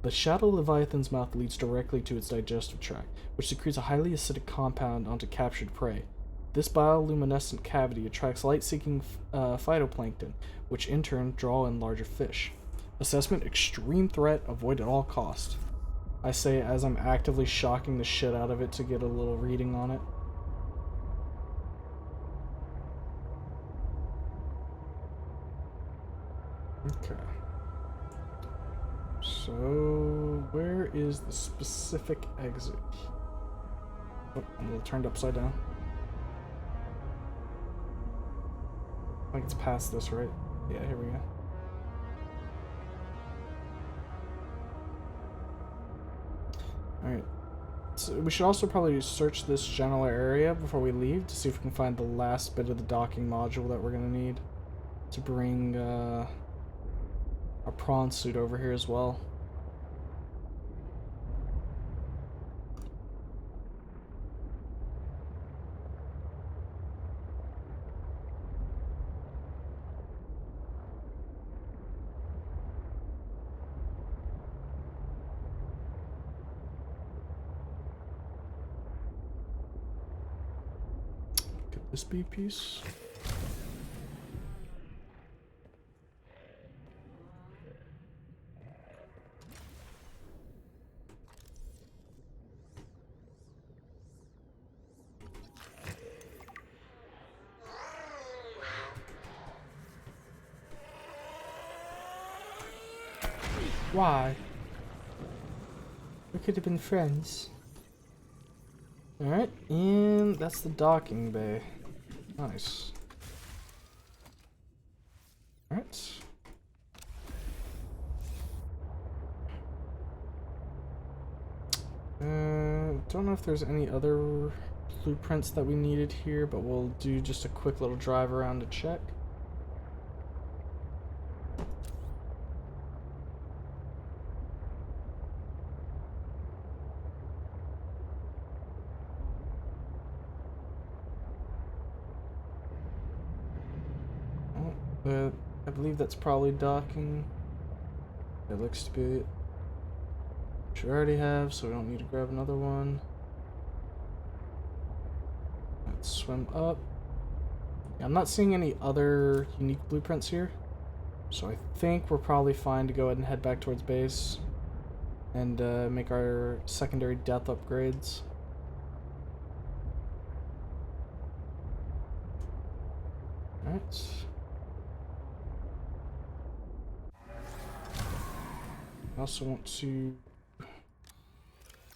The Shadow Leviathan's mouth leads directly to its digestive tract, which secretes a highly acidic compound onto captured prey. This bioluminescent cavity attracts light-seeking phytoplankton, which in turn draw in larger fish. Assessment: extreme threat, avoid at all cost. I say as I'm actively shocking the shit out of it to get a little reading on it. Okay. So, where is the specific exit? Oh, I'm a little turned upside down. I think it's past this, right? Yeah, here we go. Alright. So we should also probably search this general area before we leave to see if we can find the last bit of the docking module that we're going to need to bring our prawn suit over here as well. This B piece. Why? We could have been friends. Alright, and that's the docking bay. Nice. Alright. Don't know if there's any other blueprints that we needed here, but we'll do just a quick little drive around to check. I believe that's probably docking. It looks to be it. Which we already have, so we don't need to grab another one. Let's swim up. Yeah, I'm not seeing any other unique blueprints here, so I think we're probably fine to go ahead and head back towards base. and make our secondary death upgrades. Alright. I also want to...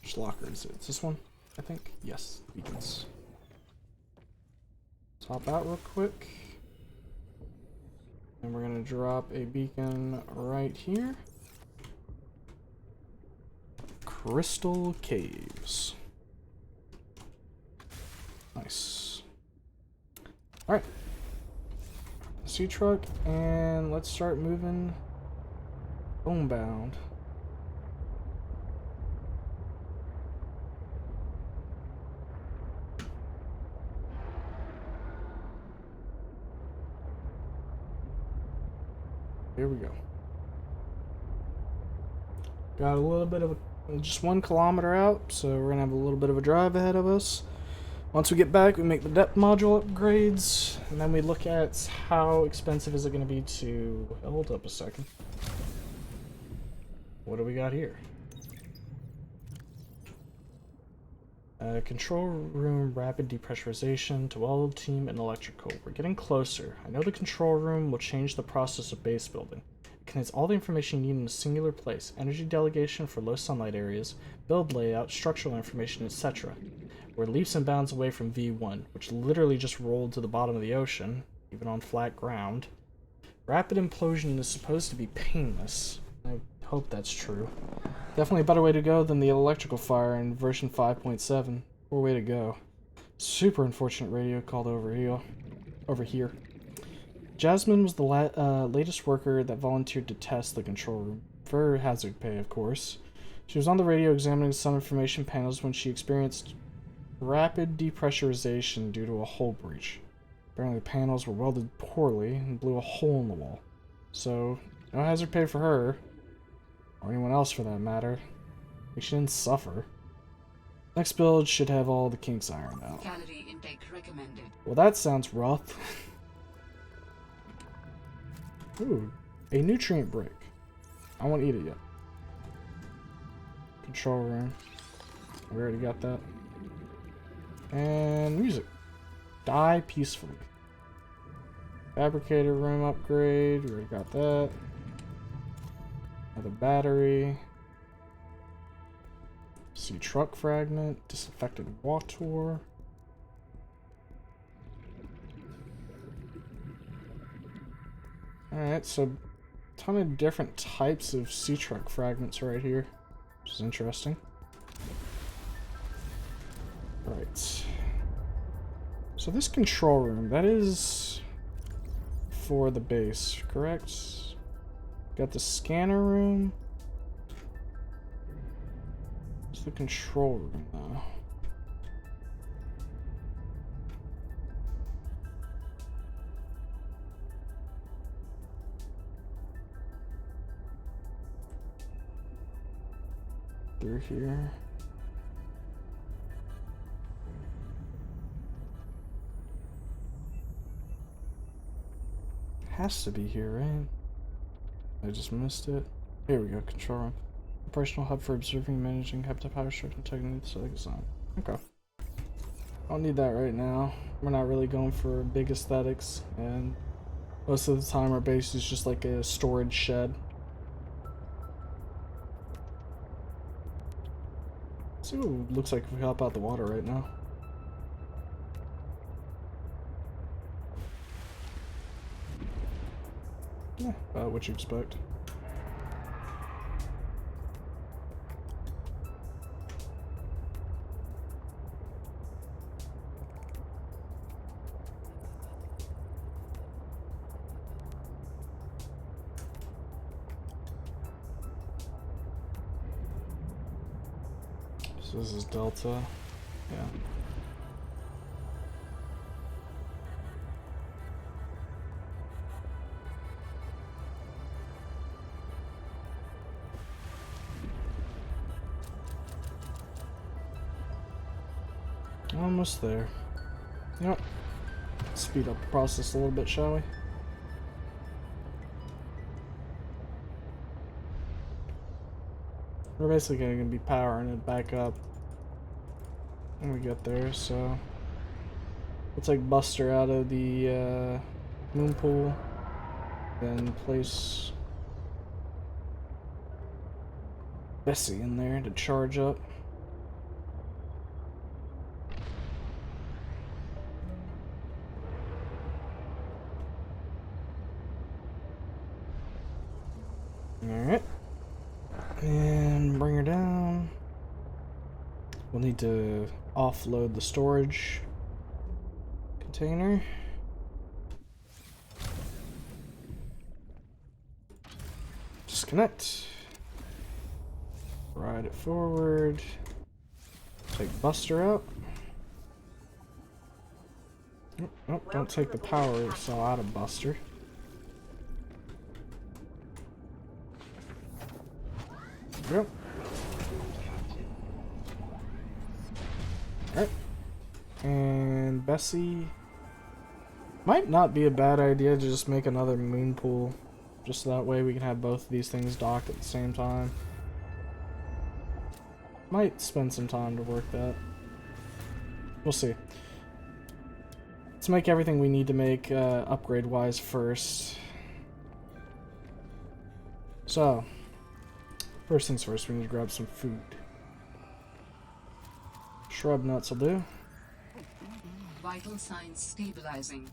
Which locker is it? Is this one? I think? Yes, beacons. Let's hop out real quick. And we're gonna drop a beacon right here. Crystal Caves. Nice. Alright. Sea truck, and let's start moving homebound. Here we go. Got a little bit of just 1 kilometer out, so we're gonna have a little bit of a drive ahead of us. Once we get back, we make the depth module upgrades, and then we look at how expensive is it gonna be to... Hold up a second. What do we got here? Control room rapid depressurization to all team and electrical. We're getting closer. I know the control room will change the process of base building. It contains all the information you need in a singular place. Energy delegation for low sunlight areas, build layout, structural information, etc. We're leaps and bounds away from V1, which literally just rolled to the bottom of the ocean, even on flat ground. Rapid implosion is supposed to be painless. I hope that's true. Definitely a better way to go than the electrical fire in version 5.7. Poor way to go. Super unfortunate radio called over here. Jasmine was the latest worker that volunteered to test the control room. For hazard pay, of course. She was on the radio examining some information panels when she experienced rapid depressurization due to a hull breach. Apparently the panels were welded poorly and blew a hole in the wall. So, no hazard pay for her. Or anyone else for that matter. We shouldn't suffer. Next build should have all the kinks ironed out. Calorie intake recommended. Well, that sounds rough. Ooh, a nutrient brick. I won't eat it yet. Control room. We already got that. And music. Die peacefully. Fabricator room upgrade. We already got that. Another battery. See truck fragment. Disinfected water. Alright, so a ton of different types of sea truck fragments right here, which is interesting. Right. So this control room, that is for the base, correct? Got the scanner room. It's the control room though. Through here. Has to be here, right? I just missed it. Here we go, control room. Operational hub for observing and managing hepta power structure techniques like design. Okay. I don't need that right now. We're not really going for big aesthetics, and most of the time our base is just like a storage shed. Let's see what it looks like if we hop out the water right now. Yeah, about what you expect. So this is Delta. Yeah. Almost there. Yep. Speed up the process a little bit, shall we? We're basically gonna be powering it back up when we get there, so we'll take Buster out of the moon pool, then place Bessie in there to charge up. Alright. And bring her down. We'll need to offload the storage container. Disconnect. Ride it forward. Take Buster out. Oh, don't take the power cell out of Buster. Yep. Alright. And Bessie. Might not be a bad idea to just make another moon pool. Just that way we can have both of these things docked at the same time. Might spend some time to work that. We'll see. Let's make everything we need to make upgrade-wise first. So, first things first, we need to grab some food. Shrub nuts will do. Vital signs stabilizing.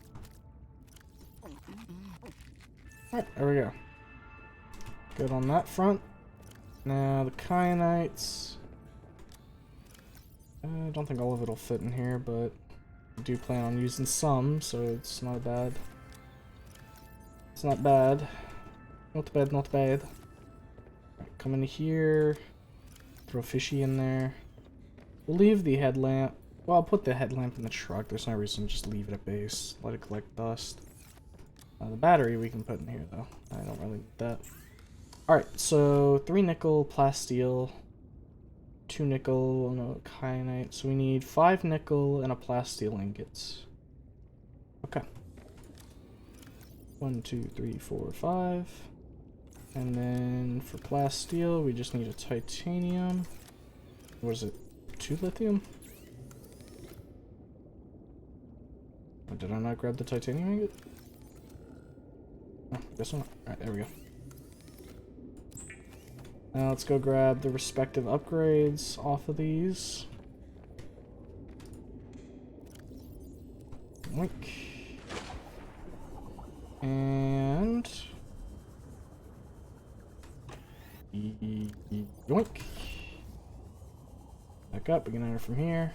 Alright, there we go. Good on that front. Now the kyanites. I don't think all of it will fit in here, but I do plan on using some, so it's not bad. It's not bad. Not bad, not bad. Right, come in here. Throw fishy in there. We'll leave the headlamp. Well, I'll put the headlamp in the truck. There's no reason to just leave it at base. Let it collect dust. The battery we can put in here, though. I don't really need that. Alright, so 3 nickel, plasteel, 2 nickel, no, kyanite. So we need 5 nickel and a plasteel ingots. Okay. 1, 2, 3, 4, 5. And then for plasteel, we just need a titanium. What is it? 2 lithium? Oh, did I not grab the titanium ingot? Oh, guess not. Alright, there we go. Now let's go grab the respective upgrades off of these. Yoink. And... yoink. Back up, we can enter from here.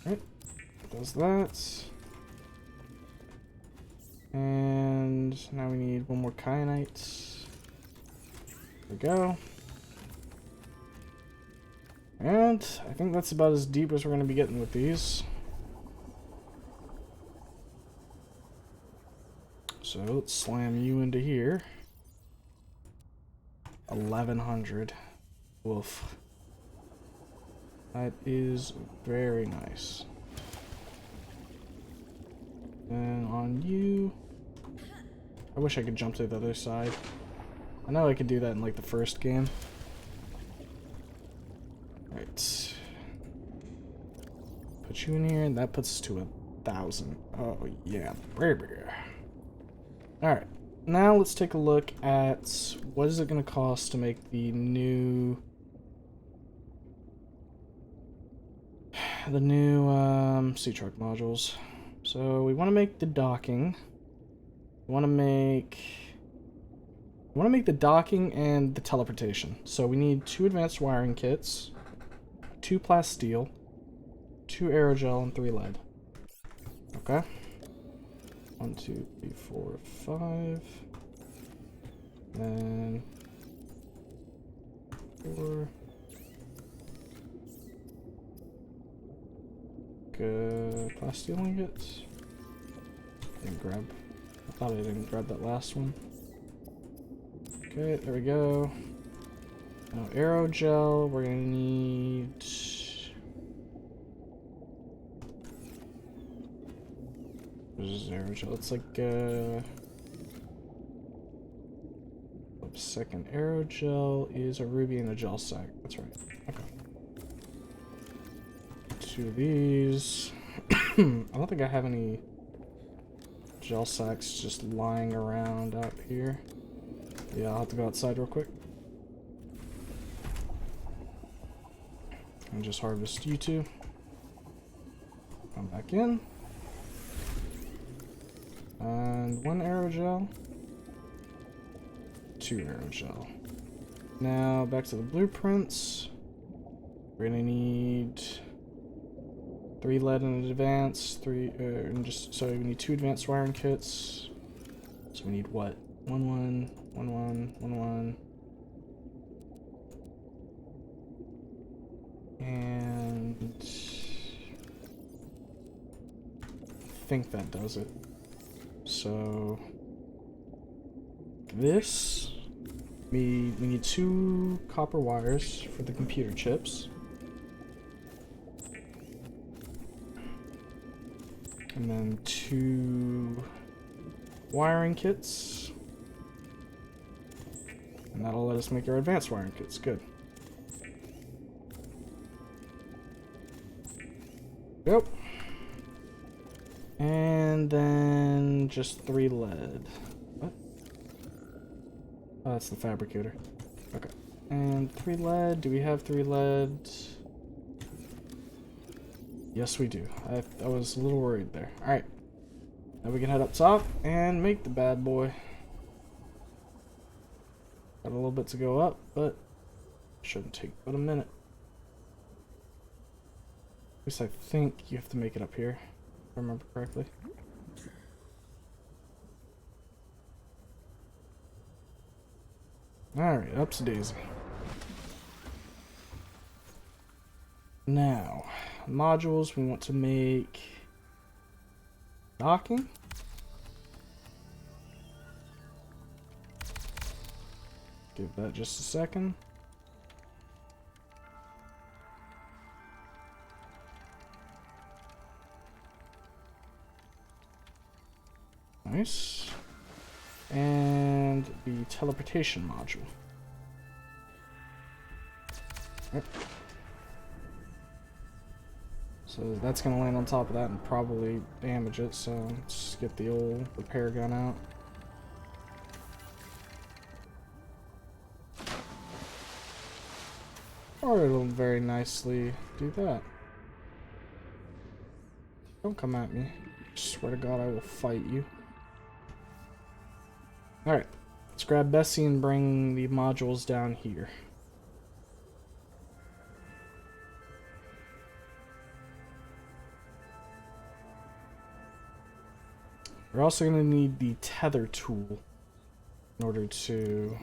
Alright, does that. And now we need one more kyanite. There we go. And I think that's about as deep as we're going to be getting with these. So let's slam you into here. 1100. Woof. That is very nice. And on you... I wish I could jump to the other side. I know I could do that in like the first game. Right. Put you in here, and that puts us to 1,000. Oh yeah, baby. Alright, now let's take a look at what is it going to cost to make the new sea truck modules. So we want to make the docking. We want to make the docking and the teleportation. So we need 2 advanced wiring kits, 2 plasteel, 2 aerogel, and 3 lead. Okay. 1, 2, 3, 4, 5. Then 4. Good plasteel ingots. Didn't grab. I thought I didn't grab that last one. Okay, there we go. Now aerogel, we're gonna need Zero gel. It's like second aerogel is a ruby and a gel sack. That's right. Okay. 2 of these. I don't think I have any gel sacks just lying around out here. Yeah, I'll have to go outside real quick. And just harvest you two. Come back in. And 1 aerogel. 2 aerogel. Now back to the blueprints. We're gonna need 3 lead in advance, and just so we need 2 advanced wiring kits. So we need what? 1 1 1 1 1 1. And I think that does it. So this we need 2 copper wires for the computer chips. And then 2 wiring kits. And that'll let us make our advanced wiring kits. Good. Yep. And then just 3 lead. What? Oh, that's the fabricator. Okay. And 3 lead. Do we have 3 lead? Yes, we do. I was a little worried there. Alright. Now we can head up top and make the bad boy. Got a little bit to go up, but shouldn't take but a minute. At least I think you have to make it up here, if I remember correctly. Alright, up's daisy. Now, modules, we want to make docking. Give that just a second. Nice. And the teleportation module. Yep. So that's going to land on top of that and probably damage it, so let's get the old repair gun out. Or it'll very nicely do that. Don't come at me. I swear to God I will fight you. Alright, let's grab Bessie and bring the modules down here. We're also going to need the tether tool in order to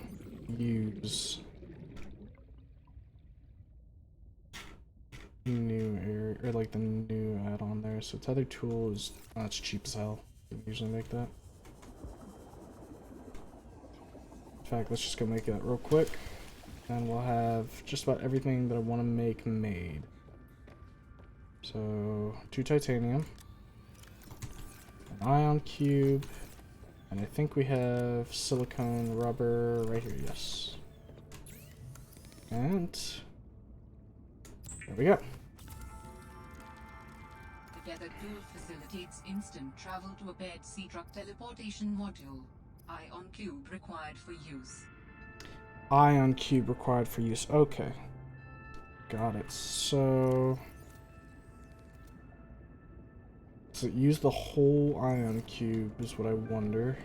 use new area, or like the new add-on there. So tether tool is, that's cheap as hell. We usually make that. In fact, let's just go make that real quick, and we'll have just about everything that I want to make made. So 2 titanium, an ion cube, and I think we have silicone rubber right here. Yes, and there we go. Together tool facilitates instant travel to a bed C-Truck teleportation module. Ion cube required for use. Ion cube required for use. Okay. Got it. So does it use the whole ion cube is what I wonder.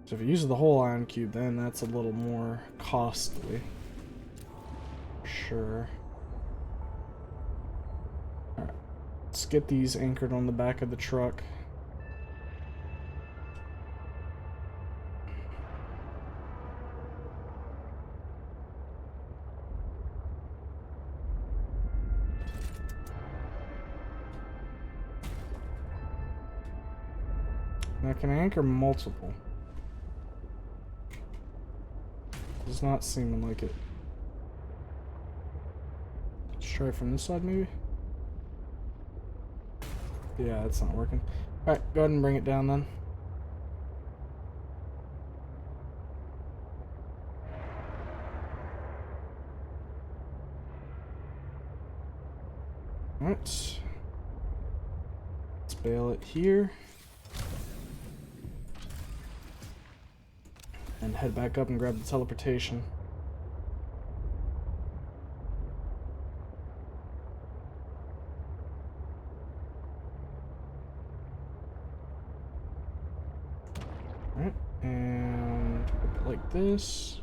So if it uses the whole ion cube, then that's a little more costly. Sure. Alright. Let's get these anchored on the back of the truck. Now, can I anchor multiple? Does not seem like it. Let's try from this side, maybe? Yeah, it's not working. Alright, go ahead and bring it down then. Alright. Let's bail it here. And head back up and grab the teleportation. Alright, and like this.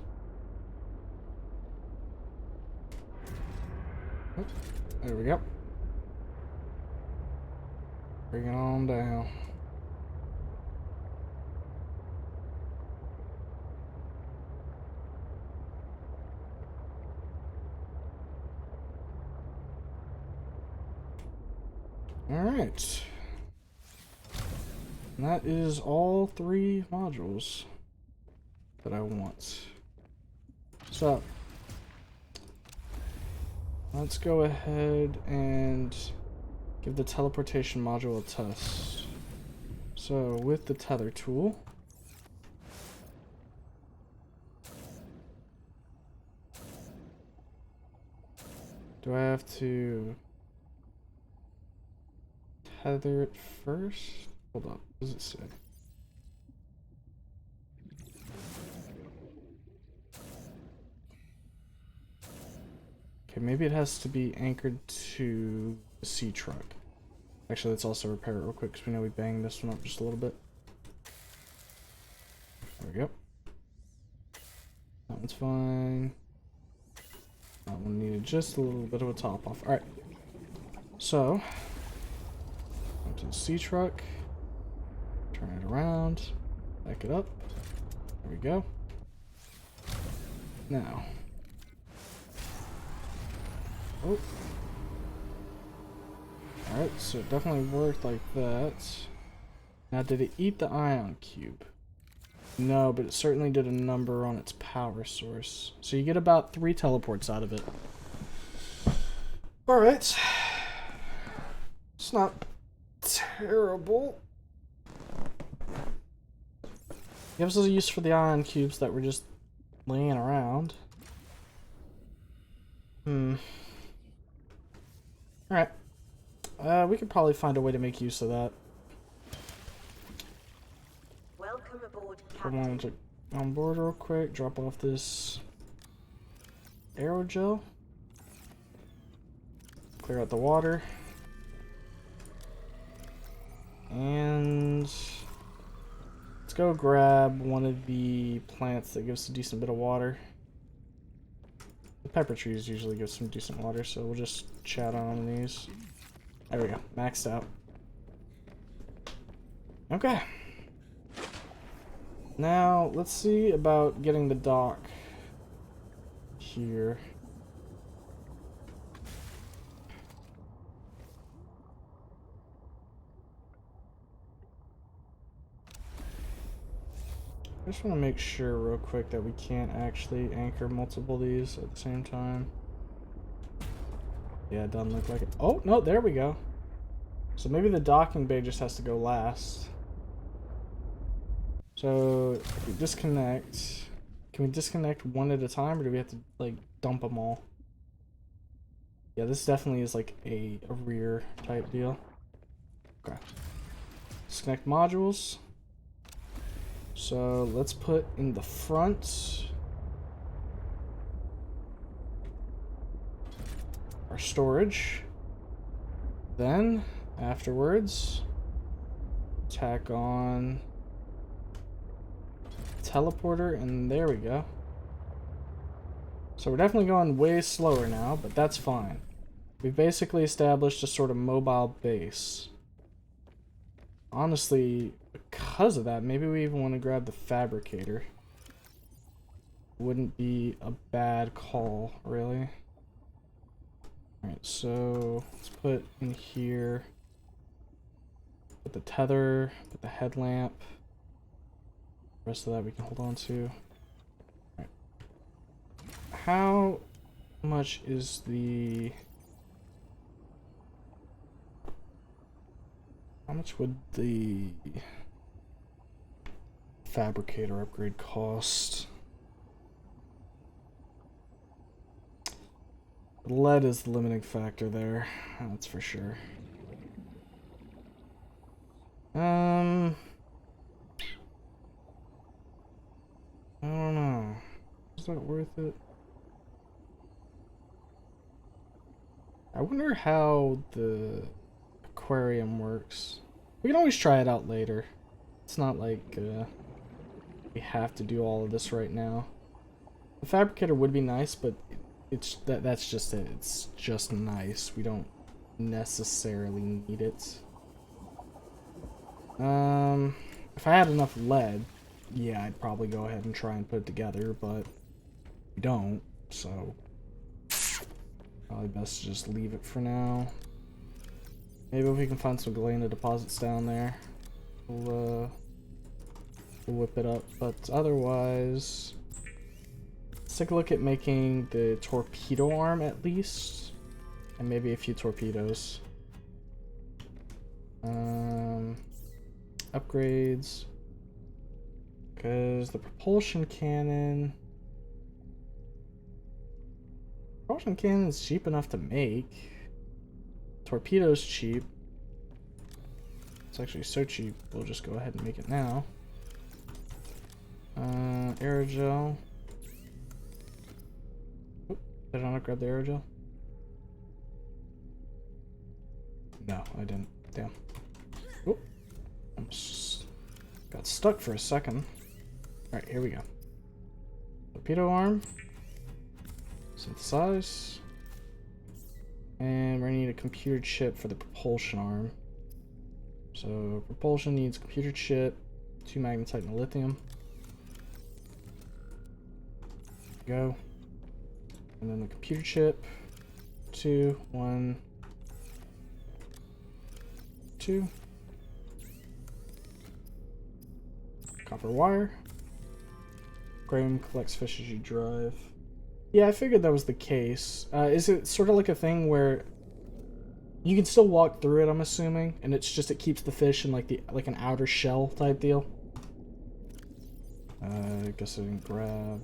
Oh, there we go. Bring it on down. Alright. And that is all 3 modules that I want. So, let's go ahead and give the teleportation module a test. So, with the tether tool, do I have to tether it first? Hold up, what does it say? Okay, maybe it has to be anchored to the sea truck. Actually, let's also repair it real quick because we know we banged this one up just a little bit. There we go. That one's fine. That one needed just a little bit of a top off. Alright. So, go to the sea truck. Turn it around. Back it up. There we go. Now. Oh. Alright, so it definitely worked like that. Now, did it eat the ion cube? No, but it certainly did a number on its power source. So you get about 3 teleports out of it. Alright. It's not terrible. Gives us a use for the ion cubes that were just laying around. Alright. We could probably find a way to make use of that. Welcome aboard, Come on, Captain. on board real quick. Drop off this aerogel. Clear out the water. And let's go grab one of the plants that gives a decent bit of water. The pepper trees usually give some decent water, so we'll just chat on these. There we go, maxed out. Okay. Now, let's see about getting the dock here. I just want to make sure real quick that we can't actually anchor multiple of these at the same time. Yeah, it doesn't look like it. Oh, no, there we go. So maybe the docking bay just has to go last. So, if we disconnect, can we disconnect one at a time, or do we have to, like, dump them all? Yeah, this definitely is, like, a rear type deal. Okay. Disconnect modules. So, let's put in the front our storage. Then, afterwards, tack on teleporter, and there we go. So we're definitely going way slower now, but that's fine. We've basically established a sort of mobile base. Honestly, because of that, maybe we even want to grab the fabricator. Wouldn't be a bad call, really. Alright, so let's put in here, put the tether, put the headlamp. The rest of that we can hold on to. Alright. How much is the... How much would the fabricator upgrade cost? Lead is the limiting factor there, that's for sure. I don't know. Is that worth it? I wonder how the aquarium works. We can always try it out later. It's not like we have to do all of this right now. The fabricator would be nice, but that's just it. It's just nice. We don't necessarily need it. If I had enough lead, yeah, I'd probably go ahead and try and put it together, but we don't, so probably best to just leave it for now. Maybe if we can find some galena deposits down there, we'll whip it up, but otherwise, let's take a look at making the torpedo arm at least, and maybe a few torpedoes. Upgrades, because the propulsion cannon is cheap enough to make. Torpedo's cheap. It's actually so cheap, we'll just go ahead and make it now. Aerogel. Oop, did I not grab the aerogel? No, I didn't. Damn. Oop. Almost got stuck for a second. Alright, here we go. Torpedo arm. Synthesize. And we're gonna need a computer chip for the propulsion arm. So propulsion needs computer chip, 2 magnetite and a lithium. Go. And then the computer chip. 2, 1, 2. Copper wire. Graham collects fish as you drive. Yeah, I figured that was the case. Is it sort of like a thing where you can still walk through it, I'm assuming, and it's just it keeps the fish in like an outer shell type deal? I guess I didn't grab.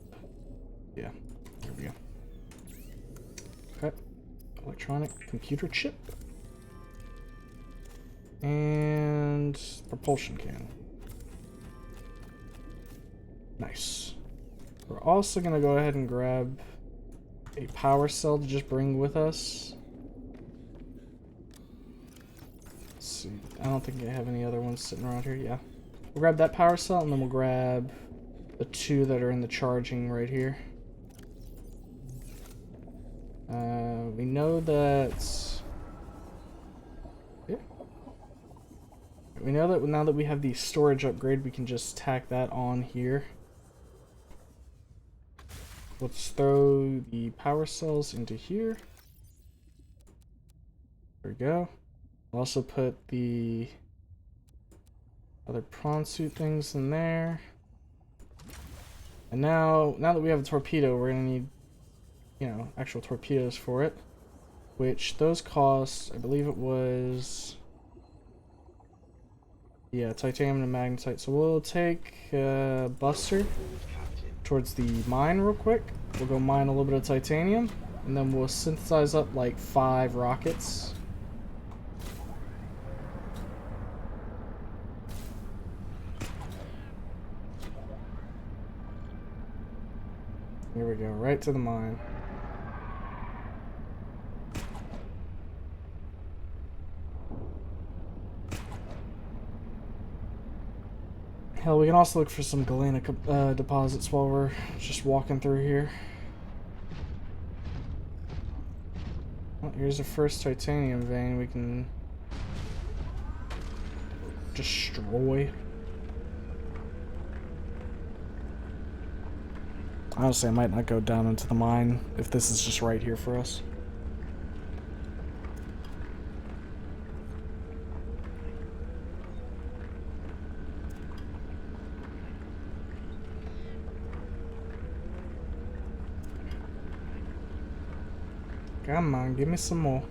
Yeah, here we go. Okay, electronic computer chip and propulsion can. Nice. We're also gonna go ahead and grab a power cell to just bring with us. Let's see. I don't think I have any other ones sitting around here. Yeah. We'll grab that power cell and then we'll grab the 2 that are in the charging right here. We know that... Yeah. We know that now that we have the storage upgrade, we can just tack that on here. Let's throw the power cells into here. There we go. I'll also put the other prawn suit things in there. And now that we have a torpedo, we're gonna need, you know, actual torpedoes for it. Which those cost, I believe it was, yeah, titanium and magnetite. So we'll take Buster towards the mine real quick. We'll go mine a little bit of titanium, and then we'll synthesize up like 5 rockets. Here we go, right to the mine. Hell, we can also look for some galena deposits while we're just walking through here. Well, here's the first titanium vein we can destroy. Honestly, I might not go down into the mine if this is just right here for us. Come on, give me some more.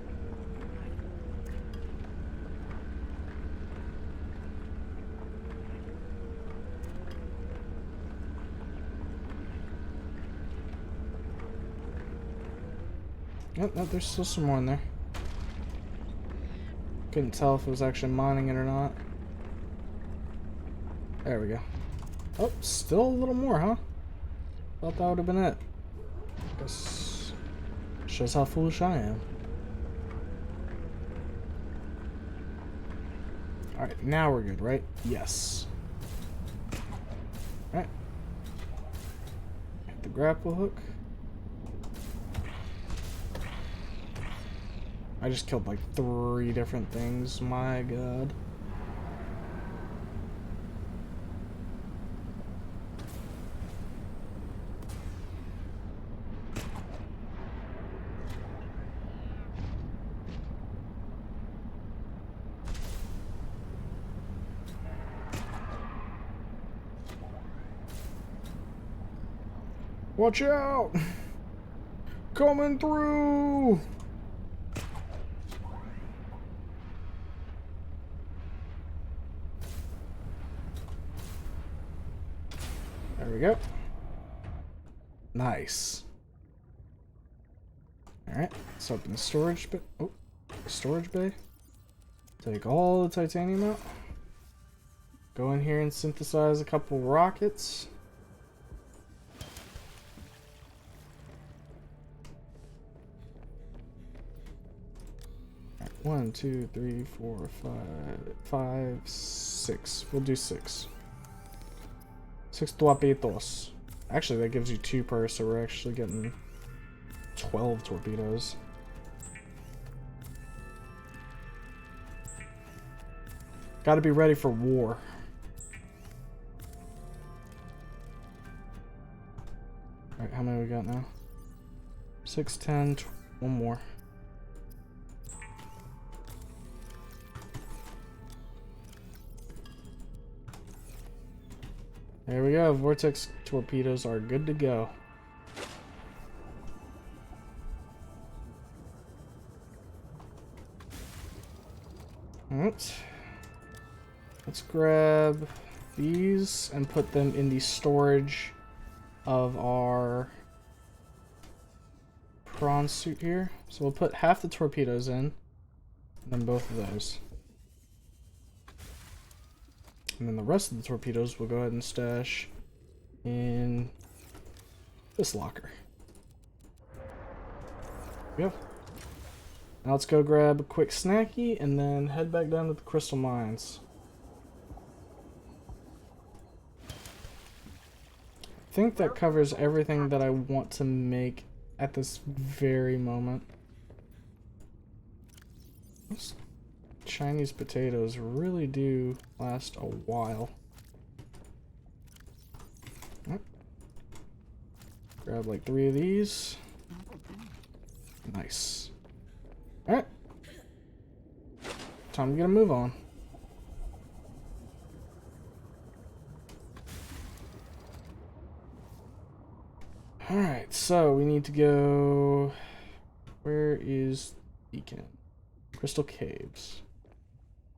Yep, no, there's still some more in there. Couldn't tell if it was actually mining it or not. There we go. Oh, still a little more, huh? Thought that would have been it. Guess shows how foolish I am. Alright, now we're good, right? Yes. Alright. Hit the grapple hook. I just killed like 3 different things. My god. Watch out! Coming through! There we go. Nice. Alright, let's open the storage bay. Oh, storage bay. Take all the titanium out. Go in here and synthesize a couple rockets. Alright, 1, 2, 3, 4, 5, 6. We'll do 6. 6 torpedos. Actually, that gives you 2 per, so we're actually getting 12 torpedoes. Gotta be ready for war. Alright, how many we got now? 6, 10, 1 more. There we go. Vortex torpedoes are good to go. Alright. Let's grab these and put them in the storage of our prawn suit here. So we'll put half the torpedoes in, and then both of those. And then the rest of the torpedoes we'll go ahead and stash in this locker. There we go. Now let's go grab a quick snacky and then head back down to the crystal mines. I think that covers everything that I want to make at this very moment. Those Chinese potatoes really do last a while. Yep. Grab like 3 of these. Nice. Alright. Time to get a move on. Alright, so we need to go... Where is Beacon? Crystal Caves.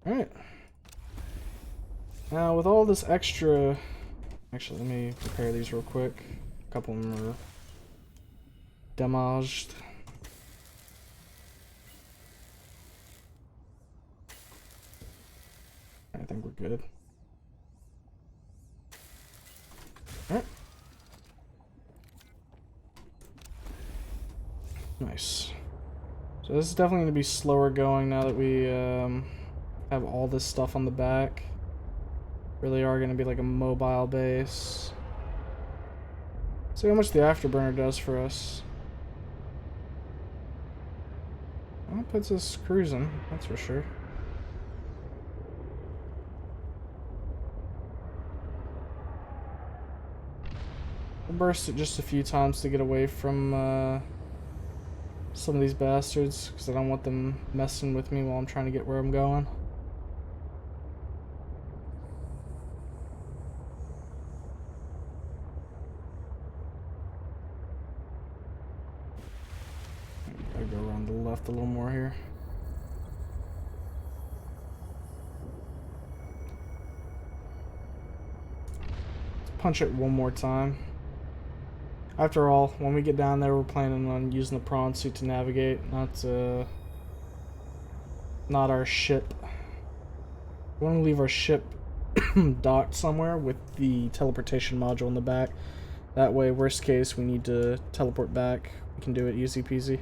Alright. Now with all this extra... Actually, let me prepare these real quick. A couple of them are damaged. I think we're good. Alright. Nice. So this is definitely going to be slower going now that we have all this stuff on the back. Really are going to be like a mobile base. See how much the afterburner does for us. Well, it puts us cruising, that's for sure. We'll burst it just a few times to get away from some of these bastards, because I don't want them messing with me while I'm trying to get where I'm going. Gotta go around the left a little more here. Let's punch it one more time. After all, when we get down there, we're planning on using the prawn suit to navigate, not our ship. We want to leave our ship docked somewhere with the teleportation module in the back. That way, worst case, we need to teleport back. We can do it easy peasy.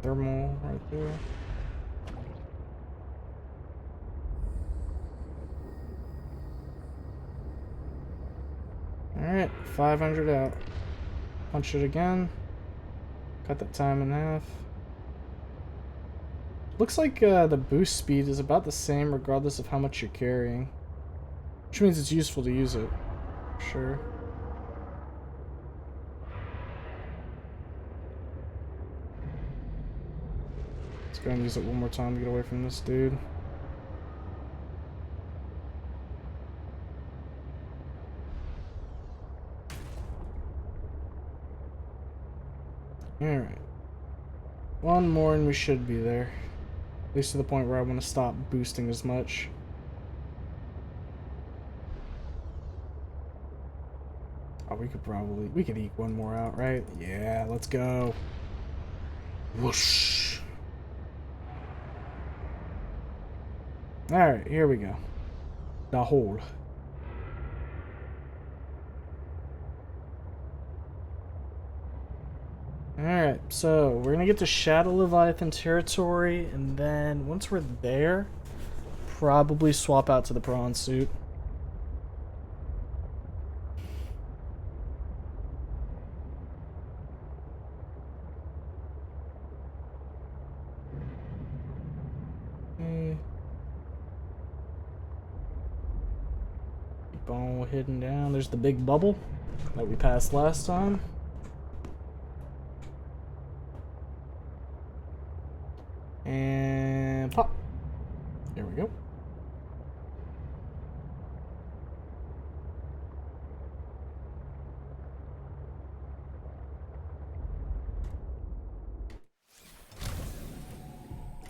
Thermal right there. Alright, 500 out. Punch it again. Cut that time in half. Looks like the boost speed is about the same regardless of how much you're carrying. Which means it's useful to use it. Sure. Let's go and use it one more time to get away from this dude. Alright. One more and we should be there. At least to the point where I want to stop boosting as much. Oh, we could eke one more out, right? Yeah, let's go. Whoosh. Alright, here we go. The hole. Alright, so we're gonna get to Shadow Leviathan territory, and then once we're there, probably swap out to the prawn suit. Keep on heading down. There's the big bubble that we passed last time. And pop. There we go.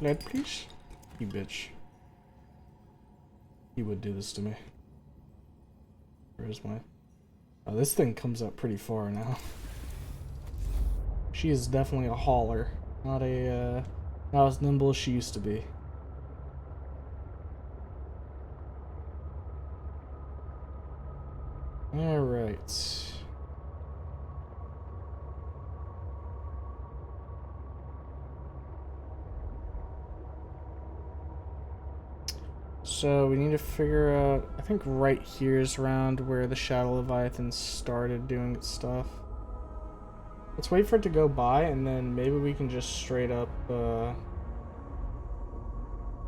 Lead, please. You bitch. He would do this to me. Where's my... Oh, this thing comes up pretty far now. She is definitely a hauler. Not as nimble as she used to be. Alright. So we need to figure out, I think right here is around where the Shadow Leviathan started doing its stuff. Let's wait for it to go by, and then maybe we can just straight up,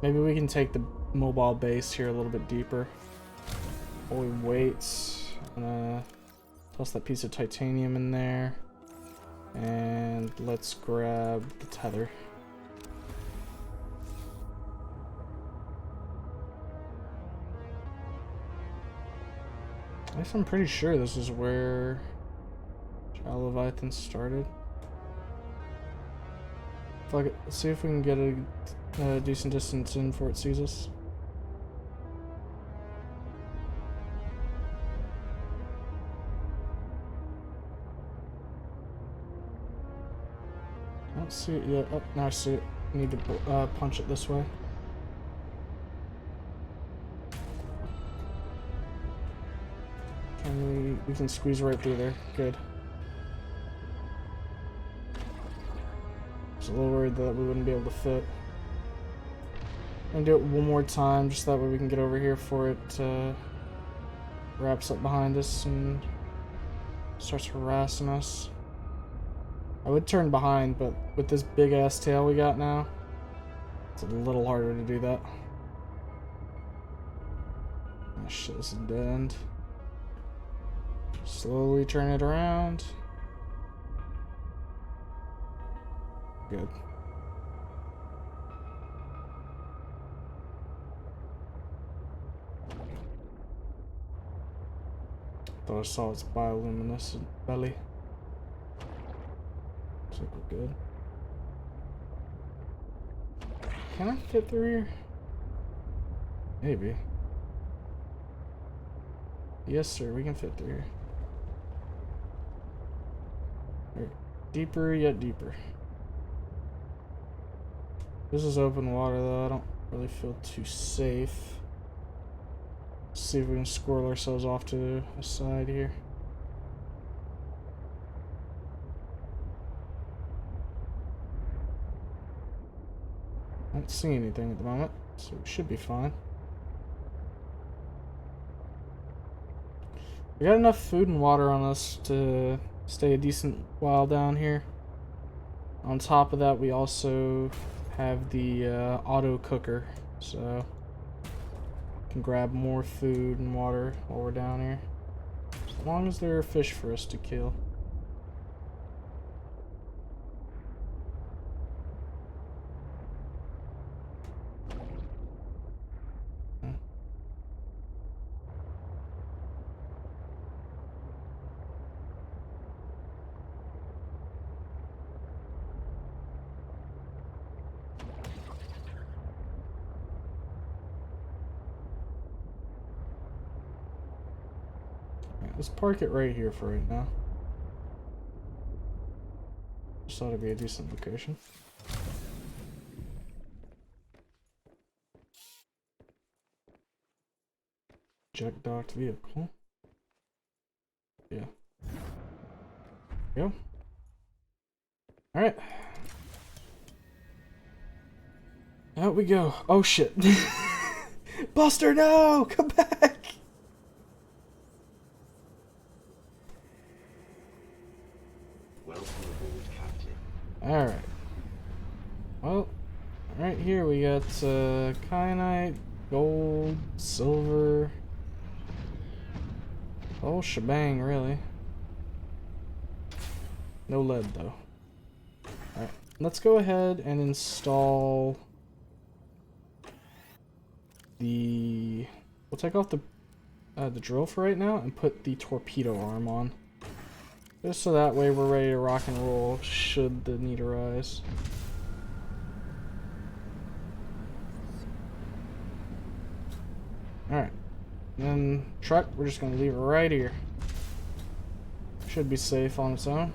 maybe we can take the mobile base here a little bit deeper. While we wait, I'm gonna toss that piece of titanium in there, and let's grab the tether. I guess I'm pretty sure this is where Shadow Leviathan started. Fuck it. Let's see if we can get a decent distance in before it sees us. I don't see it yet. Oh, now I see it. I need to punch it this way. And we can squeeze right through there. Good. Just a little worried that we wouldn't be able to fit. I'm gonna do it one more time, just that way we can get over here before it wraps up behind us and starts harassing us. I would turn behind, but with this big ass tail we got now, it's a little harder to do that. Oh shit, this is a dead end. Slowly turn it around. Good. Thought I saw its bioluminescent belly. Looks like we're good. Can I fit through here? Maybe. Yes, sir, we can fit through here. Alright, deeper yet deeper. This is open water though, I don't really feel too safe. Let's see if we can squirrel ourselves off to the side here. I don't see anything at the moment, so we should be fine. We got enough food and water on us to stay a decent while down here. On top of that, we also have the auto cooker, so we can grab more food and water while we're down here. As long as there are fish for us to kill. Let's park it right here for right now. Just thought it'd be a decent location. Jack docked vehicle. Yeah. Go. Alright. Out we go. Oh shit. Buster, no! Come back! Alright. Well, right here we got kyanite, gold, silver. Whole shebang, really. No lead, though. Alright, let's go ahead and install the... We'll take off the drill for right now and put the torpedo arm on. Just so that way we're ready to rock and roll should the need arise. Alright. Then truck, we're just going to leave it right here. Should be safe on its own.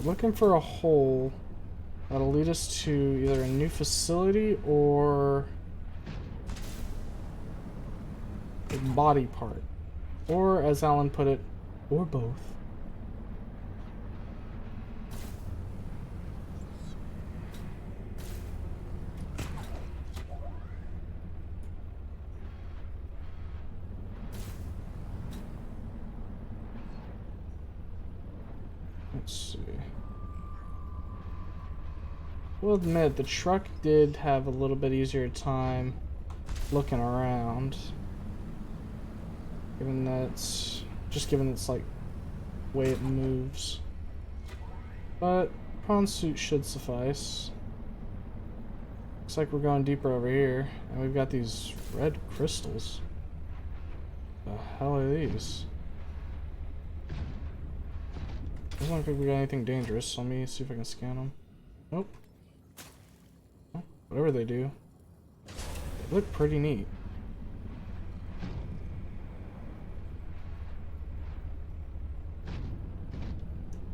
Looking for a hole that'll lead us to either a new facility or a body part. Or, as Alan put it, or both. Let's see. We'll admit, the truck did have a little bit easier time looking around. Given it's like way it moves. But prawn suit should suffice. Looks like we're going deeper over here, and we've got these red crystals. The hell are these? Doesn't look like we got anything dangerous, so let me see if I can scan them. Nope. Whatever they do, they look pretty neat.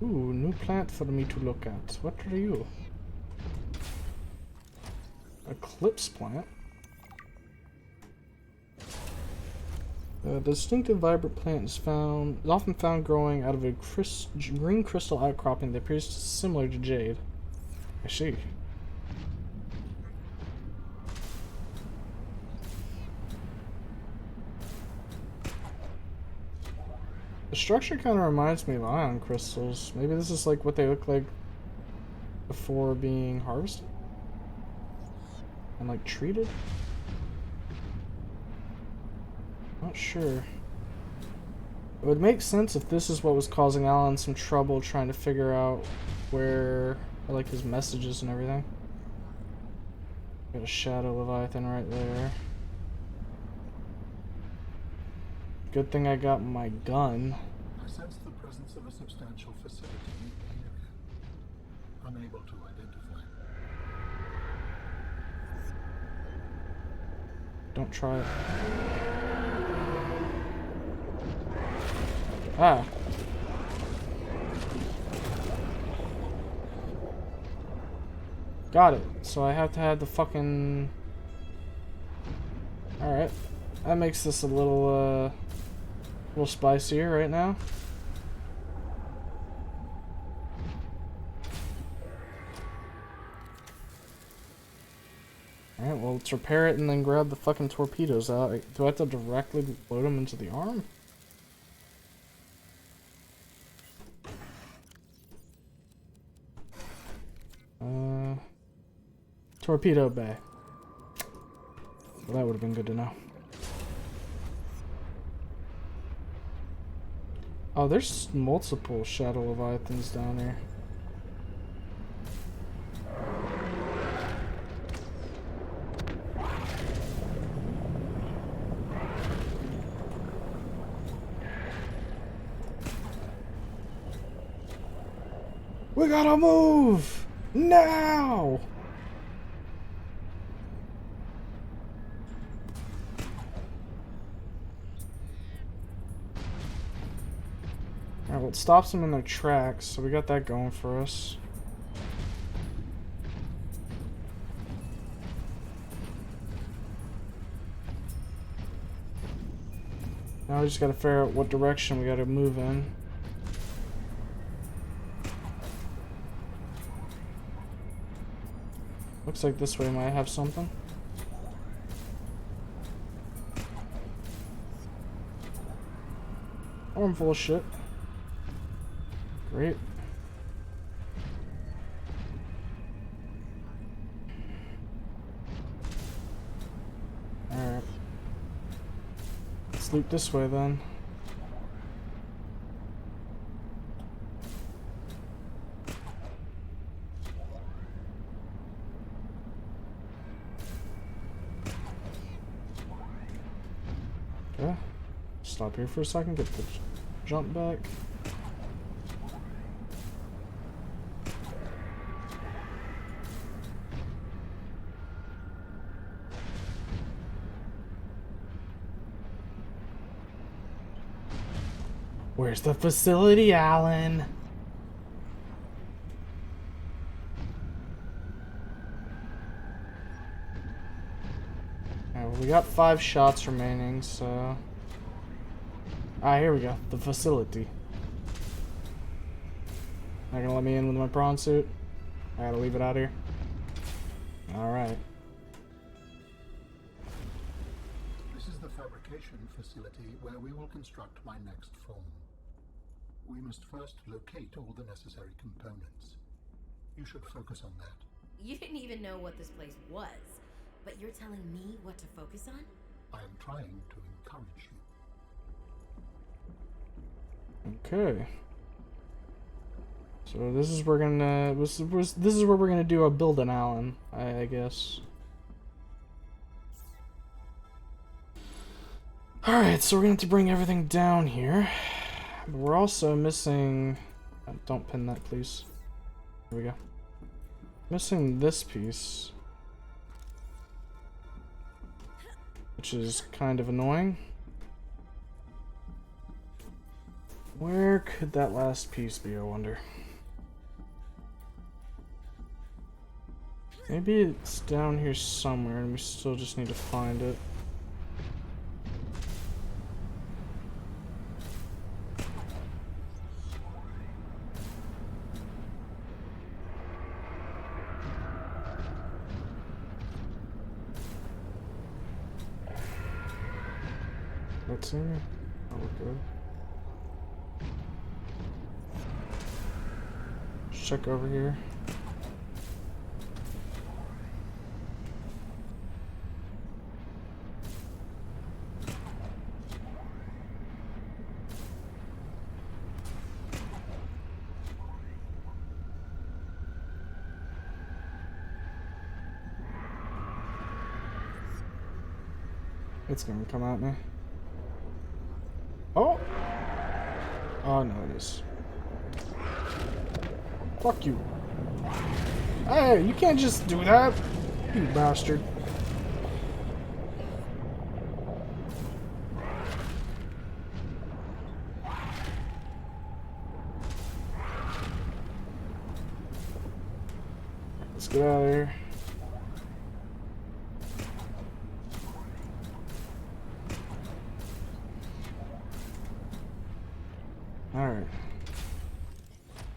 Ooh, new plant for me to look at. What are you? Eclipse plant. The distinctive vibrant plant is often found growing out of a green crystal outcropping that appears similar to jade. I see. The structure kind of reminds me of ion crystals. Maybe this is like what they look like before being harvested and like treated. Not sure. It would make sense if this is what was causing Alan some trouble trying to figure out where, like, his messages and everything. Got a shadow leviathan right there. Good thing I got my gun. I sense the presence of a substantial facility in the area. Unable to identify. Don't try it. Ah. Got it. So I have to have the fucking... Alright. That makes this a little spicier right now. Alright, well, let's repair it and then grab the fucking torpedoes out. Do I have to directly load them into the arm? Torpedo bay. Well, that would have been good to know. Oh, there's multiple Shadow Leviathans down there. We gotta move! Now! Alright, well, it stops them in their tracks, so we got that going for us. Now we just gotta figure out what direction we gotta move in. Looks like this way might have something. Oh, I'm full of shit. Great. Alright. Let's loop this way then. Okay. Stop here for a second, get the jump back. Where's the facility, Alan? Alright, well, we got 5 shots remaining, so... Ah, here we go. The facility. Not gonna let me in with my prawn suit? I gotta leave it out here. Alright. This is the fabrication facility where we will construct my next form. We must first locate all the necessary components. You should focus on that. You didn't even know what this place was, but you're telling me what to focus on? I am trying to encourage you. Okay. So this is where we're gonna this is where we're gonna do a build an Alan, I guess. Alright, so we're gonna have to bring everything down here. But we're also missing... don't pin that, please. Here we go. Missing this piece. Which is kind of annoying. Where could that last piece be, I wonder? Maybe it's down here somewhere and we still just need to find it. Let's see. Oh, we're good. Let's check over here. It's gonna come at me. Oh! Oh, no, it is. Fuck you. Hey, you can't just do that, you bastard. Let's get out of here. Alright.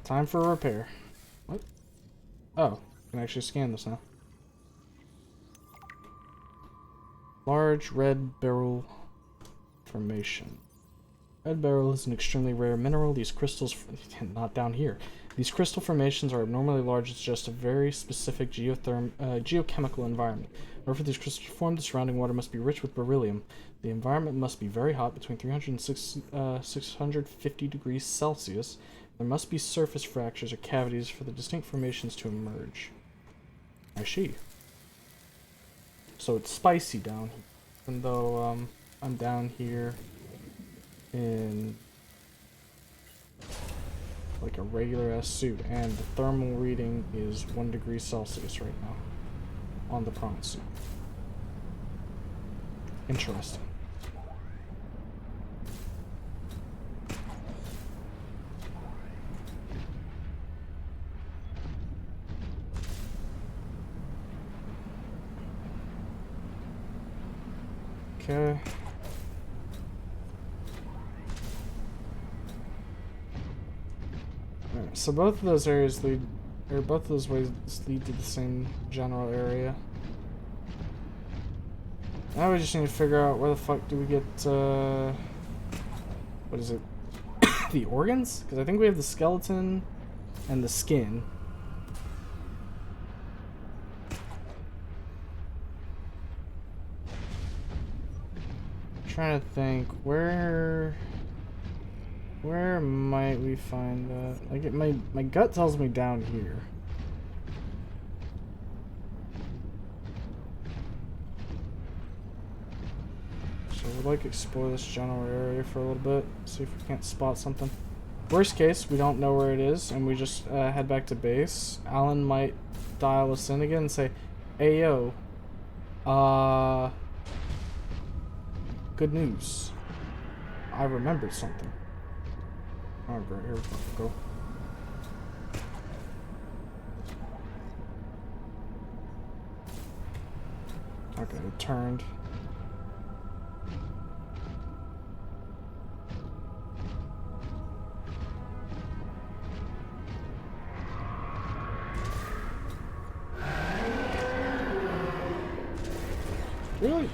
Time for a repair. What? Oh, I can actually scan this now. Large red beryl formation. Red beryl is an extremely rare mineral. These crystals, not down here. These crystal formations are abnormally large. It's just a very specific geochemical environment. In order for these crystals to form, the surrounding water must be rich with beryllium. The environment must be very hot, between 300 and 650 degrees Celsius. There must be surface fractures or cavities for the distinct formations to emerge. I see. So it's spicy down here. Even though I'm down here in like a regular ass suit, and the thermal reading is 1 degree Celsius right now on the prawn suit. Interesting. Okay. Alright, so both of those areas lead, or both of those ways lead to the same general area. Now we just need to figure out where the fuck do we get, what is it? The organs? Because I think we have the skeleton and the skin. Trying to think where might we find that? Like my gut tells me down here. So we'd like to explore this general area for a little bit, see if we can't spot something. Worst case, we don't know where it is and we just head back to base. Alan might dial us in again and say, "Hey yo, good news. I remembered something." Oh great, here we go. Okay, it turned. Really?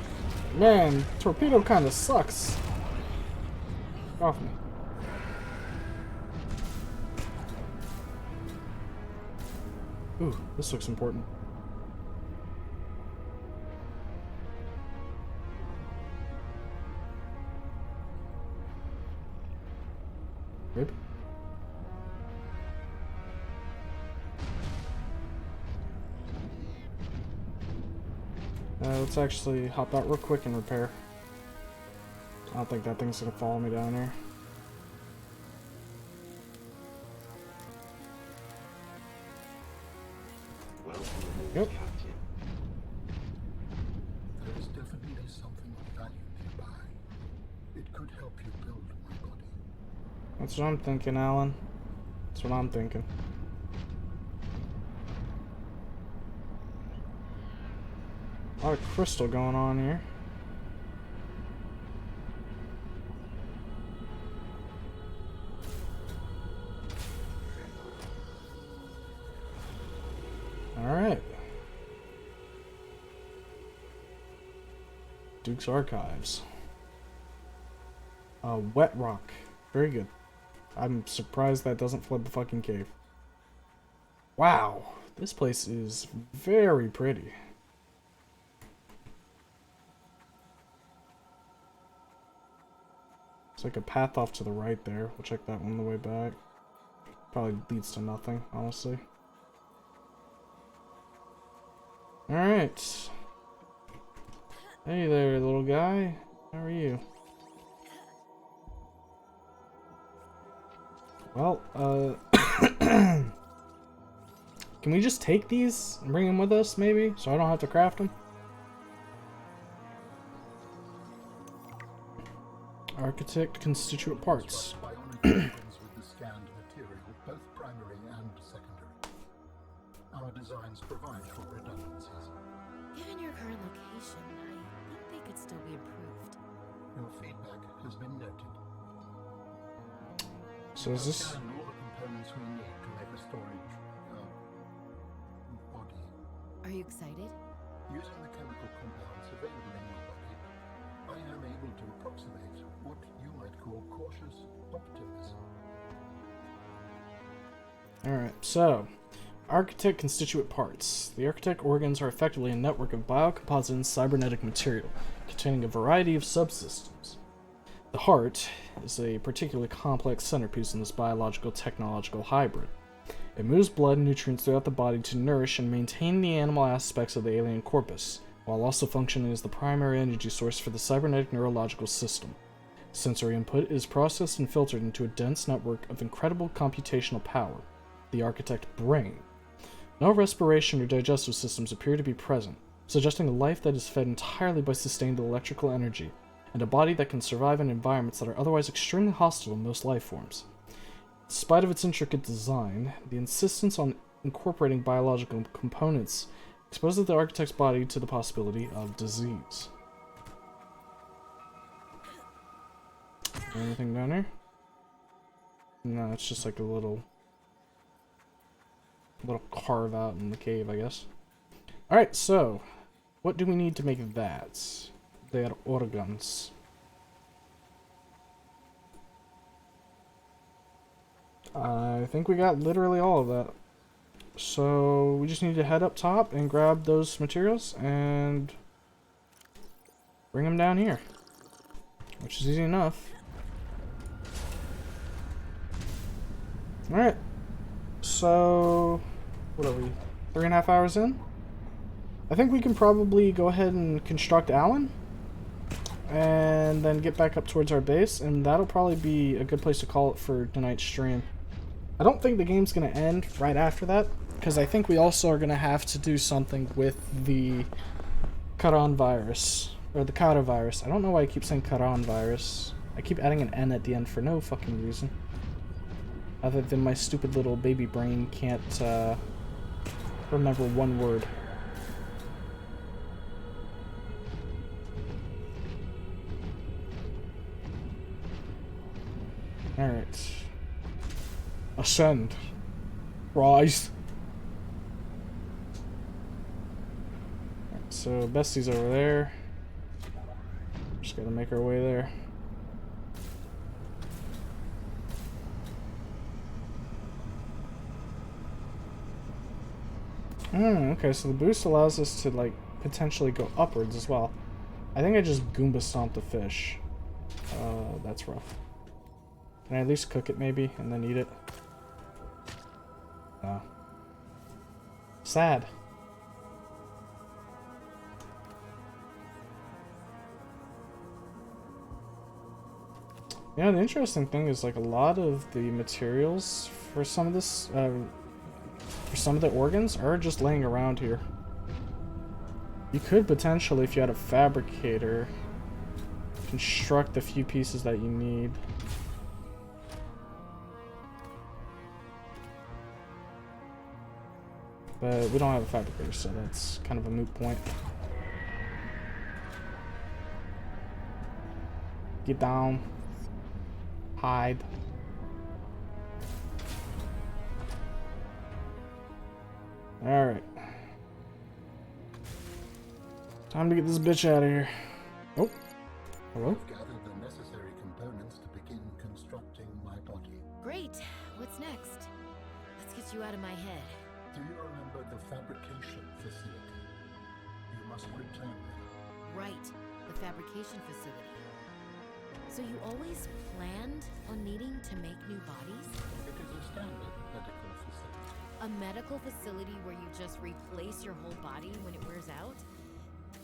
Man, torpedo kinda sucks. Get off me. Ooh, this looks important. Rip. Let's actually hop out real quick and repair. I don't think that thing's gonna follow me down here. Yep. There is definitely something of value nearby. It could help you build my body. That's what I'm thinking, Alan. That's what I'm thinking. A lot of crystal going on here. Alright. Duke's Archives. Wet rock. Very good. I'm surprised that doesn't flood the fucking cave. Wow. This place is very pretty. It's like a path off to the right there. We'll check that one on the way back. Probably leads to nothing, honestly. Alright. Hey there, little guy. How are you? Well, can we just take these and bring them with us, maybe? So I don't have to craft them? Architect constituent parts. Bionic organs with the scanned material, both primary and secondary. Our designs provide for redundancies. Given your current location, I think they could still be improved. Your feedback has been noted. So is this... Scan all the components we need to make a storage body. Are you excited? Using the chemical compounds available in your body, I am able to approximate what you might call cautious optimism. Alright, so... Architect constituent parts. The architect organs are effectively a network of biocomposite and cybernetic material, containing a variety of subsystems. The heart is a particularly complex centerpiece in this biological-technological hybrid. It moves blood and nutrients throughout the body to nourish and maintain the animal aspects of the alien corpus, while also functioning as the primary energy source for the cybernetic neurological system. Sensory input is processed and filtered into a dense network of incredible computational power, the architect brain. No respiration or digestive systems appear to be present, suggesting a life that is fed entirely by sustained electrical energy, and a body that can survive in environments that are otherwise extremely hostile to most life forms. In spite of its intricate design, the insistence on incorporating biological components exposes the architect's body to the possibility of disease. Anything down here? No, it's just like a little carve out in the cave, I guess. Alright, so what do we need to make that? Their organs. I think we got literally all of that. So we just need to head up top and grab those materials and bring them down here, which is easy enough. Alright, so what are we, 3.5 hours in? I think we can probably go ahead and construct Alan and then get back up towards our base, and that'll probably be a good place to call it for tonight's stream. I don't think the game's going to end right after that, because I think we also are going to have to do something with the Charon virus, or the Kata virus. I don't know why I keep saying Charon virus. I keep adding an N at the end for no fucking reason. Other than my stupid little baby brain can't remember one word. Alright. Ascend. Rise. Alright, so Bestie's over there. Just gotta make our way there. Okay, so the boost allows us to, like, potentially go upwards as well. I think I just Goomba stomped a fish. That's rough. Can I at least cook it, maybe, and then eat it? No. Sad. Yeah, the interesting thing is, like, a lot of the materials for some of this, for some of the organs are just laying around here. You could potentially, if you had a fabricator, construct the few pieces that you need. But we don't have a fabricator, so that's kind of a moot point. Get down. Hide. Alright. Time to get this bitch out of here. Oh. Hello? I've gathered the necessary components to begin constructing my body. Great. What's next? Let's get you out of my head. Do you remember the fabrication facility? You must return there. Right. The fabrication facility. So you always planned on needing to make new bodies? It is a standard medical facility. A medical facility where you just replace your whole body when it wears out?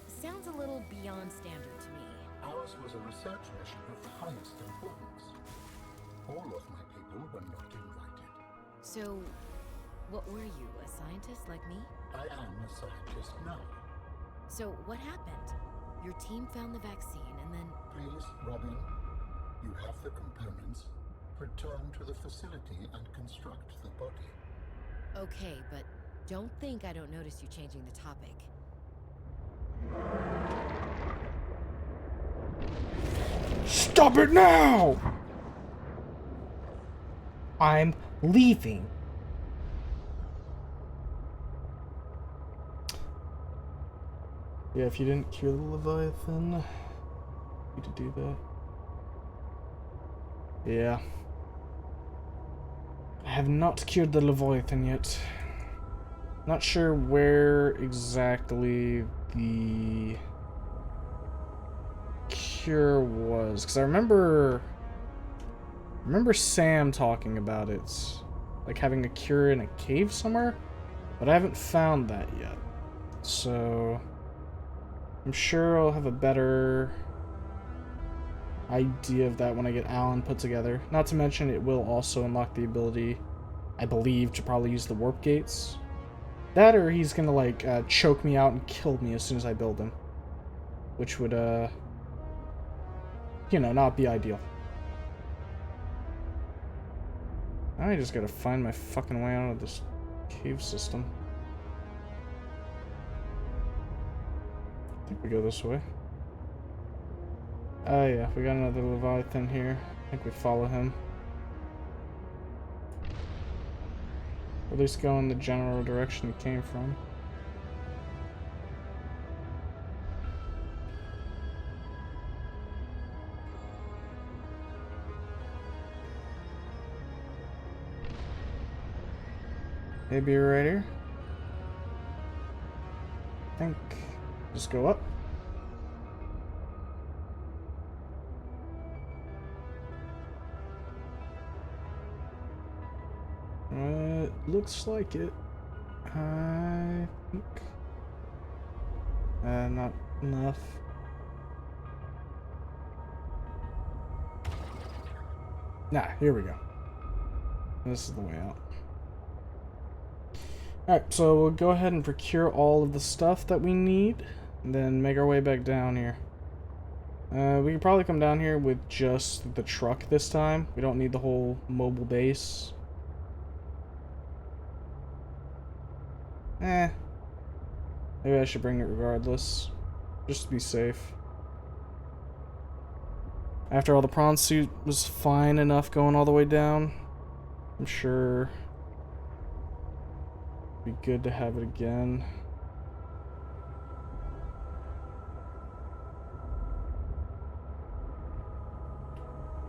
Sounds a little beyond standard to me. Ours was a research mission of the highest importance. All of my people people were not invited. So, what were you, a scientist like me? I am a scientist now. So, what happened? Your team found the vaccine and then... Please, Robin, you have the components. Return to the facility and construct the body. Okay, but don't think I don't notice you changing the topic. Stop it now! I'm leaving. Yeah, if you didn't cure the Leviathan, you need to do that. Yeah. I have not cured the Leviathan yet. Not sure where exactly the cure was, because I remember Sam talking about it, like having a cure in a cave somewhere, but I haven't found that yet. So I'm sure I'll have a better idea of that when I get Alan put together. Not to mention it will also unlock the ability, I believe, to probably use the warp gates. That, or he's gonna like choke me out and kill me as soon as I build him, which would you know, not be ideal. I just gotta find my fucking way out of this cave system. I think we go this way. Oh yeah, we got another Leviathan here. I think we follow him. Or at least go in the general direction he came from. Maybe you're right here. I think. Just go up. Looks like it. I think. Not enough. Nah, here we go. This is the way out. Alright, so we'll go ahead and procure all of the stuff that we need, and then make our way back down here. We could probably come down here with just the truck this time. We don't need the whole mobile base. Maybe I should bring it regardless, just to be safe. After all, the prawn suit was fine enough going all the way down. I'm sure it'd be good to have it again.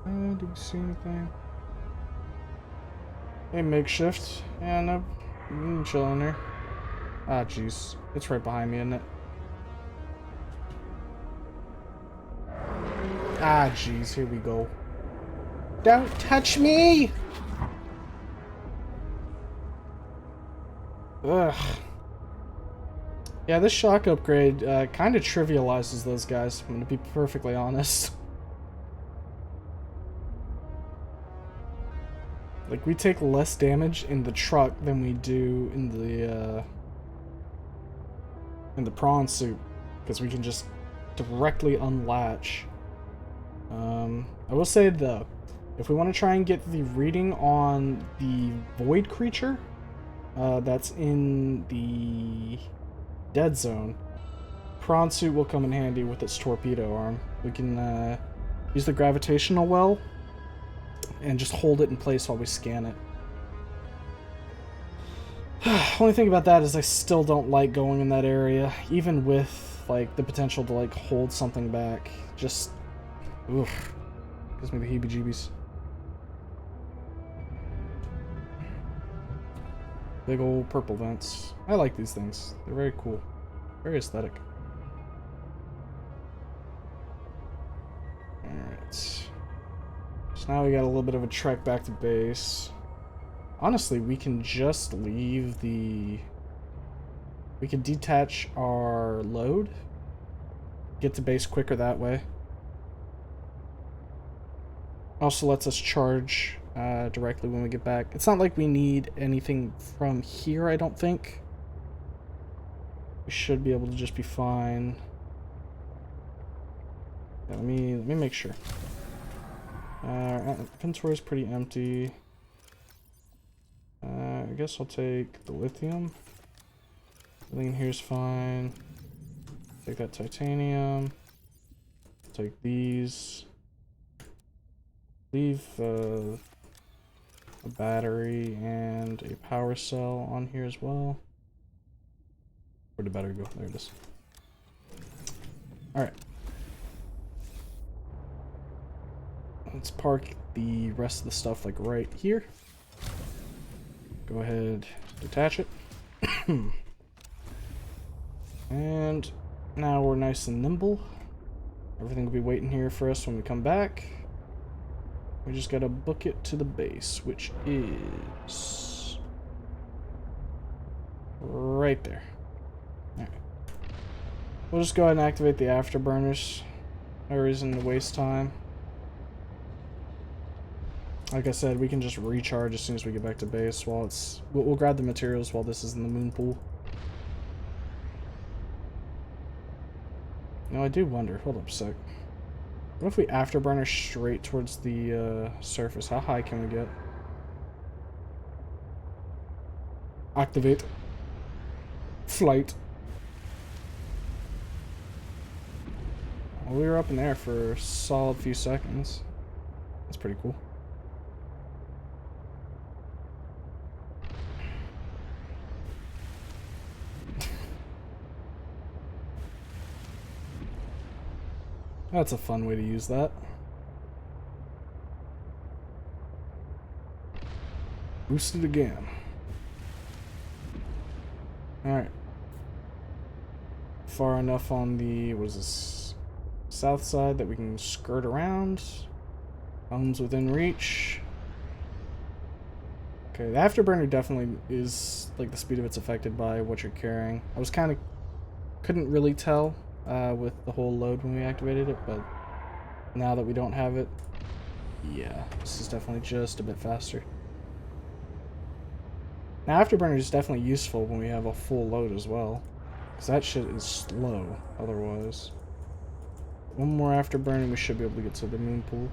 Do we see anything? Hey, makeshift. Yeah, no, you can chill in there. Ah, jeez. It's right behind me, isn't it? Ah, jeez. Here we go. Don't touch me! Ugh. Yeah, this shock upgrade kind of trivializes those guys, I'm gonna be perfectly honest. Like, we take less damage in the truck than we do in the prawn suit, because we can just directly unlatch. I will say though, if we want to try and get the reading on the void creature that's in the dead zone, prawn suit will come in handy with its torpedo arm. We can use the gravitational well and just hold it in place while we scan it. Only thing about that is I still don't like going in that area, even with like the potential to like hold something back. Just, oof, gives me the heebie-jeebies. Big old purple vents. I like these things. They're very cool, very aesthetic. All right. So now we got a little bit of a trek back to base. Honestly, we can just leave the... We can detach our load. Get to base quicker that way. Also lets us charge directly when we get back. It's not like we need anything from here, I don't think. We should be able to just be fine. Yeah, let me make sure. Inventory is pretty empty. I guess I'll take the lithium. Everything here's fine. Take that titanium. Take these. Leave a battery and a power cell on here as well. Where'd the battery go? There it is. Alright. Let's park the rest of the stuff like right here. Go ahead, detach it. And now we're nice and nimble. Everything will be waiting here for us when we come back. We just gotta book it to the base, which is right there. Alright. We'll just go ahead and activate the afterburners. No reason to waste time. Like I said, we can just recharge as soon as we get back to base while it's... We'll grab the materials while this is in the moon pool. Now I do wonder, hold up a sec. What if we afterburner straight towards the surface? How high can we get? Activate. Flight. Well, we were up in the air for a solid few seconds. That's pretty cool. That's a fun way to use that. Boost it again. Alright. Far enough on the, what is this, south side that we can skirt around. Homes within reach. Okay, the afterburner definitely is, like, the speed of it's affected by what you're carrying. I was kind of, couldn't really tell with the whole load when we activated it, but now that we don't have it, yeah, this is definitely just a bit faster. Now, afterburner is definitely useful when we have a full load as well, because that shit is slow otherwise. One more afterburner and we should be able to get to the moon pool.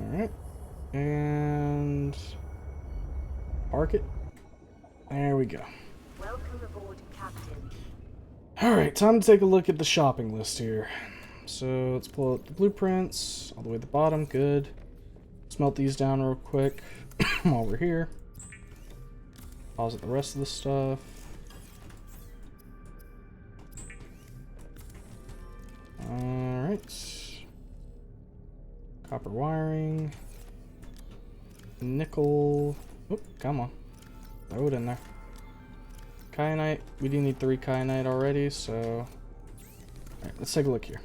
Alright. And park it. There we go. Welcome aboard, Captain. Alright, time to take a look at the shopping list here. So let's pull up the blueprints all the way at the bottom. Good. Smelt these down real quick while we're here. Pause at the rest of the stuff. Alright. Copper wiring. Nickel. Oh, come on. Throw it in there. Kyanite. We do need 3 kyanite already, so... Alright, let's take a look here.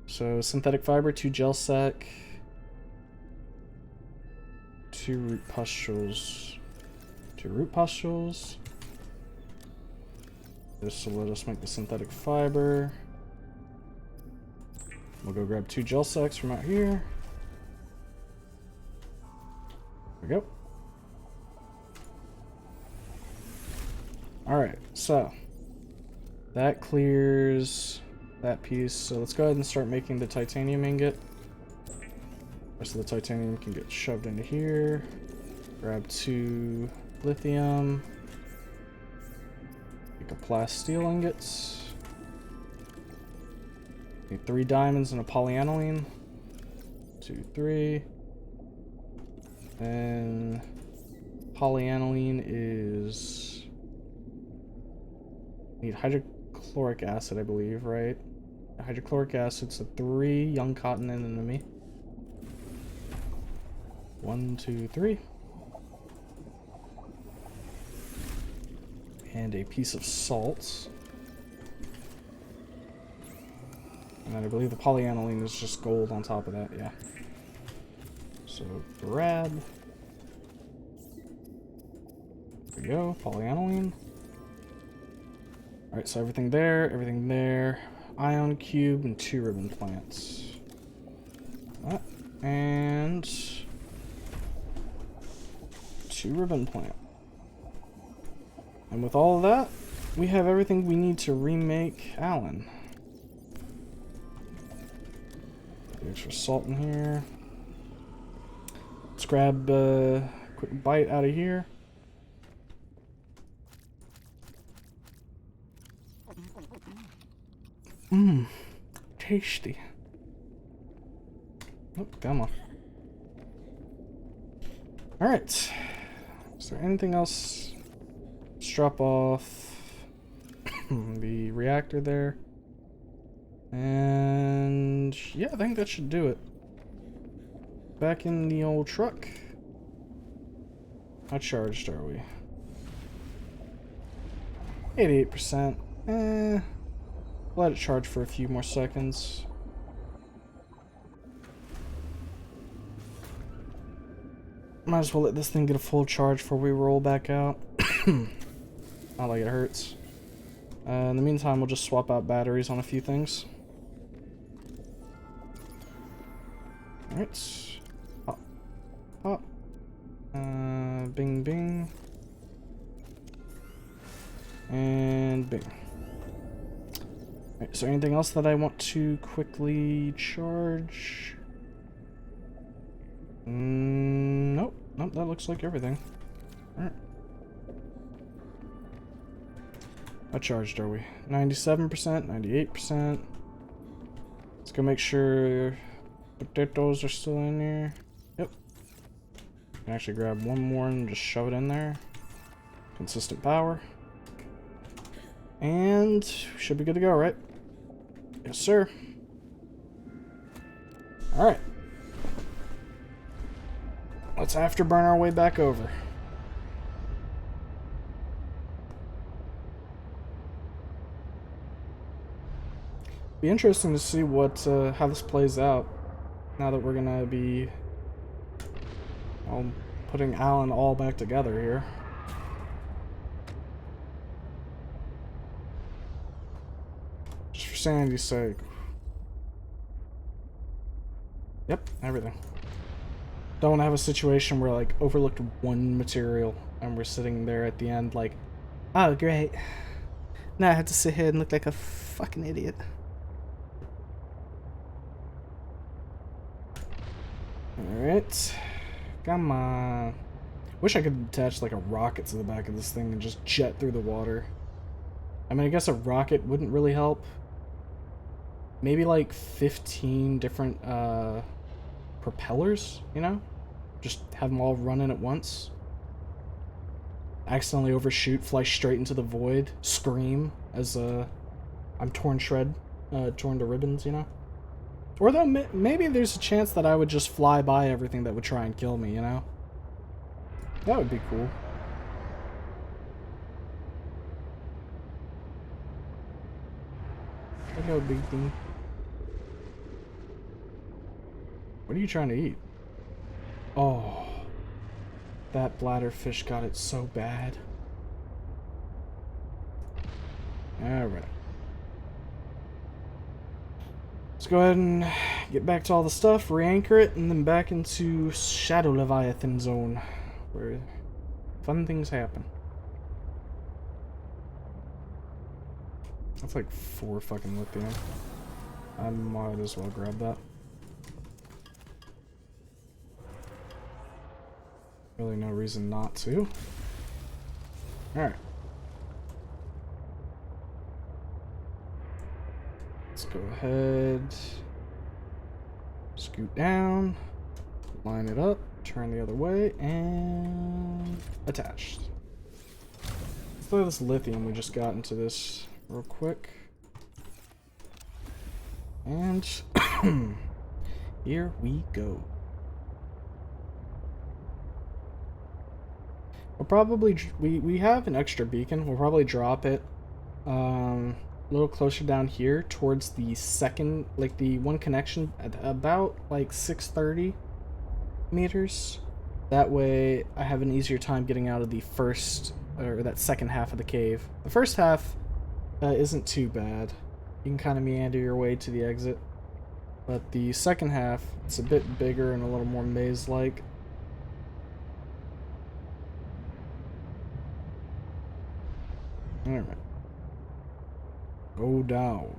So, synthetic fiber, 2 gel sec, 2 root pustules. 2 root pustules. This will let us make the synthetic fiber. We'll go grab 2 gel secs from out here. There we go. Alright, so that clears that piece. So let's go ahead and start making the titanium ingot. The rest of the titanium can get shoved into here. Grab 2 lithium. Make a plasteel ingots. Need 3 diamonds and a polyaniline. 2, 3. And polyaniline is... Need hydrochloric acid, I believe, right? Hydrochloric acid's a 3 young cotton and enemy. 1, 2, 3. And a piece of salt. And then I believe the polyaniline is just gold on top of that, yeah. So grab. There we go, polyaniline. Alright, so everything there, everything there. ion cube and 2 ribbon plants. That, and 2 ribbon plant. And with all of that, we have everything we need to remake Alan. Extra salt in here. Let's grab a quick bite out of here. Mmm, tasty. Oh, come on. Alright. Is there anything else? Let's drop off the reactor there. And yeah, I think that should do it. Back in the old truck. How charged are we? 88%. Let it charge for a few more seconds. Might as well let this thing get a full charge before we roll back out. Not like it hurts. In the meantime, we'll just swap out batteries on a few things. Alright. Hop. Hop. Bing bing. And bing. Alright, is there anything else that I want to quickly charge? Nope. Nope, that looks like everything. Alright. How charged are we? 97%, 98%. Let's go make sure potatoes are still in here. Yep. Can actually grab one more and just shove it in there. Consistent power. And should be good to go, right? Yes, sir. Alright. Let's afterburn our way back over. Be interesting to see what how this plays out now that we're gonna be putting Alan all back together here. Just for sanity's sake. Yep, everything. Don't want to have a situation where like overlooked one material and we're sitting there at the end like, oh great, now I have to sit here and look like a fucking idiot. Alright. Come on. Wish I could attach like a rocket to the back of this thing and just jet through the water. I mean, I guess a rocket wouldn't really help. Maybe like 15 different propellers, you know? Just have them all running at once. Accidentally overshoot, fly straight into the void, scream as I'm torn to ribbons, you know? Or though maybe there's a chance that I would just fly by everything that would try and kill me, you know? That would be cool. Hello, big thing. What are you trying to eat? Oh, that bladderfish got it so bad. Alright. Let's go ahead and get back to all the stuff, re-anchor it, and then back into Shadow Leviathan Zone, where fun things happen. That's like 4 fucking lithium. I might as well grab that. Really no reason not to. Alright. Let's go ahead, scoot down, line it up, turn the other way, and attached. Let's throw this lithium we just got into this real quick. And here we go. We'll probably, we have an extra beacon, we'll probably drop it a little closer down here towards the second, like the one connection at about like 630 meters. That way I have an easier time getting out of the first, or that second half of the cave. The first half isn't too bad. you can kind of meander your way to the exit. But the second half, it's a bit bigger and a little more maze-like. Alright. Go down.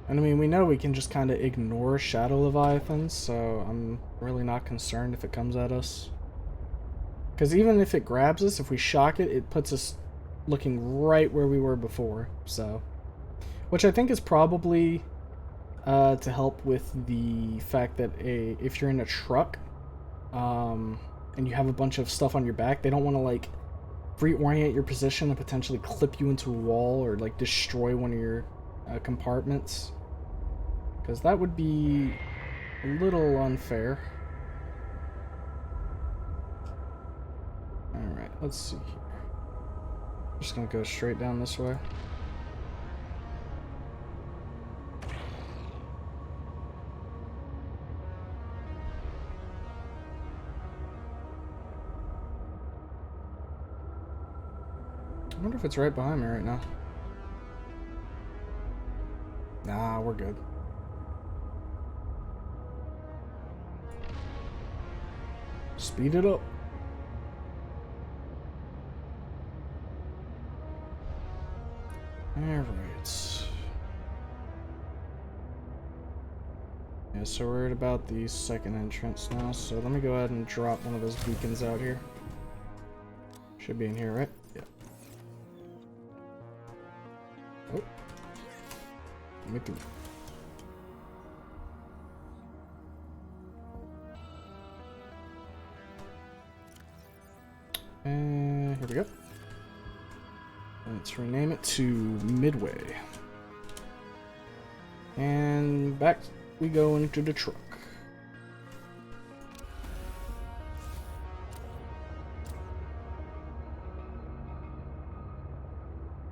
And I mean, we know we can just kind of ignore Shadow Leviathans, so I'm really not concerned if it comes at us. Because even if it grabs us, if we shock it, it puts us looking right where we were before, so. Which I think is probably to help with the fact that if you're in a truck, and you have a bunch of stuff on your back, they don't want to, like, reorient your position and potentially clip you into a wall or, like, destroy one of your compartments, because that would be a little unfair. Alright, let's see here. Just gonna go straight down this way. I wonder if it's right behind me right now. Nah, we're good. Speed it up. Alright. Yeah, so we're at about the second entrance now, so let me go ahead and drop one of those beacons out here. Should be in here, right? Yeah. Oh. Let me through. And here we go. Let's rename it to Midway. And back we go into the truck.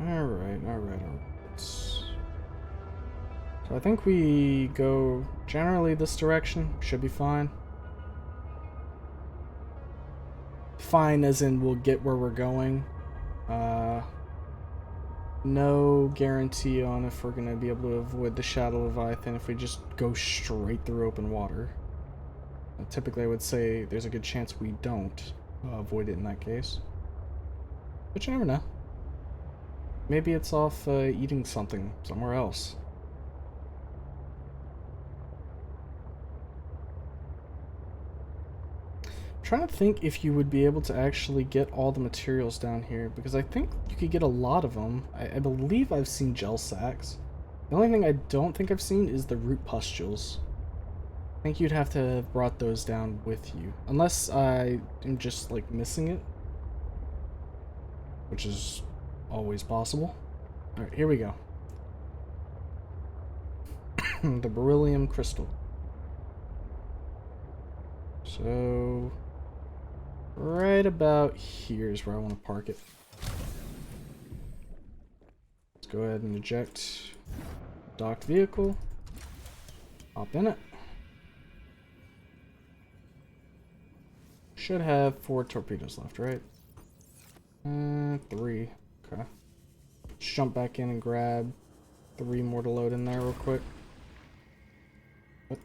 Alright. So I think we go generally this direction. Should be fine. Fine as in we'll get where we're going. No guarantee on if we're going to be able to avoid the Shadow Leviathan if we just go straight through open water. Typically I would say there's a good chance we don't avoid it in that case. But you never know. Maybe it's off eating something somewhere else. Trying to think if you would be able to actually get all the materials down here, because I think you could get a lot of them. I believe I've seen gel sacks. The only thing I don't think I've seen is the root pustules. I think you'd have to have brought those down with you, unless I am just like missing it, which is always possible. Alright, here we go. The beryllium crystal. So right about here is where I want to park it. Let's go ahead and eject docked vehicle. Hop in it. Should have 4 torpedoes left, right? 3. Okay. Let's jump back in and grab 3 more to load in there real quick. What?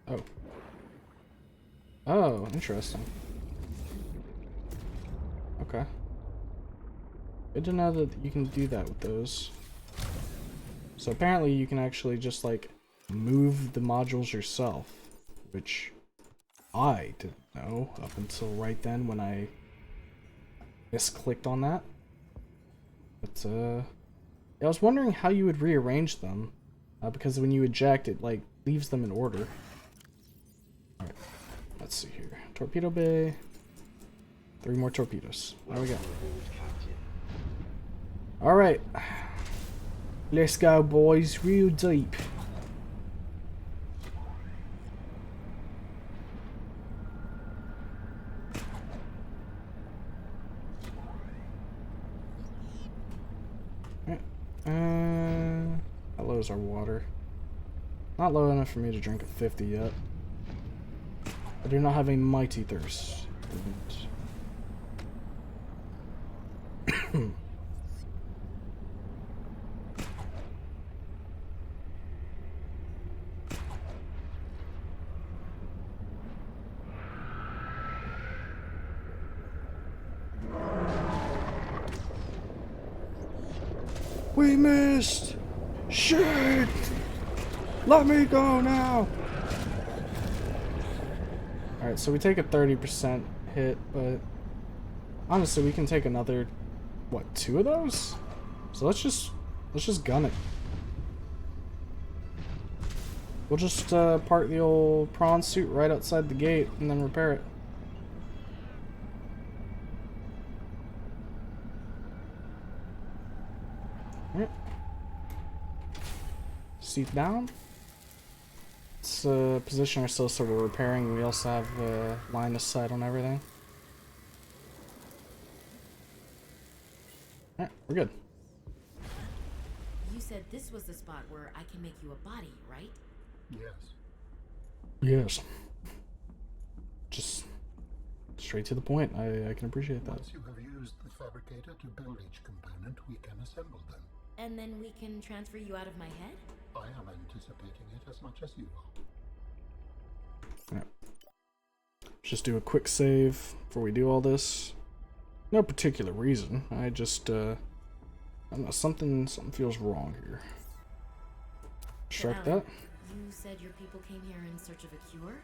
Oh. Oh, interesting. Okay. Good to know that you can do that with those. So apparently you can actually just like move the modules yourself, which I didn't know up until right then when I misclicked on that. But I was wondering how you would rearrange them, because when you eject it like leaves them in order. Alright. Let's see here. Torpedo bay. 3 more torpedoes. There we go. Alright. Let's go, boys. Real deep. How low is our water? Not low enough for me to drink at 50 yet. I do not have a mighty thirst. We missed! Shit! Let me go now! Alright, so we take a 30% hit, but honestly, we can take another, what, 2 of those? So let's just gun it. We'll just park the old prawn suit right outside the gate and then repair it. Alright. Seat down. Let's position ourselves so we're repairing. We also have line of sight on everything. Alright, we're good. You said this was the spot where I can make you a body, right? Yes. Yes. Just straight to the point. I can appreciate that. Once you have used the fabricator to build each component, we can assemble them. And then we can transfer you out of my head? I am anticipating it as much as you are. Alright. Just do a quick save before we do all this. No particular reason. I just I don't know, something feels wrong here. Strike that. You said your people came here in search of a cure?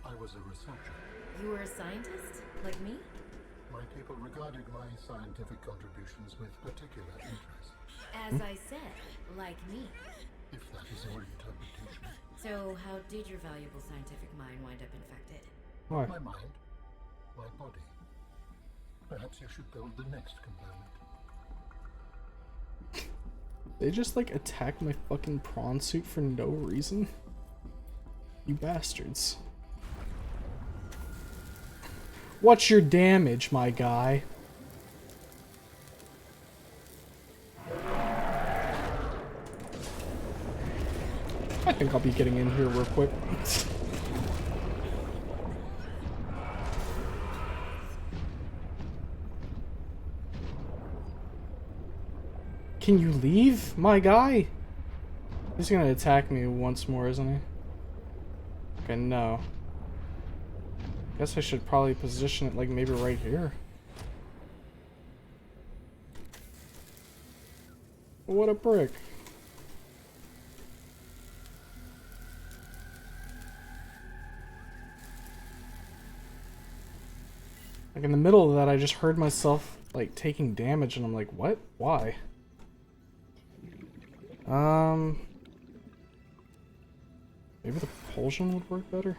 I was a researcher. You were a scientist? Like me? My people regarded my scientific contributions with particular interest. As I said, like me. If that is your interpretation. So how did your valuable scientific mind wind up infected? Why? My mind, my body. Perhaps you should build the next component. They just like attacked my fucking prawn suit for no reason? You bastards. What's your damage, my guy? I think I'll be getting in here real quick. Can you leave, my guy? He's gonna attack me once more, isn't he? Okay, no. Guess I should probably position it like maybe right here. What a prick. Like in the middle of that, I just heard myself like taking damage and I'm like, what? Why? Maybe the propulsion would work better?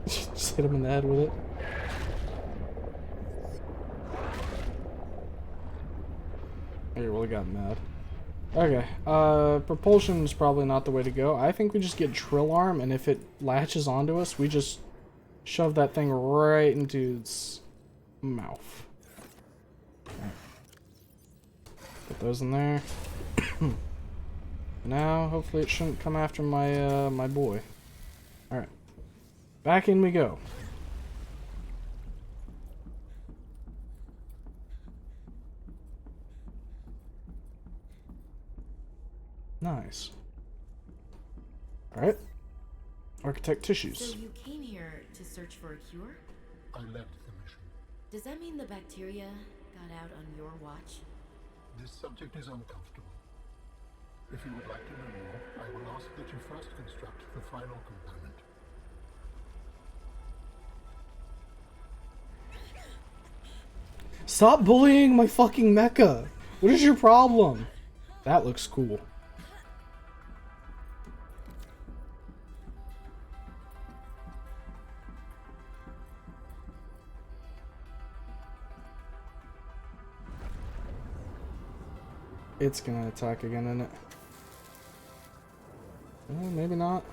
Just hit him in the head with it. He really got mad. Okay, propulsion is probably not the way to go. I think we just get drill arm, and if it latches onto us, we just shove that thing right into its mouth. Right. Put those in there. Now, hopefully it shouldn't come after my, my boy. Alright. Back in we go. Nice. Alright. Architect tissues. So you came here to search for a cure? I led the mission. Does that mean the bacteria got out on your watch? This subject is uncomfortable. If you would like to know more, I will ask that you first construct the final component. Stop bullying my fucking mecha! What is your problem? That looks cool. It's gonna attack again, isn't it? Maybe not.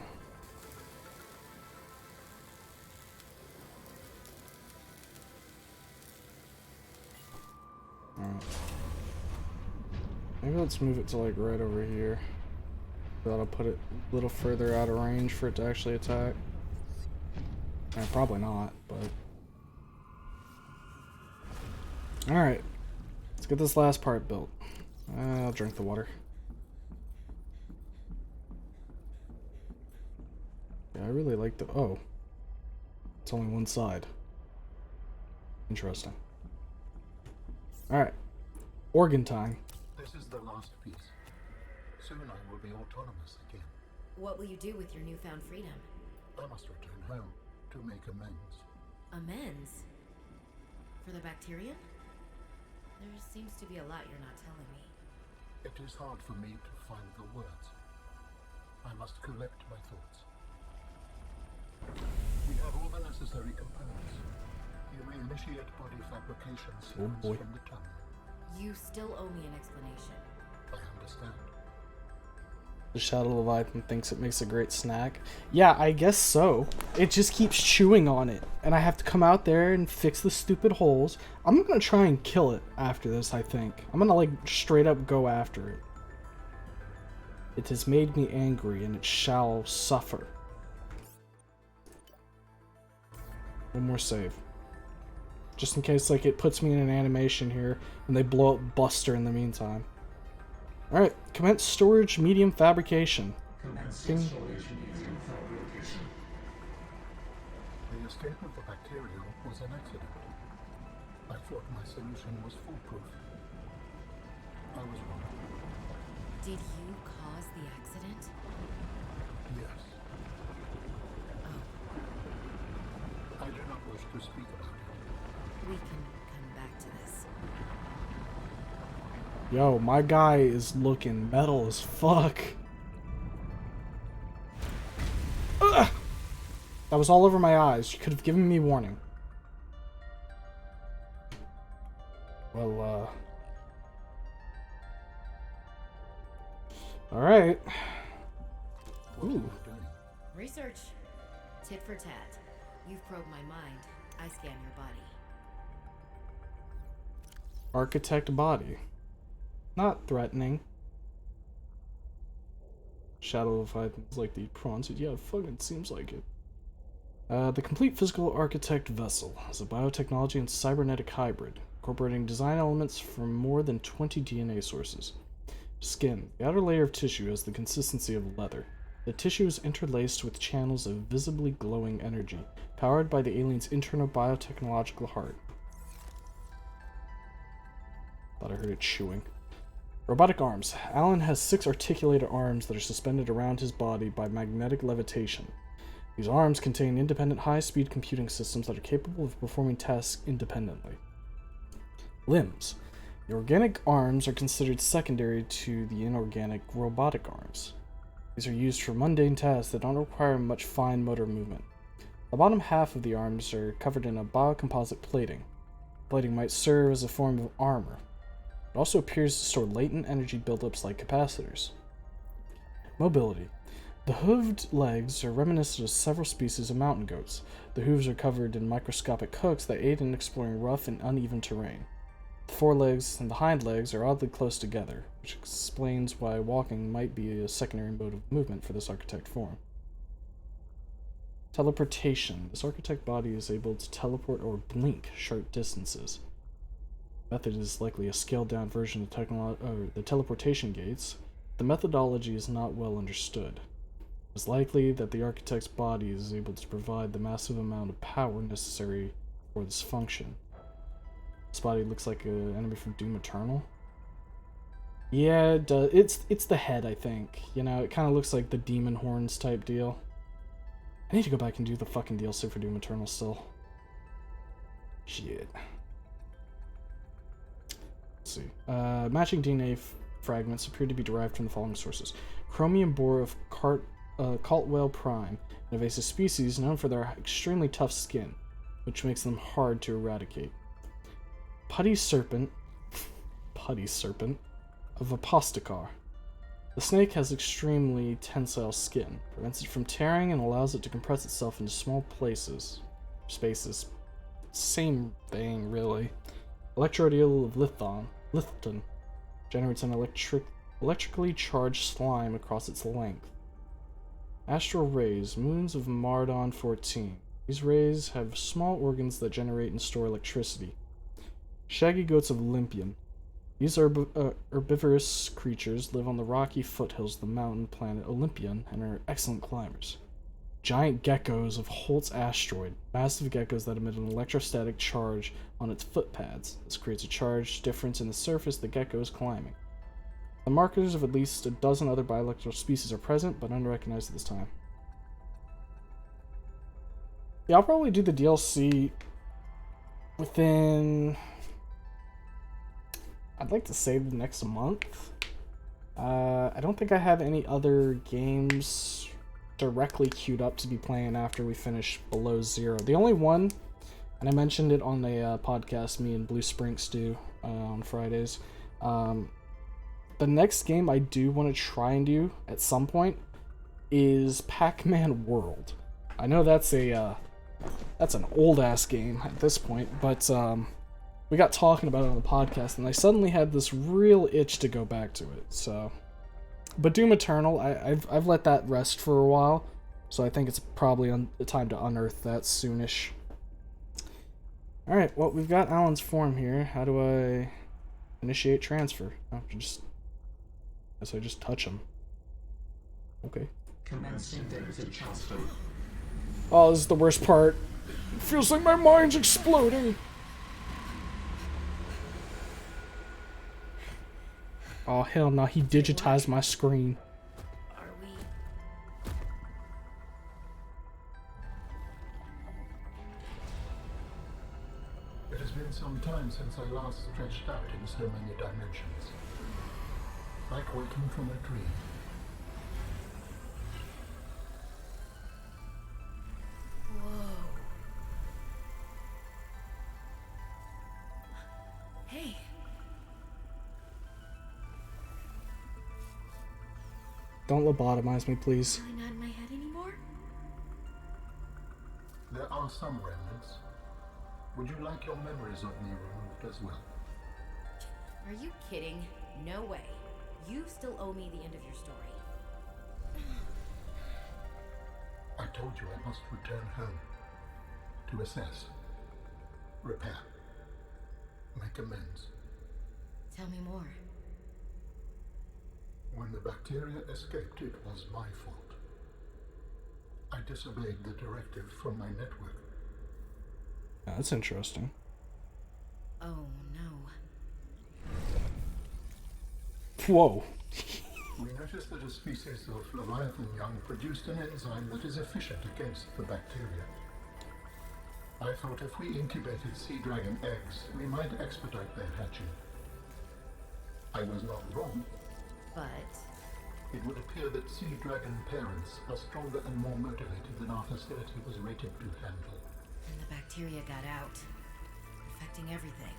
Maybe let's move it to like right over here. That'll put it a little further out of range for it to actually attack. Probably not, but... Alright. Let's get this last part built. I'll drink the water. Yeah, I really like the... Oh. It's only one side. Interesting. Alright. Organ time. This is the last piece. Soon I will be autonomous again. What will you do with your newfound freedom? I must return home to make amends. Amends? For the bacterium? There seems to be a lot you're not telling me. It is hard for me to find the words. I must collect my thoughts. We have all the necessary components. You may initiate body fabrication sequence boy. from the tunnel. You still owe me an explanation. I understand. The Shadow Leviathan thinks it makes a great snack. Yeah, I guess so. It just keeps chewing on it. And I have to come out there and fix the stupid holes. I'm gonna try and kill it after this, I think. I'm gonna, like, straight up go after it. It has made me angry, and it shall suffer. One more save. Just in case, like, it puts me in an animation here, and they blow up Buster in the meantime. Alright, commence storage medium fabrication. The escape of the bacterium was an accident. I thought my solution was foolproof. I was wrong. Did you cause the accident? Yes. I do not wish to speak about it. We can come back to this. Yo, my guy is looking metal as fuck. Ugh! That was all over my eyes. You could have given me warning. Well, alright. What are you doing? Research. Tit for tat. You've probed my mind. I scan your body. Architect body. Not threatening. Shadow of Leviathan's like the prawns. Yeah, it fucking seems like it. The complete physical architect vessel is a biotechnology and cybernetic hybrid, incorporating design elements from more than 20 DNA sources. Skin. The outer layer of tissue has the consistency of leather. The tissue is interlaced with channels of visibly glowing energy, powered by the alien's internal biotechnological heart. Thought I heard it chewing. Robotic arms. Alan has 6 articulated arms that are suspended around his body by magnetic levitation. These arms contain independent high-speed computing systems that are capable of performing tasks independently. Limbs. The organic arms are considered secondary to the inorganic robotic arms. These are used for mundane tasks that don't require much fine motor movement. The bottom half of the arms are covered in a biocomposite plating. Plating might serve as a form of armor. It also appears to store latent energy buildups like capacitors. Mobility. The hooved legs are reminiscent of several species of mountain goats. The hooves are covered in microscopic hooks that aid in exploring rough and uneven terrain. The forelegs and the hind legs are oddly close together, which explains why walking might be a secondary mode of movement for this architect form. Teleportation. This architect body is able to teleport or blink short distances. Method is likely a scaled-down version of the teleportation gates. The methodology is not well understood. It is likely that the architect's body is able to provide the massive amount of power necessary for this function. This body looks like an enemy from Doom Eternal. Yeah, it does. It's the head, I think. You know, it kind of looks like the demon horns type deal. I need to go back and do the fucking DLC for Doom Eternal still. Shit. Let's see. Matching DNA fragments appear to be derived from the following sources. Chromium boar of Caltwell Prime, an invasive species known for their extremely tough skin, which makes them hard to eradicate. Putty serpent of Apostocar. The snake has extremely tensile skin, prevents it from tearing and allows it to compress itself into small spaces. Same thing, really. Electrode eel of Lithton. Generates an electrically charged slime across its length. Astral rays, moons of Mardon 14. These rays have small organs that generate and store electricity. Shaggy goats of Olympian. These herbivorous creatures live on the rocky foothills of the mountain planet Olympian and are excellent climbers. Giant geckos of Holt's asteroid. Massive geckos that emit an electrostatic charge on its footpads. This creates a charge difference in the surface the gecko is climbing. The markers of at least a dozen other biological species are present, but unrecognized at this time. Yeah, I'll probably do the DLC within... I'd like to say the next month. I don't think I have any other games directly queued up to be playing after we finish Below Zero. The only one, and I mentioned it on a podcast me and Blue Sprinks do on Fridays, the next game I do want to try and do at some point is Pac-Man World. I know that's an old-ass game at this point, but we got talking about it on the podcast, and I suddenly had this real itch to go back to it. So, but Doom Eternal, I've let that rest for a while, so I think it's probably the time to unearth that soonish. All right, well, we've got Alan's form here. How do I initiate transfer? Oh, I just touch him. Okay. Commencing data transfer. Oh, this is the worst part. It feels like my mind's exploding. Oh, hell no, he digitized my screen. Are we? It has been some time since I last stretched out in so many dimensions. Like waking from a dream. Whoa. Hey. Don't lobotomize me, please. Really not in my head anymore? There are some remnants. Would you like your memories of me removed as well? Are you kidding? No way. You still owe me the end of your story. I told you I must return home. To assess. Repair. Make amends. Tell me more. When the bacteria escaped, it was my fault. I disobeyed the directive from my network. Yeah, that's interesting. Oh no. Whoa. We noticed that a species of Leviathan young produced an enzyme that is efficient against the bacteria. I thought if we incubated sea dragon eggs, we might expedite their hatching. I was not wrong. But It would appear that sea dragon parents are stronger and more motivated than our facility was rated to handle. and the bacteria got out, affecting everything.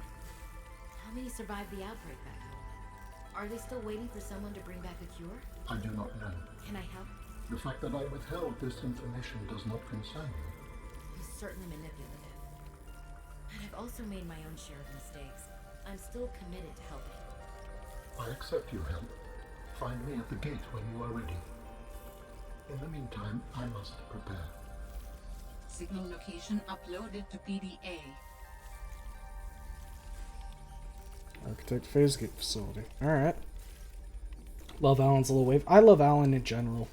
How many survived the outbreak back home? Are they still waiting for someone to bring back a cure? I do not know. Can I help? The fact that I withheld this information does not concern me. He's certainly manipulative. And I've also made my own share of mistakes. I'm still committed to helping. I accept your help. Find me at the gate when you are ready. In the meantime, I must prepare. Signal location uploaded to PDA. Architect phase gate facility. Alright. Love Alan's little wave. I love Alan in general.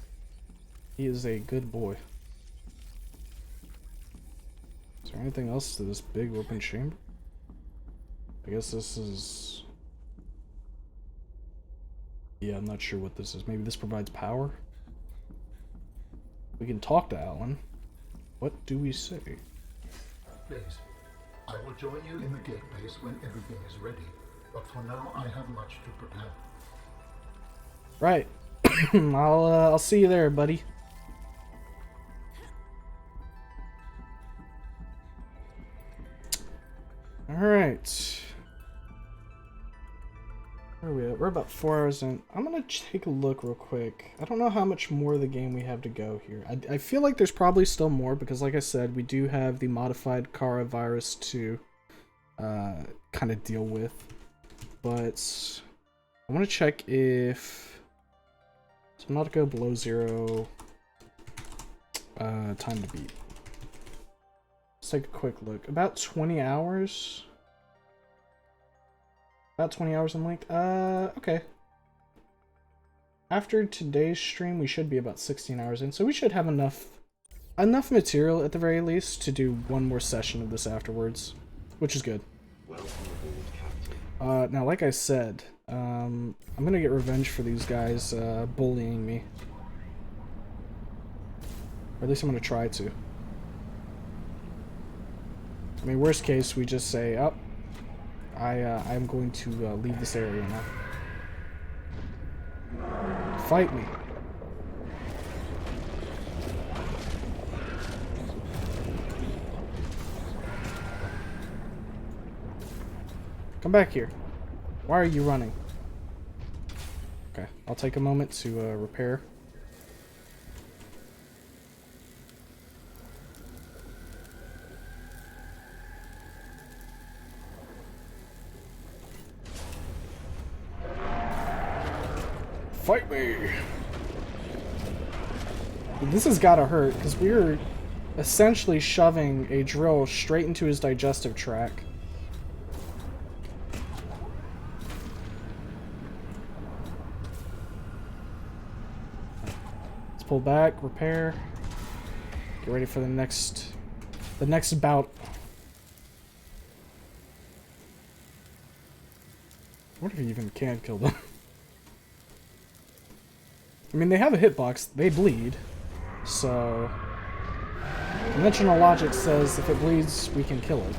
He is a good boy. Is there anything else to this big open chamber? I guess this is... Yeah, I'm not sure what this is. Maybe this provides power? We can talk to Alan. What do we say? Please, I will join you in the gate base when everything is ready. But for now, I have much to prepare. Right. I'll see you there, buddy. Alright. Where are we at? We're about 4 hours in. I'm gonna take a look real quick. I don't know how much more of the game we have to go here. I feel like there's probably still more because, like I said, we do have the modified Kara virus to kind of deal with. But I want to check if Subnautica Below Zero time to beat. Let's take a quick look. About 20 hours. About 20 hours in length. Okay. After today's stream, we should be about 16 hours in, so we should have enough material at the very least to do one more session of this afterwards, which is good. Welcome aboard, Captain. Now, like I said, I'm gonna get revenge for these guys bullying me. Or at least I'm gonna try to. I mean, worst case, we just say, "Oh, I'm going to leave this area now." Fight me. Come back here. Why are you running? Okay, I'll take a moment to repair. Fight me! This has gotta hurt, because we're essentially shoving a drill straight into his digestive tract. Let's pull back, repair, get ready for the next bout. I wonder if you even can kill them. I mean, they have a hitbox, they bleed, so conventional logic says if it bleeds, we can kill it.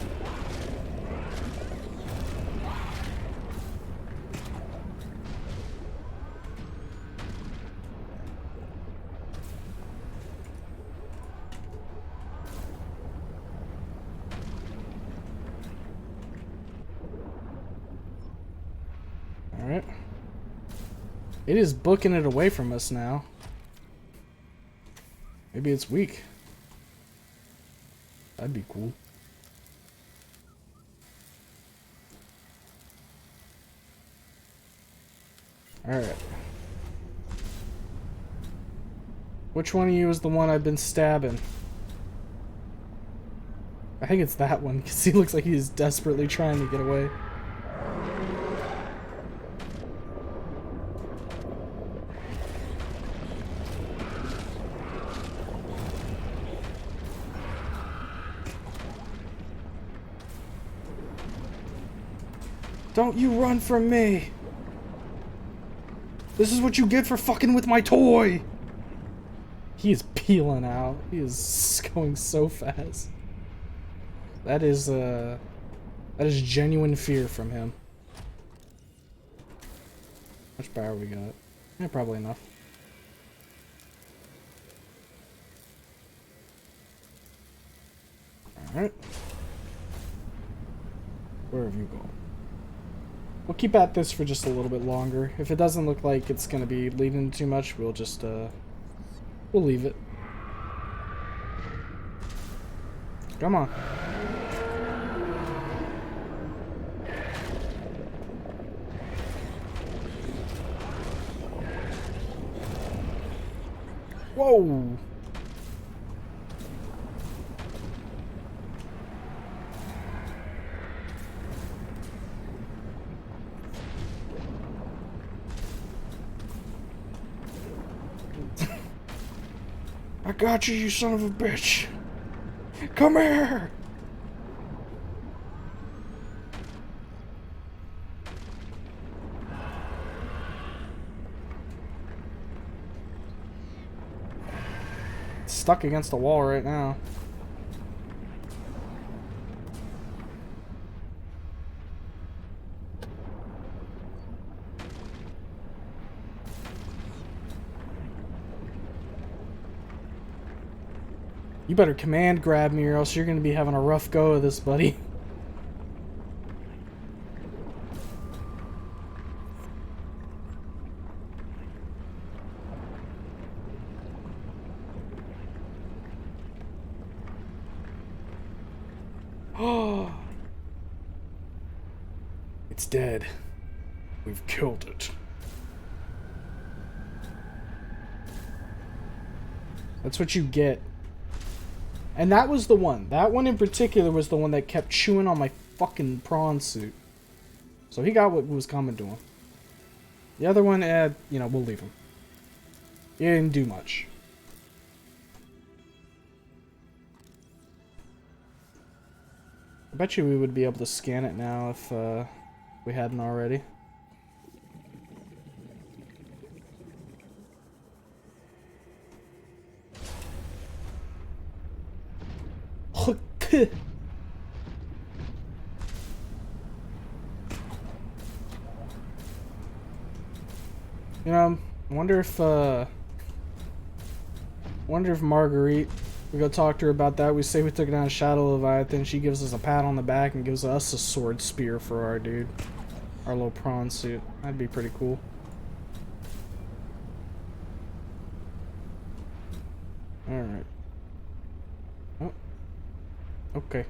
Alright. It is booking it away from us now. Maybe it's weak. That'd be cool. Alright. Which one of you is the one I've been stabbing? I think it's that one, because he looks like he's desperately trying to get away. Don't you run from me! This is what you get for fucking with my toy! He is peeling out. He is going so fast. That is genuine fear from him. How much power we got? Yeah, probably enough. Alright. Where have you gone? We'll keep at this for just a little bit longer. If it doesn't look like it's gonna be leading too much, we'll just we'll leave it. Come on. Whoa! I got you, you son of a bitch! Come here! It's stuck against the wall right now. You better command grab me or else you're gonna be having a rough go of this, buddy. Oh, it's dead. We've killed it. That's what you get. And that was the one. That one in particular was the one that kept chewing on my fucking prawn suit. So he got what was coming to him. The other one, you know, we'll leave him. He didn't do much. I bet you we would be able to scan it now if we hadn't already. You know, wonder if Marguerite, we go talk to her about that. We say we took down Shadow Leviathan. She gives us a pat on the back and gives us a sword spear for our dude. Our little prawn suit. That'd be pretty cool. Alright. Oh. Okay.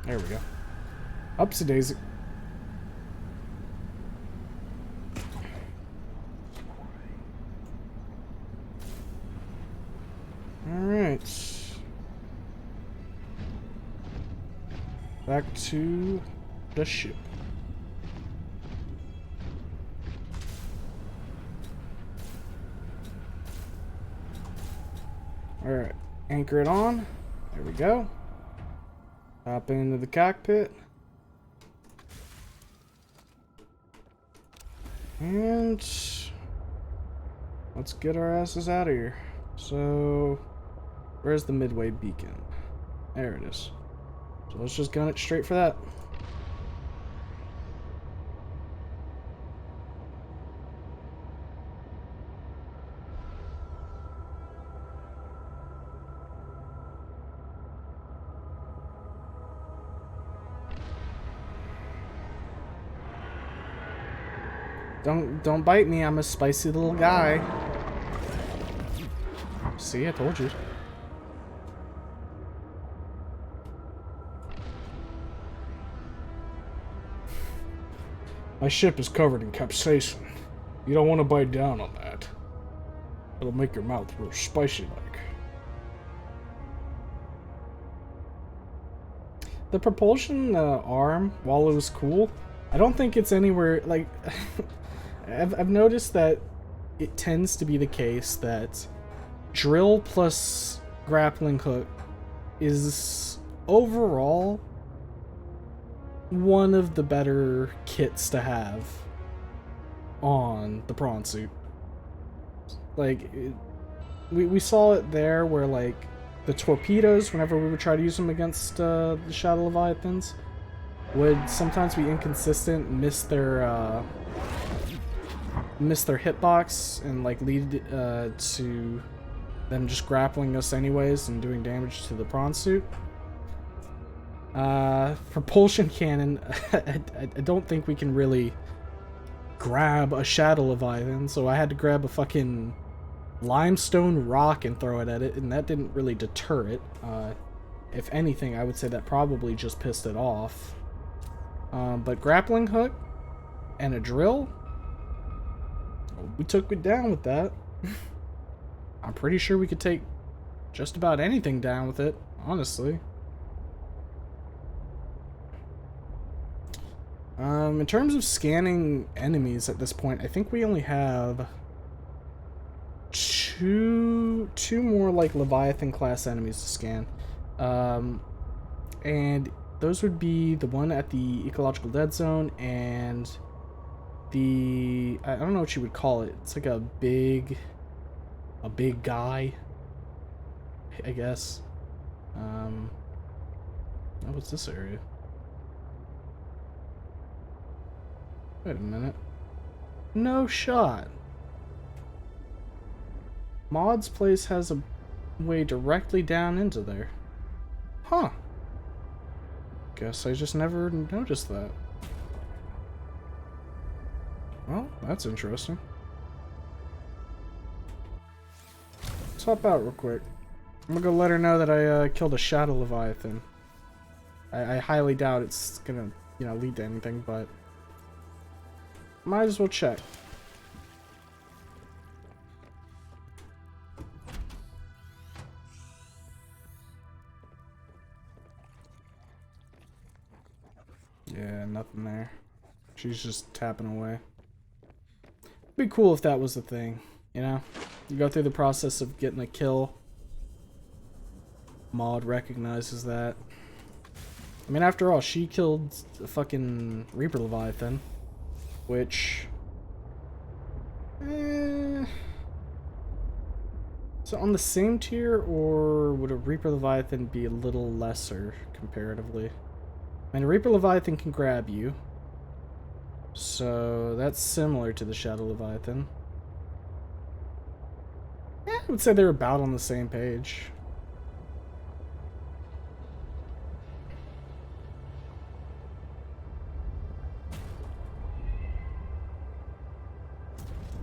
There we go. Upsy daisy. Alright. Back to the ship. Alright. Anchor it on. There we go. Hop into the cockpit. And let's get our asses out of here. So, where's the midway beacon? There it is. So let's just gun it straight for that. Don't bite me, I'm a spicy little guy. See, I told you. My ship is covered in capsaicin. You don't want to bite down on that. It'll make your mouth real spicy like. The propulsion arm, while it was cool, I don't think it's anywhere, like, I've noticed that it tends to be the case that drill plus grappling hook is overall one of the better kits to have on the prawn suit. Like, we saw it there where, like, the torpedoes, whenever we would try to use them against the Shadow Leviathans, would sometimes be inconsistent, miss their hitbox, and like lead to them just grappling us anyways and doing damage to the prawn suit. Propulsion cannon, I don't think we can really grab a Shadow Leviathan, so I had to grab a fucking limestone rock and throw it at it, and that didn't really deter it. If anything, I would say that probably just pissed it off. But grappling hook and a drill, we took it down with that. I'm pretty sure we could take just about anything down with it, honestly. In terms of scanning enemies at this point, I think we only have two more like Leviathan class enemies to scan. And those would be the one at the ecological dead zone and the, I don't know what you would call it. It's like a big guy, I guess. What's this area? Wait a minute. No shot. Maud's place has a way directly down into there. Huh. Guess I just never noticed that. Well, that's interesting. Let's hop out real quick. I'm gonna go let her know that I killed a Shadow Leviathan. I highly doubt it's gonna, you know, lead to anything, but might as well check. nothing there. She's just tapping away. It'd be cool if that was the thing, you know? You go through the process of getting a kill. Maud recognizes that. I mean, after all, she killed the fucking Reaper Leviathan, which... So on the same tier, or would a Reaper Leviathan be a little lesser, comparatively? I mean, a Reaper Leviathan can grab you. So that's similar to the Shadow Leviathan. Yeah, I would say they're about on the same page.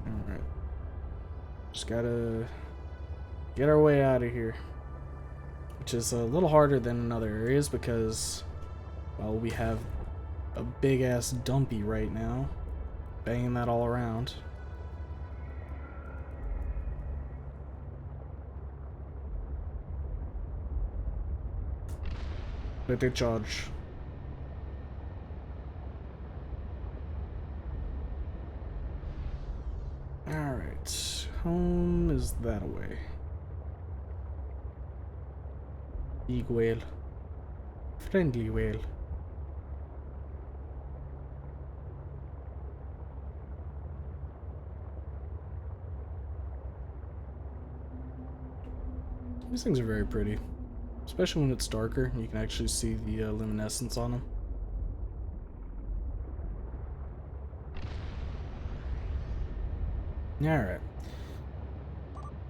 Alright. Just gotta get our way out of here. Which is a little harder than in other areas because, well, we have a big-ass dumpy right now. Banging that all around. Let it charge. Alright. Home is that away. Big whale. Friendly whale. These things are very pretty. Especially when it's darker and you can actually see the luminescence on them. Alright.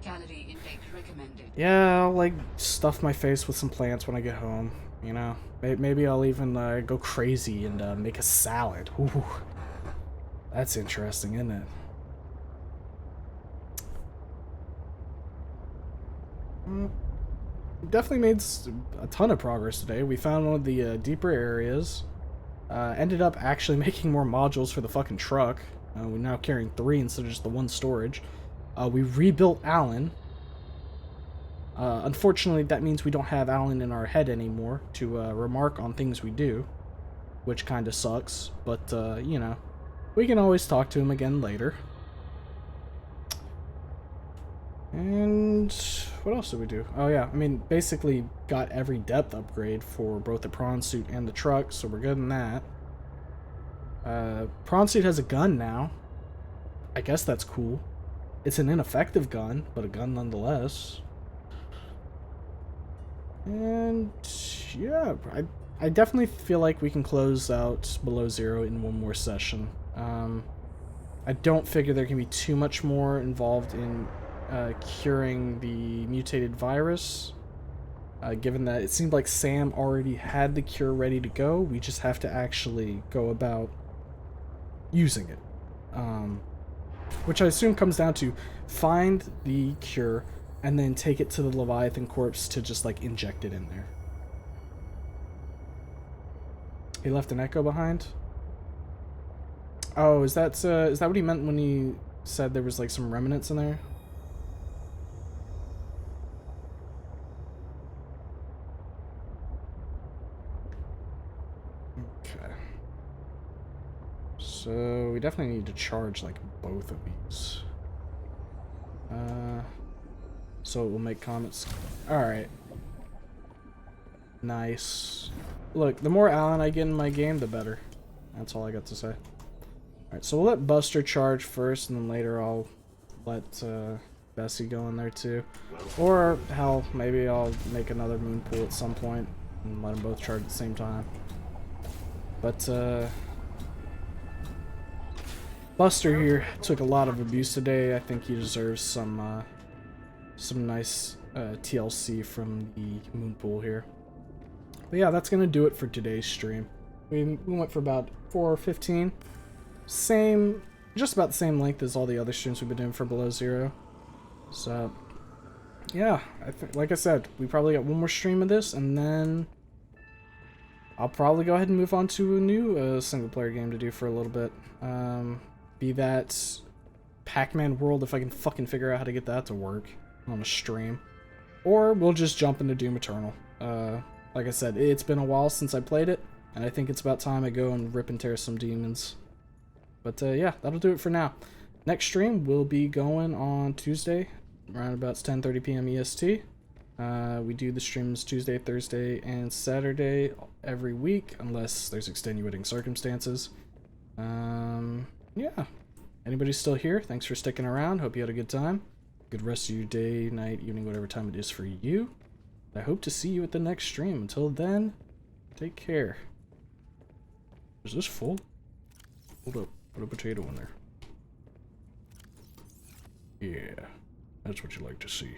Calorie intake recommended. Yeah, I'll like stuff my face with some plants when I get home, you know? Maybe I'll even go crazy and make a salad. Ooh. That's interesting, isn't it? Definitely made a ton of progress today. We found one of the deeper areas. Ended up actually making more modules for the fucking truck. We're now carrying 3 instead of just the 1 storage. We rebuilt Alan. Unfortunately, that means we don't have Alan in our head anymore to remark on things we do, which kind of sucks. But, you know, we can always talk to him again later. And what else did we do? Oh yeah, I mean, basically got every depth upgrade for both the prawn suit and the truck, so we're good in that. Prawn suit has a gun now. I guess that's cool. It's an ineffective gun, but a gun nonetheless. And yeah, I definitely feel like we can close out Below Zero in one more session. I don't figure there can be too much more involved in curing the mutated virus, given that it seemed like Sam already had the cure ready to go. We just have to actually go about using it, which I assume comes down to find the cure and then take it to the Leviathan corpse to just like inject it in there. He left an echo behind. Oh, is that what he meant when he said there was like some remnants in there? Okay. So we definitely need to charge like both of these. So it will make comments. Alright. Nice. Look, the more Alan I get in my game, the better. That's all I got to say. Alright, so we'll let Buster charge first, and then later I'll let Bessie go in there too. Or, hell, maybe I'll make another moon pool at some point and let them both charge at the same time. But, Buster here took a lot of abuse today. I think he deserves some nice TLC from the moon pool here. But yeah, that's gonna do it for today's stream. We went for about 4:15. Just about the same length as all the other streams we've been doing for Below Zero. So, yeah, I think, like I said, we probably got one more stream of this, and then I'll probably go ahead and move on to a new single-player game to do for a little bit. Be that Pac-Man World, if I can fucking figure out how to get that to work on a stream. Or we'll just jump into Doom Eternal. Like I said, it's been a while since I played it. and I think it's about time I go and rip and tear some demons. But yeah, that'll do it for now. Next stream will be going on Tuesday, around about 10:30 p.m. EST. We do the streams Tuesday, Thursday, and Saturday every week, unless there's extenuating circumstances. Yeah. Anybody still here? Thanks for sticking around. Hope you had a good time. Good rest of your day, night, evening, whatever time it is for you. I hope to see you at the next stream. Until then, take care. Is this full? Hold up. Put a potato in there. Yeah. That's what you like to see.